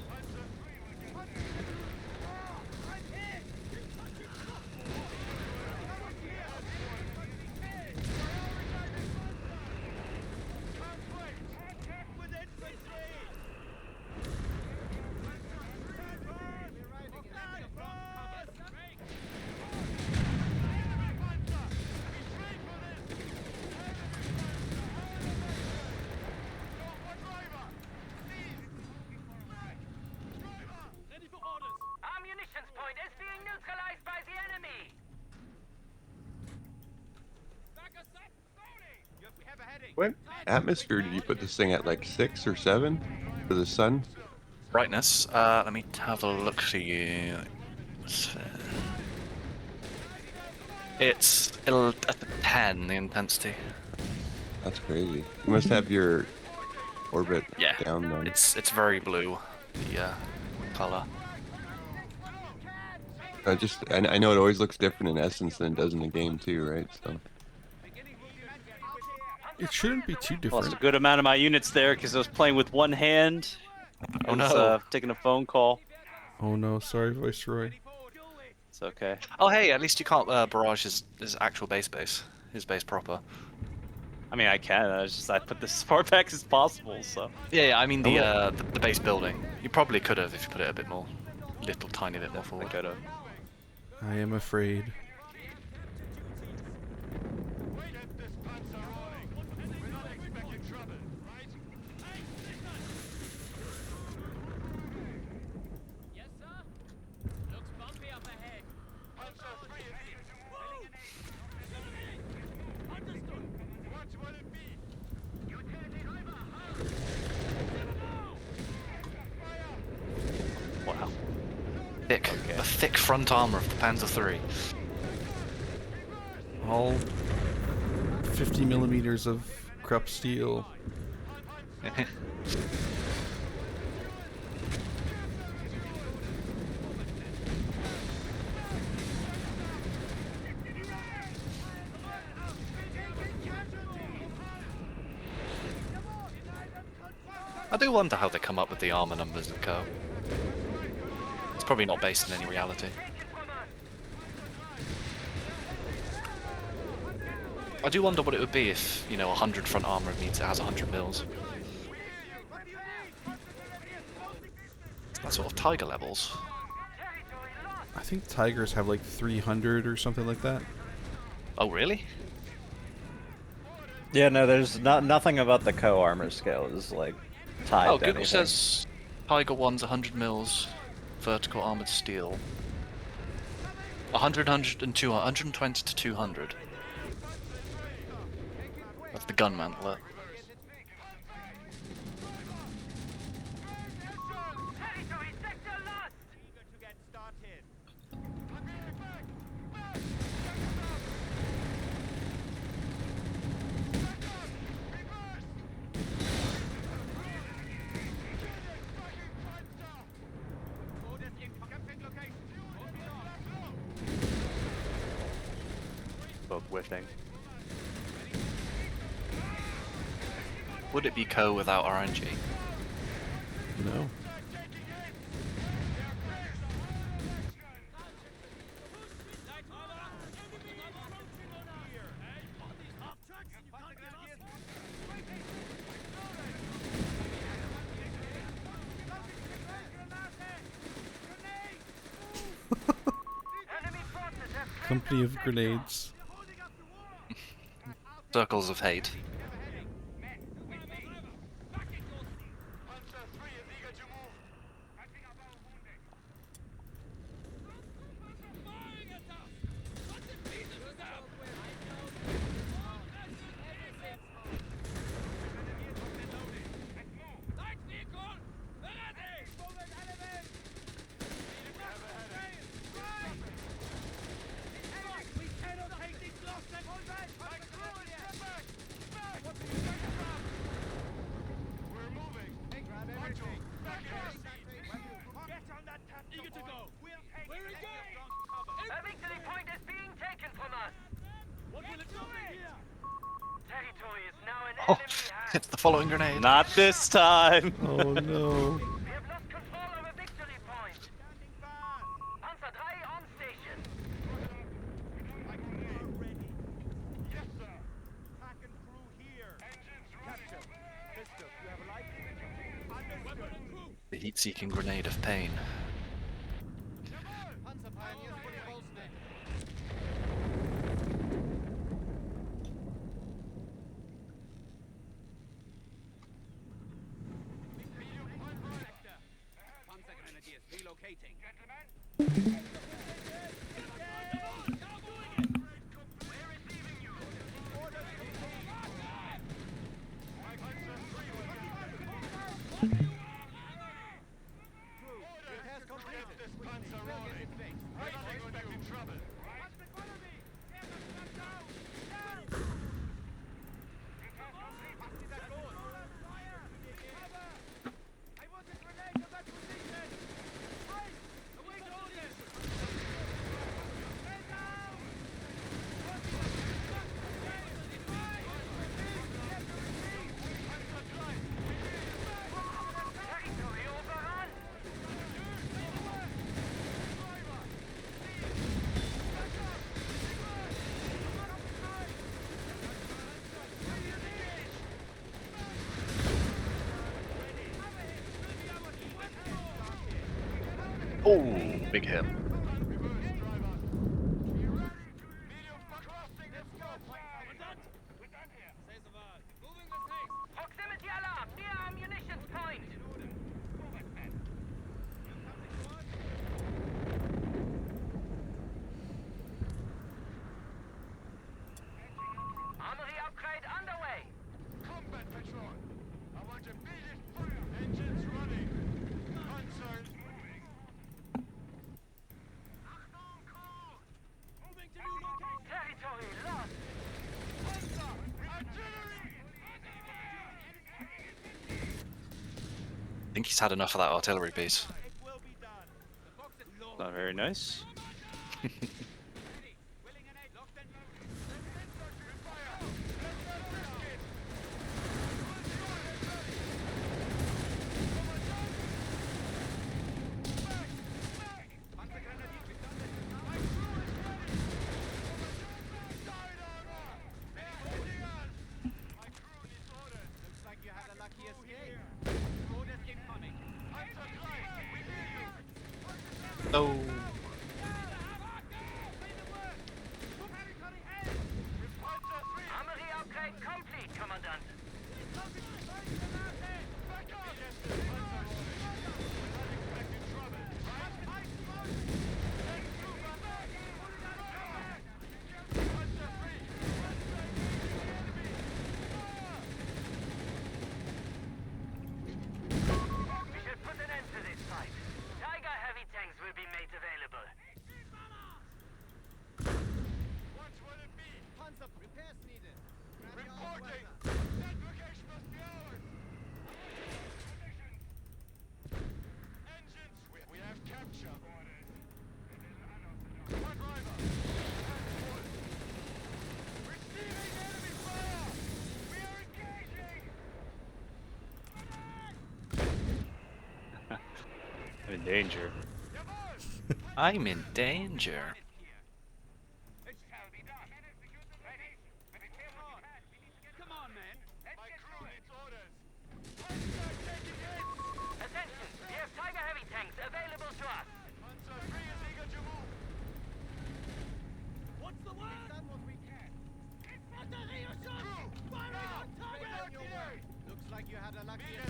Our munitions point is being neutralized by the enemy. What atmosphere did you put this thing at? Like 6 or 7 for the sun? Brightness, let me have a look for you. It's at 10, the intensity. That's crazy. You must have your orbit Yeah, down then. it's very blue, the color. I know it always looks different in Essence than it does in the game too, right? So It shouldn't be too Lost different. a good amount of my units there because I was playing with one hand. Oh, I was, no. taking a phone call. Oh no, sorry, Viceroy. It's okay. Oh hey, at least you can't barrage his actual base, his base proper. I mean, I can. I put this as far back as possible. So Yeah, I mean the base building. You probably could have if you put it a bit more, tiny bit more I forward. could have. I am afraid. Wow. The thick front armor of the Panzer III. All 50 millimeters of Krupp steel. I do wonder how they come up with the armor numbers in Co. It's probably not based in any reality. I do wonder what it would be if, 100 front armor means it has 100 mils. That sort of Tiger levels. I think Tigers have like 300 or something like that. Oh, really? Yeah, no, there's nothing about the co-armor scale is like tied Oh, to Google anything. says Tiger 1's 100 mils vertical armored steel. 100, 120 to 200. That's the gun mantler. Territory sector lost. Eager to get started. Orders in capturing location. Both whiffing. Would it be Co without RNG? No. Company of grenades. Circles of hate. A victory point is being taken from us. What will it be here? Territory is now in Oh, enemy hands. it's the following grenade. Not this time. Oh no. We have lost control of a victory point. Panzer 3 on station. Yes, sir. Pack and crew here. Engines captured. Pistol, you have a light? Understood. The heat-seeking grenade of pain. Panzer pioneers fully bolstered. Panzer grenadiers relocating. Repairs completed. Civilians in fix. I want a grenade on that position. Right, await orders. Head down. Territory overrun. Oh, big hit. Proximity alarm near our munitions point. Armory upgrade underway. Combat patrol. I want immediate fire. Engines running. Panzers moving. Achtung, crew. Moving to new location. Territory lost. Panzer. Artillery. I think he's had enough of that artillery piece. It will be done. The box is loaded. Not very nice. Ready. Willing and aid. Locked and loaded. Sensors fire. Sensors brisket. Panzer grenadier. We've done this. My crew is ready. Side armor. They're holding us. My crew needs orders. Looks like you had a lucky escape. Orders incoming. Panzer flight. We need you. No. Armory upgrade complete, Commandant. We should put an end to this fight. Tiger heavy tanks will be made available. What will it be? Panzer repairs needed. Reporting. That location must be ours. Engines. We have capture. One driver. Receiving enemy fire. We are engaging. I'm in danger. I'm in danger. It shall be done. Ready. Come on, man. My crew needs orders. Panzer taking hits. Attention, we have Tiger heavy tanks available to us. Panzer 3 is eager to move. Starting repair.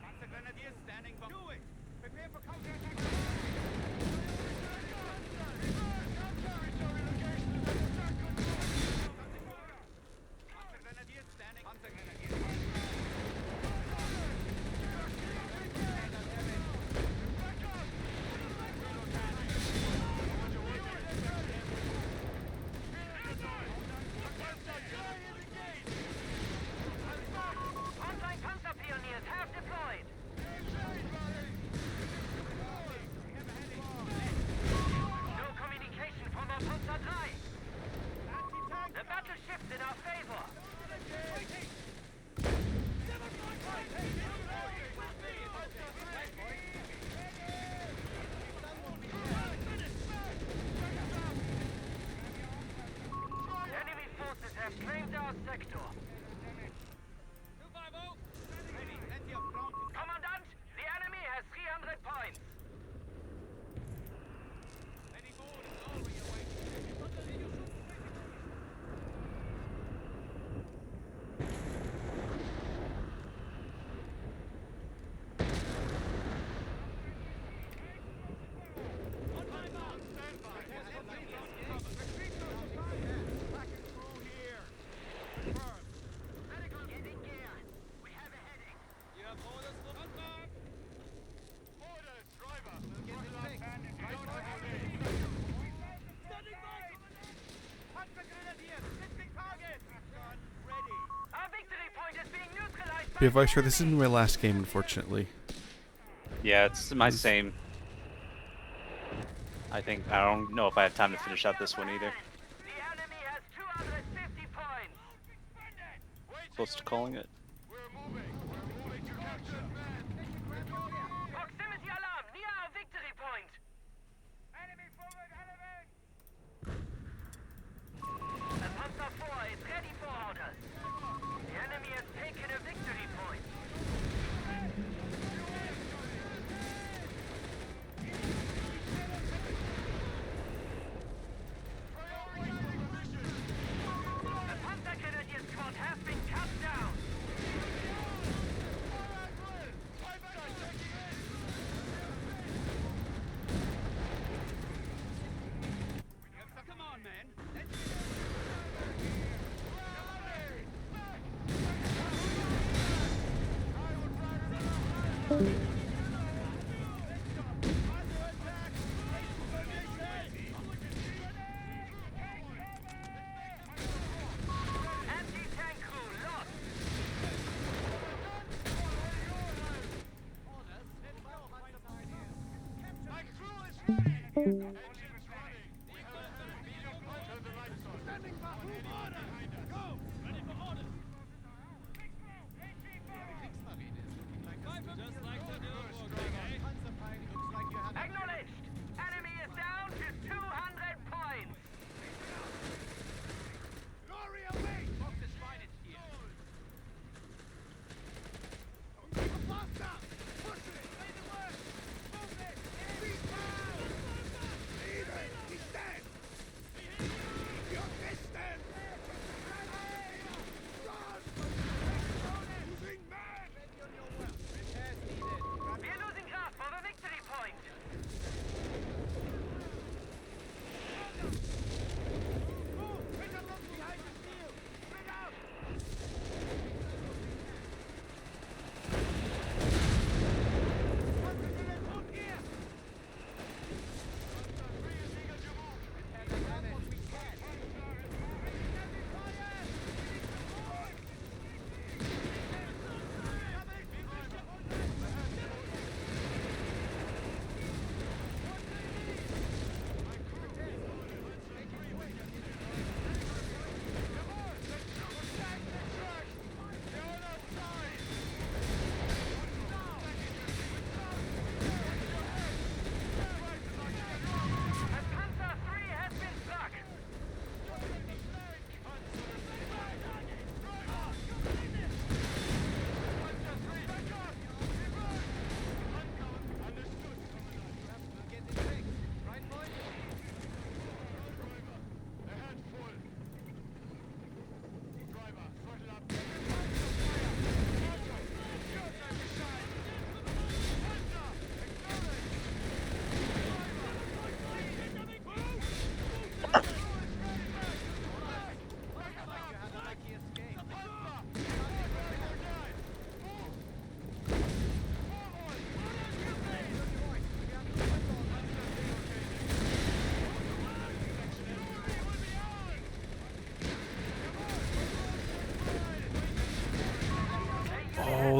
Panzer Grenadiers standing by. Do it! Prepare for counterattack! Panzer Grenadiers standing. Panzer Grenadiers. Frontline Panzer Pioneers have deployed. No communication from our Panzer 3. The battle shifts in our favor. Enemy forces have claimed our sector. Ready, plenty of ground. Commandant, the enemy has 300 points. Ready for orders. Over your way. On my mark. Stand by. Retreat to the fire. Backing through here. Confirmed. Medical getting gear. We have a heading. You have orders for confirm. Orders, driver. Get it fixed. Right for heavy. Standing by. Panzer Grenadiers, lifting target. Gun ready. Our victory point is being neutralized by Be advised, sir, this isn't my last game, unfortunately. Yeah, it's my same. I don't know if I have time to finish out this one either. The enemy has 250 points. Close to calling it. We're moving. We're moving to capture. Proximity alarm near our victory point. Enemy forward, elevate. The Panzer IV is ready for orders. The enemy has taken a victory point. The Panzer Grenadier squad has been cut down. Come on, man. Anti-tank crew lost. My crew is ready. Engines running. We have a medium punch on the light source. Standing by. Order. Go. Ready for orders. Just like the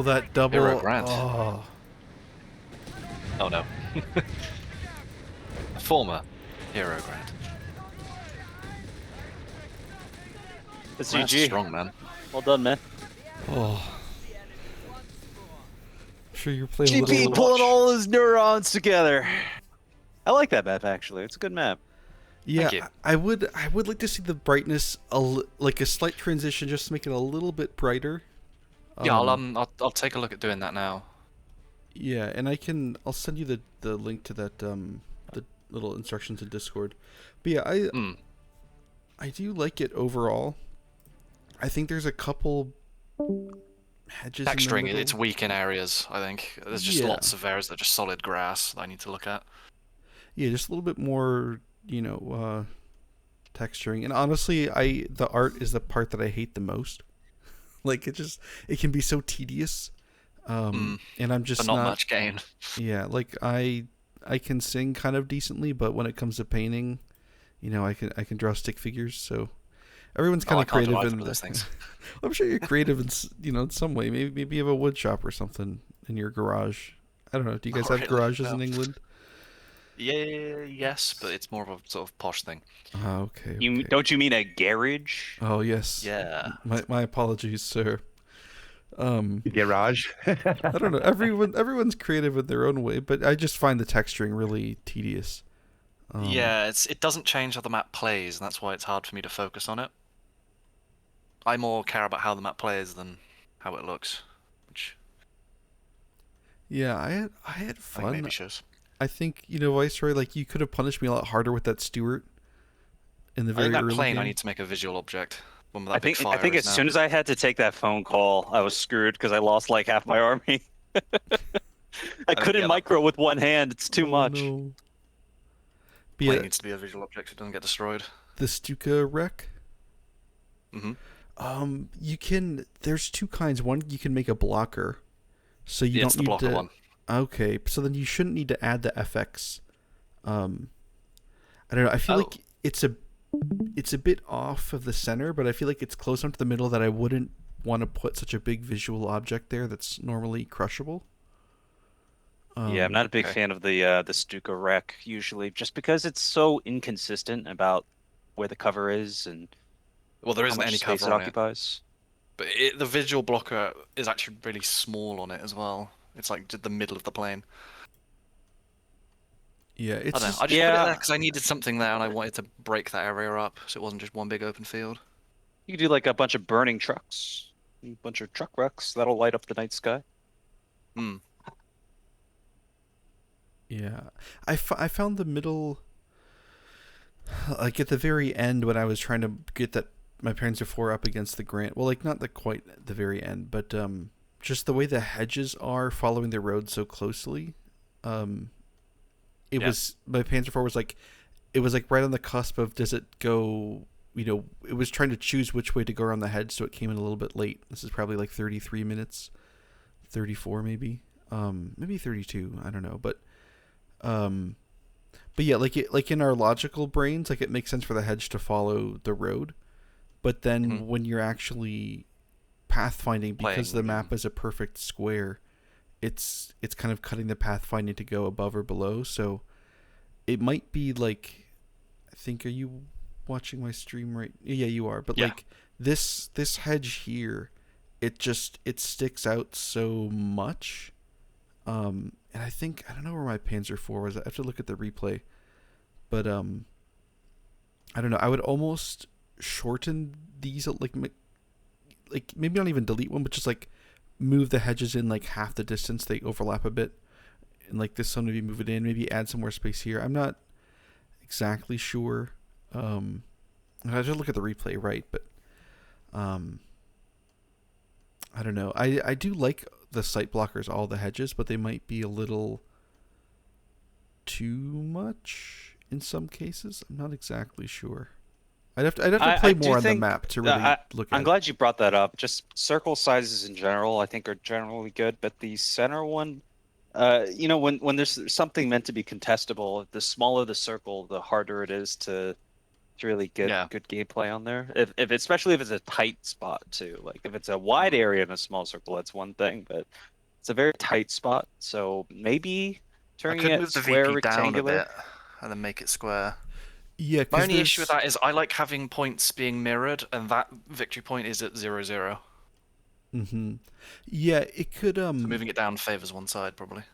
Oh, that double. Hero Grant. Oh. Oh no. Former Hero Grant. It's Grant's GG. strong, man. Well done, man. Oh. I'm sure you're playing a GP little. pulling all his neurons together. I like that map actually. It's a good map. Yeah, you. I would like to see the brightness like a slight transition, just to make it a little bit brighter. Yeah, I'll take a look at doing that now. Yeah, and I'll send you the link to that the little instructions in Discord. But yeah, I do like it overall. I think there's a couple hedges in the Texturing, middle. it's weak in areas, I think. There's just lots of areas that are just solid grass that I need to look at. Yeah, just a little bit more, texturing. And honestly, the art is the part that I hate the most. Like it can be so tedious. And I'm just but not much gain. Yeah, like I can sing kind of decently, but when it comes to painting, I can draw stick figures. So everyone's kind of creative in those things. I'm sure you're creative in in some way. Maybe you have a wood shop or something in your garage. I don't know. Do you guys have garages in England? Yeah, yes, but it's more of a sort of posh thing. Oh, okay. Don't you mean a garage? Oh yes. Yeah. My apologies, sir. Garage. I don't know. Everyone's creative in their own way, but I just find the texturing really tedious. Yeah, it doesn't change how the map plays, and that's why it's hard for me to focus on it. I more care about how the map plays than how it looks, which yeah, I had I fun. think maybe shows. I think Viceroy, like you could have punished me a lot harder with that Stewart in the I very think that early plane game. I need to make a visual object. One with that I big think fire as soon as I had to take that phone call, I was screwed because I lost like half my army. I couldn't micro with one hand. It's too much. No. Plane needs to be a visual object so it doesn't get destroyed. The Stuka wreck. Mm-hmm. You can. There's two kinds. One, you can make a blocker, so you It's don't the need blocker to. one. Okay, so then you shouldn't need to add the FX. I don't know. I feel like it's a bit off of the center, but I feel like it's close enough to the middle that I wouldn't want to put such a big visual object there that's normally crushable. Yeah, I'm not a big fan of the Stuka wreck usually, just because it's so inconsistent about where the cover is and Well, there how isn't much any space cover it on occupies. But the visual blocker is actually really small on it as well. It's like the middle of the plane. Yeah, it's I don't know. I just put it there because I needed something there and I wanted to break that area up so it wasn't just one big open field. You could do like a bunch of burning trucks, a bunch of truck wrecks that'll light up the night sky. Hmm. Yeah, I found the middle, like at the very end when I was trying to get my Parents of 4 up against the Grant. Well, like not quite the very end, but just the way the hedges are following the road so closely. Was my Panzer IV was like, it was like right on the cusp of does it go. It was trying to choose which way to go around the hedge, so it came in a little bit late. This is probably like 33 minutes, 34 maybe, maybe 32. I don't know, but yeah, like in our logical brains, like it makes sense for the hedge to follow the road, but then when you're actually pathfinding, because the map is a perfect square, it's kind of cutting the pathfinding to go above or below. So it might be like, I think, are you watching my stream right? Yeah, you are. But like this hedge here, it sticks out so much. And I don't know where my Panzer IV was. I have to look at the replay. But I don't know. I would almost shorten these, like maybe not even delete one, but just like move the hedges in like half the distance. They overlap a bit. And like this one, maybe move it in, maybe add some more space here. I'm not exactly sure. I have to look at the replay, right? But I don't know. I do like the sight blockers, all the hedges, but they might be a little too much in some cases. I'm not exactly sure. I'd have to play more on the map to really look at it. I'm glad you brought that up. Just circle sizes in general, I think, are generally good, but the center one, when there's something meant to be contestable, the smaller the circle, the harder it is to It's really good Yeah. good gameplay on there. If especially if it's a tight spot too. Like if it's a wide area in a small circle, that's one thing, but it's a very tight spot. So maybe I turning could it move the square VP down a rectangular. bit and then make it square. Yeah, My because only issue with that is I like having points being mirrored, and that victory point is at 0-0. Mm-hmm. Yeah, it could So moving it down favors one side probably.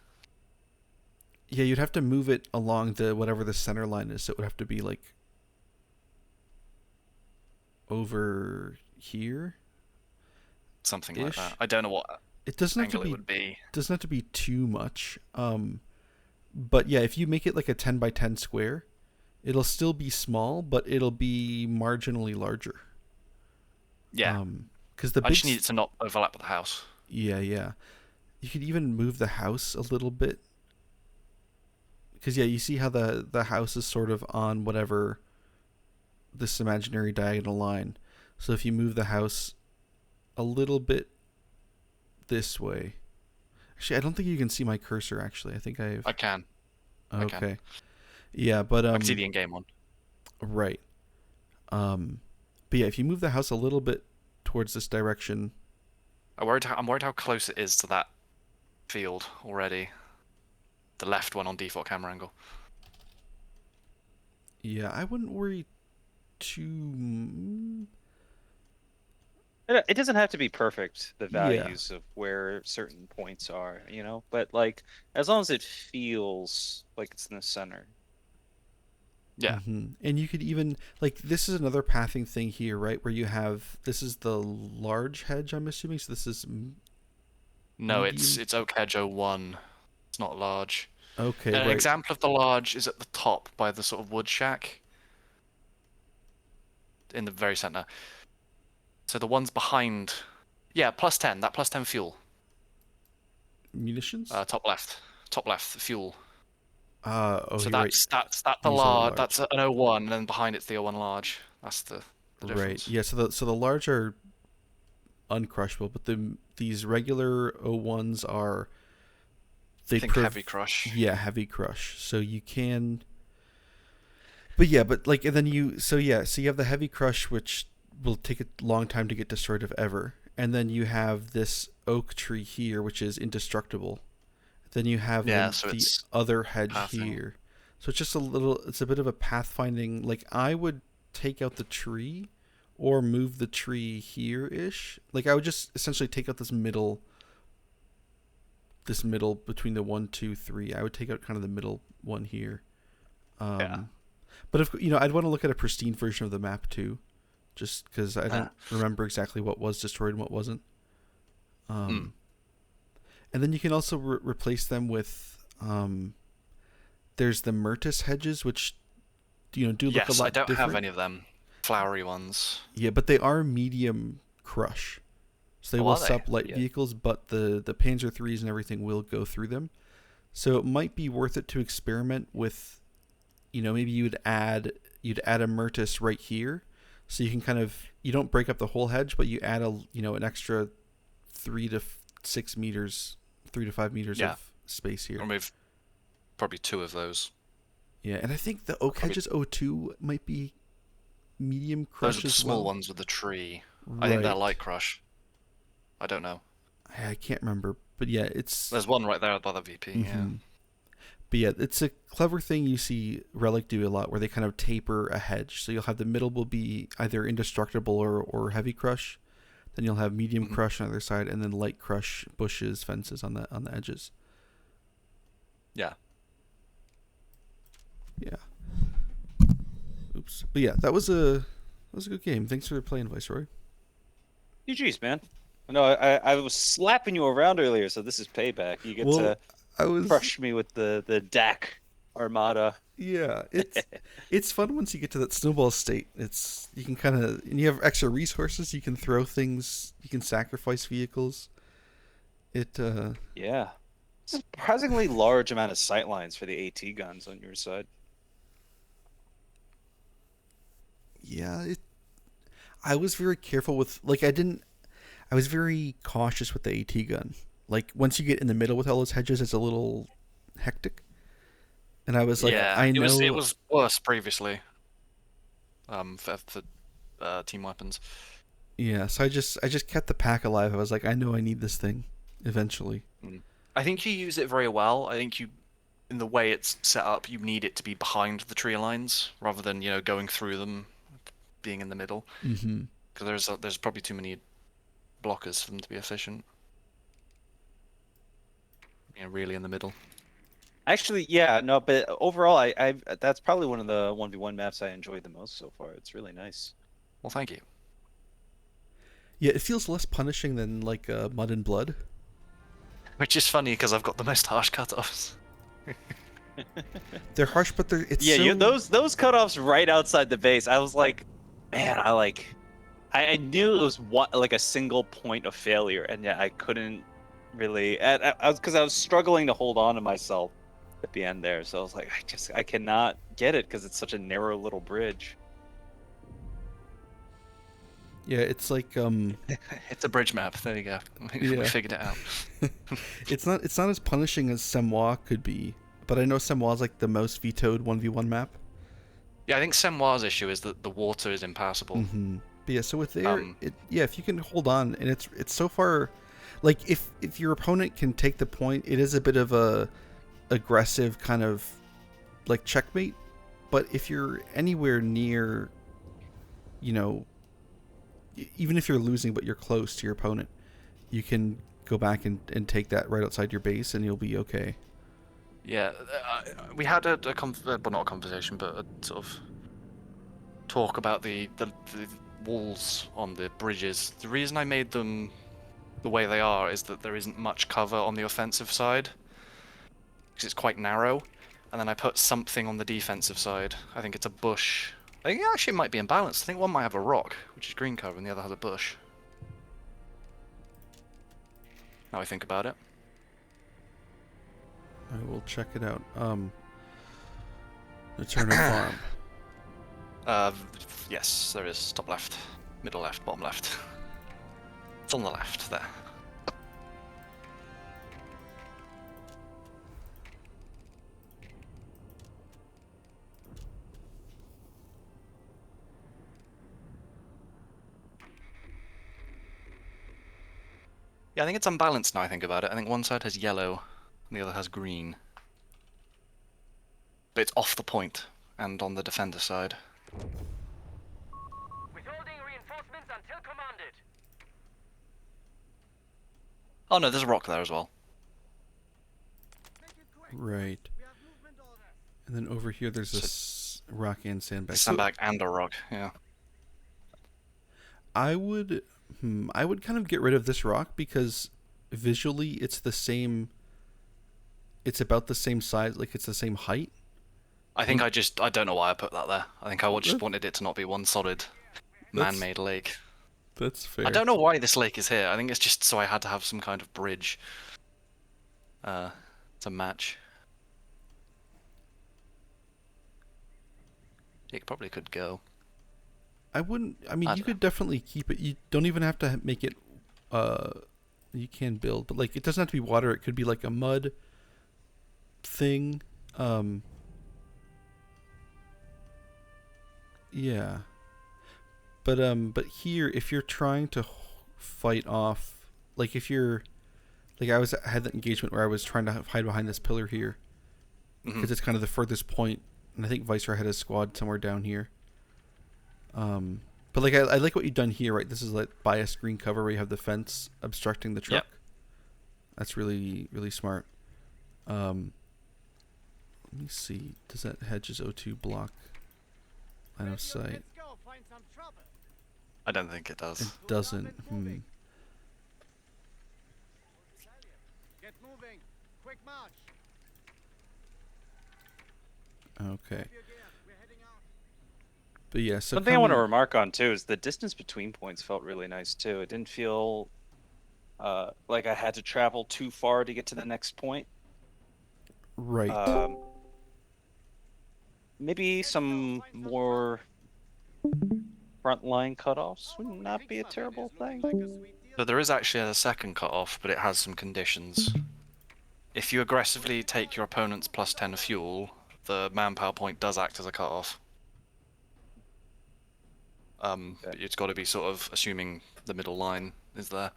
Yeah, you'd have to move it along the whatever the center line is. So it would have to be like over here. Something like Ish. that. I don't know what It doesn't have to angle be it would be. doesn't have to be too much. But yeah, if you make it like a 10 by 10 square, it'll still be small, but it'll be marginally larger. Yeah. Because the I big just need it to not overlap with the house. Yeah, yeah. You could even move the house a little bit. Because yeah, you see how the house is sort of on whatever this imaginary diagonal line. So if you move the house a little bit this way. Actually, I don't think you can see my cursor actually. I think I've I can. I Okay. can. Yeah, but I can see the in-game one. right. But yeah, if you move the house a little bit towards this direction. I'm worried how close it is to that field already. The left one on default camera angle. Yeah, I wouldn't worry too. It doesn't have to be perfect, the Yeah. values of where certain points are, you know, but like as long as it feels like it's in the center. Yeah. Mm-hmm. And you could even like this is another pathing thing here, right? Where you have this is the large hedge, I'm assuming. So this is No, medium? it's Oak Hedge 01. It's not large. Okay, An right. example of the large is at the top by the sort of wood shack. In the very center. So the ones behind, yeah, +10. That +10 fuel. Munitions. Top left, fuel. Oh, So you're that's right. the These are large. large. That's an 01, and then behind it's the 01 large. That's the Right. difference. Yeah. So the large are uncrushable, but these regular O1s are. I think heavy crush. Yeah, heavy crush. So you can. But yeah, but like, and then so you have the heavy crush, which will take a long time to get destroyed if ever, and then you have this oak tree here, which is indestructible. Then you have so the it's other hedge pathing. here. So it's just it's a bit of a pathfinding. Like I would take out the tree, or move the tree here-ish. Like I would just essentially take out this middle between the 1, 2, 3. I would take out kind of the middle one here. Yeah. But if I'd want to look at a pristine version of the map too, just because I don't remember exactly what was destroyed and what wasn't. And then you can also replace them with there's the Myrtus hedges, which do look a lot Yes, I don't different. have any of them. Flowery ones. Yeah, but they are medium crush. So they Oh, will are they? sup light Yeah. vehicles, but the Panzer IIIs and everything will go through them. So it might be worth it to experiment with, maybe you'd add a Myrtus right here. So you can kind of, you don't break up the whole hedge, but you add an extra 3 to 6 meters, 3 to 5 meters Yeah. of space here. Remove probably 2 of those. Yeah, and I think the oak hedges O2 might be medium crush Those are the as small well. ones with the tree. I think they're Right. light crush. I don't know. I can't remember, but yeah, it's. There's one right there by the VP. Yeah. Mhm. But yeah, it's a clever thing you see Relic do a lot, where they kind of taper a hedge. So you'll have the middle will be either indestructible or heavy crush. Then you'll have medium crush on the other side, and then light crush bushes, fences on the edges. Yeah. Yeah. Oops. But yeah, that was a good game. Thanks for playing, Viceroy. GG's, man. No, I was slapping you around earlier, so this is payback. You get to I was. crush me with the DAC Armada. Yeah, it's fun once you get to that snowball state. You can kind of, and you have extra resources. You can throw things. You can sacrifice vehicles. Yeah. Surprisingly large amount of sightlines for the AT guns on your side. Yeah, I was very careful with, like, I was very cautious with the AT gun. Like, once you get in the middle with all those hedges, it's a little hectic. And I was like, yeah, I know. It was worse previously. for team weapons. Yeah, so I just kept the pack alive. I was like, I know I need this thing eventually. I think you use it very well. I think you, in the way it's set up, you need it to be behind the tree lines rather than going through them, being in the middle. Mm-hmm. Because there's probably too many blockers for them to be efficient. Really in the middle. Actually, yeah, no, but overall, I that's probably one of the 1v1 maps I enjoyed the most so far. It's really nice. Well, thank you. Yeah, it feels less punishing than like Mud and Blood. Which is funny because I've got the most harsh cutoffs. They're harsh, but it's Yeah, so... those cutoffs right outside the base. I was like, man, I knew it was like a single point of failure, and yet I couldn't really. Because I was struggling to hold on to myself at the end there. So I was like, I cannot get it because it's such a narrow little bridge. Yeah, it's like It's a bridge map. There you go. We figured it out. it's not as punishing as Semois could be, but I know Semois is like the most vetoed 1v1 map. Yeah, I think Semois' issue is that the water is impassable. Mm-hmm. But yeah, so with there, if you can hold on, and it's so far, like if your opponent can take the point, it is a bit of a aggressive kind of like checkmate. But if you're anywhere near, even if you're losing but you're close to your opponent, you can go back and take that right outside your base and you'll be okay. Yeah, we had not a conversation, but a sort of talk about the walls on the bridges. The reason I made them the way they are is that there isn't much cover on the offensive side, because it's quite narrow, and then I put something on the defensive side. I think it's a bush. I think actually it might be imbalanced. I think one might have a rock, which is green cover, and the other has a bush. Now I think about it. I will check it out. Notturna Farm. Yes, there is. Top left, middle left, bottom left. It's on the left there. Yeah, I think it's unbalanced now I think about it. I think one side has yellow and the other has green. But it's off the point and on the defender side. Withholding reinforcements until commanded. Oh no, there's a rock there as well. Right. And then over here there's this rock and sandbag. Sandbag and a rock, yeah. I would kind of get rid of this rock because visually it's the same. It's about the same size, like it's the same height. I think I don't know why I put that there. I think I just wanted it to not be one solid man-made lake. That's fair. I don't know why this lake is here. I think it's just so I had to have some kind of bridge to match. It probably could go. I wouldn't. I mean, you could definitely keep it. You don't even have to make it. You can build, but like it doesn't have to be water. It could be like a mud thing. Yeah. But here, if you're trying to fight off, like if you're, like I had that engagement where I was trying to hide behind this pillar here, because it's kind of the furthest point, and I think Viceroy had a squad somewhere down here. But like I like what you've done here, right? This is like biased green cover where you have the fence obstructing the truck. Yep. That's really, really smart. Let me see. Does that hedges O2 block line of sight? I don't think it does. It doesn't. Get moving. Quick march. Okay. But yeah, so something I want to remark on too is the distance between points felt really nice too. It didn't feel like I had to travel too far to get to the next point. Right. Maybe some more frontline cutoffs would not be a terrible thing. But there is actually a second cutoff, but it has some conditions. If you aggressively take your opponent's +10 fuel, the manpower point does act as a cutoff. But it's got to be sort of assuming the middle line is there.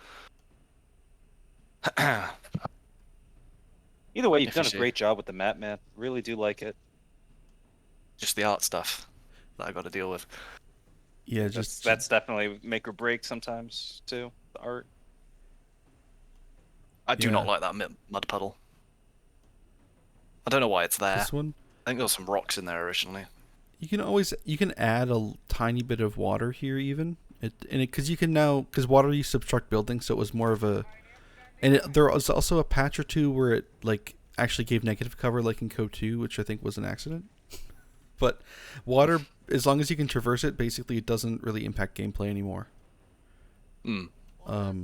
Either way, you've If you done a see. great job with the map, man. Really do like it. Just the art stuff that I got to deal with. Yeah, That's definitely make or break sometimes too. The art. I do not Yeah. like that mud puddle. I don't know why it's there. this one. I think there was some rocks in there originally. You can add a tiny bit of water here even, because you can now, because water used to obstruct buildings, so it was more of a, there was also a patch or two where it like actually gave negative cover, like in Code 2, which I think was an accident. But water, as long as you can traverse it, basically it doesn't really impact gameplay anymore. But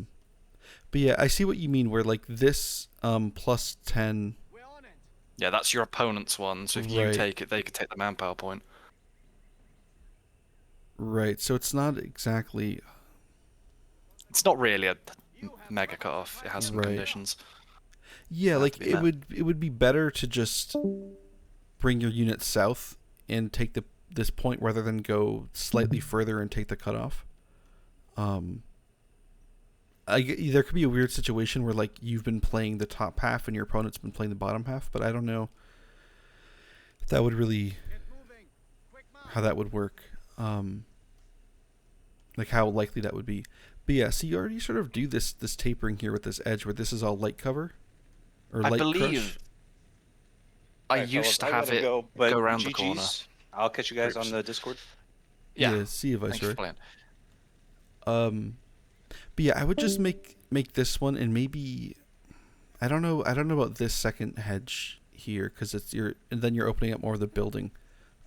yeah, I see what you mean. Where like this plus 10. Yeah, that's your opponent's one. So if you Right. take it, they could take the manpower point. Right, so it's not exactly It's not really a mega cutoff. It has some Right. conditions. Yeah, have like to be met. it would be better to just bring your unit south and take this point rather than go slightly further and take the cutoff. There could be a weird situation where like you've been playing the top half and your opponent's been playing the bottom half, but I don't know if that would really how that would work. Like how likely that would be. But yeah, so you already sort of do this tapering here with this edge where this is all light cover or I light believe I Alright, used fellas, to have gotta it go, but around the GGs. corner. I'll catch you guys Groups. on the Discord. Yeah. see you, Thanks for Viceroy. playing. But yeah, I would just make this one, and maybe I don't know about this second hedge here because and then you're opening up more of the building.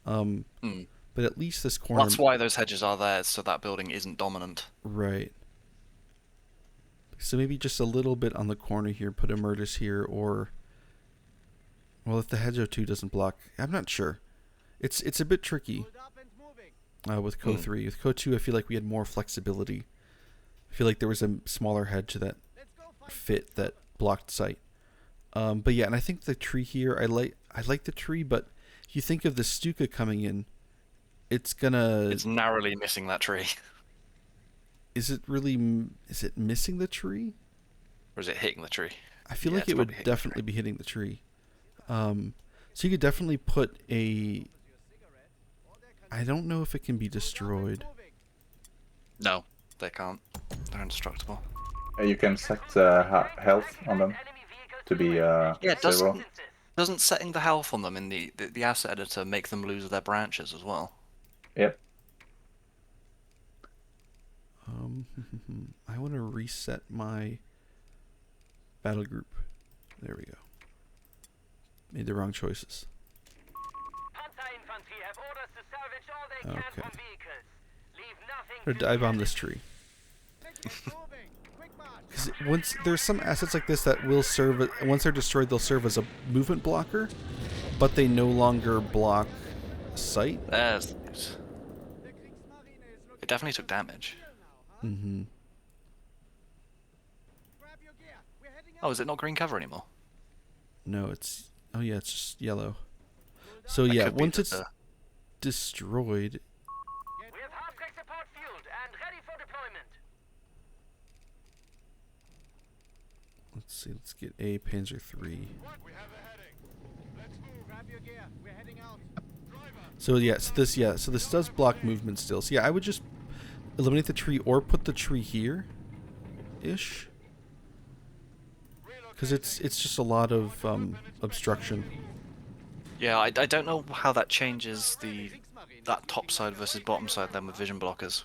But at least this corner. That's why those hedges are there, so that building isn't dominant. Right. So maybe just a little bit on the corner here, put a Murtis here, or well, if the hedge 02 doesn't block, I'm not sure. It's a bit tricky. With Code 3, with Code 2, I feel like we had more flexibility. I feel like there was a smaller hedge that fit that blocked sight. But yeah, and I think the tree here, I like the tree, but if you think of the Stuka coming in, it's narrowly missing that tree. Is it missing the tree? Or is it hitting the tree? I feel Yeah, like it's it would probably hitting the definitely be hitting the tree. So you could definitely put a. I don't know if it can be destroyed. No, they can't. They're indestructible. You can set health on them to be Yeah, it zero. doesn't setting the health on them in the asset editor make them lose their branches as well? Yep. I want to reset my battle group. There we go. Made the wrong choices. Okay. I'm gonna dive on this tree. Because once there's some assets like this that will serve, once they're destroyed, they'll serve as a movement blocker, but they no longer block sight. It definitely took damage. Mm-hmm. Oh, is it not green cover anymore? No, it's it's just yellow. So That yeah, could be once that it's destroyed, We have half-track support fueled and ready for deployment. let's see, let's get a Panzer III. So yeah, so this does block movement still. So yeah, I would just eliminate the tree or put the tree here, ish, because it's just a lot of obstruction. Yeah, I don't know how that changes that top side versus bottom side then with vision blockers.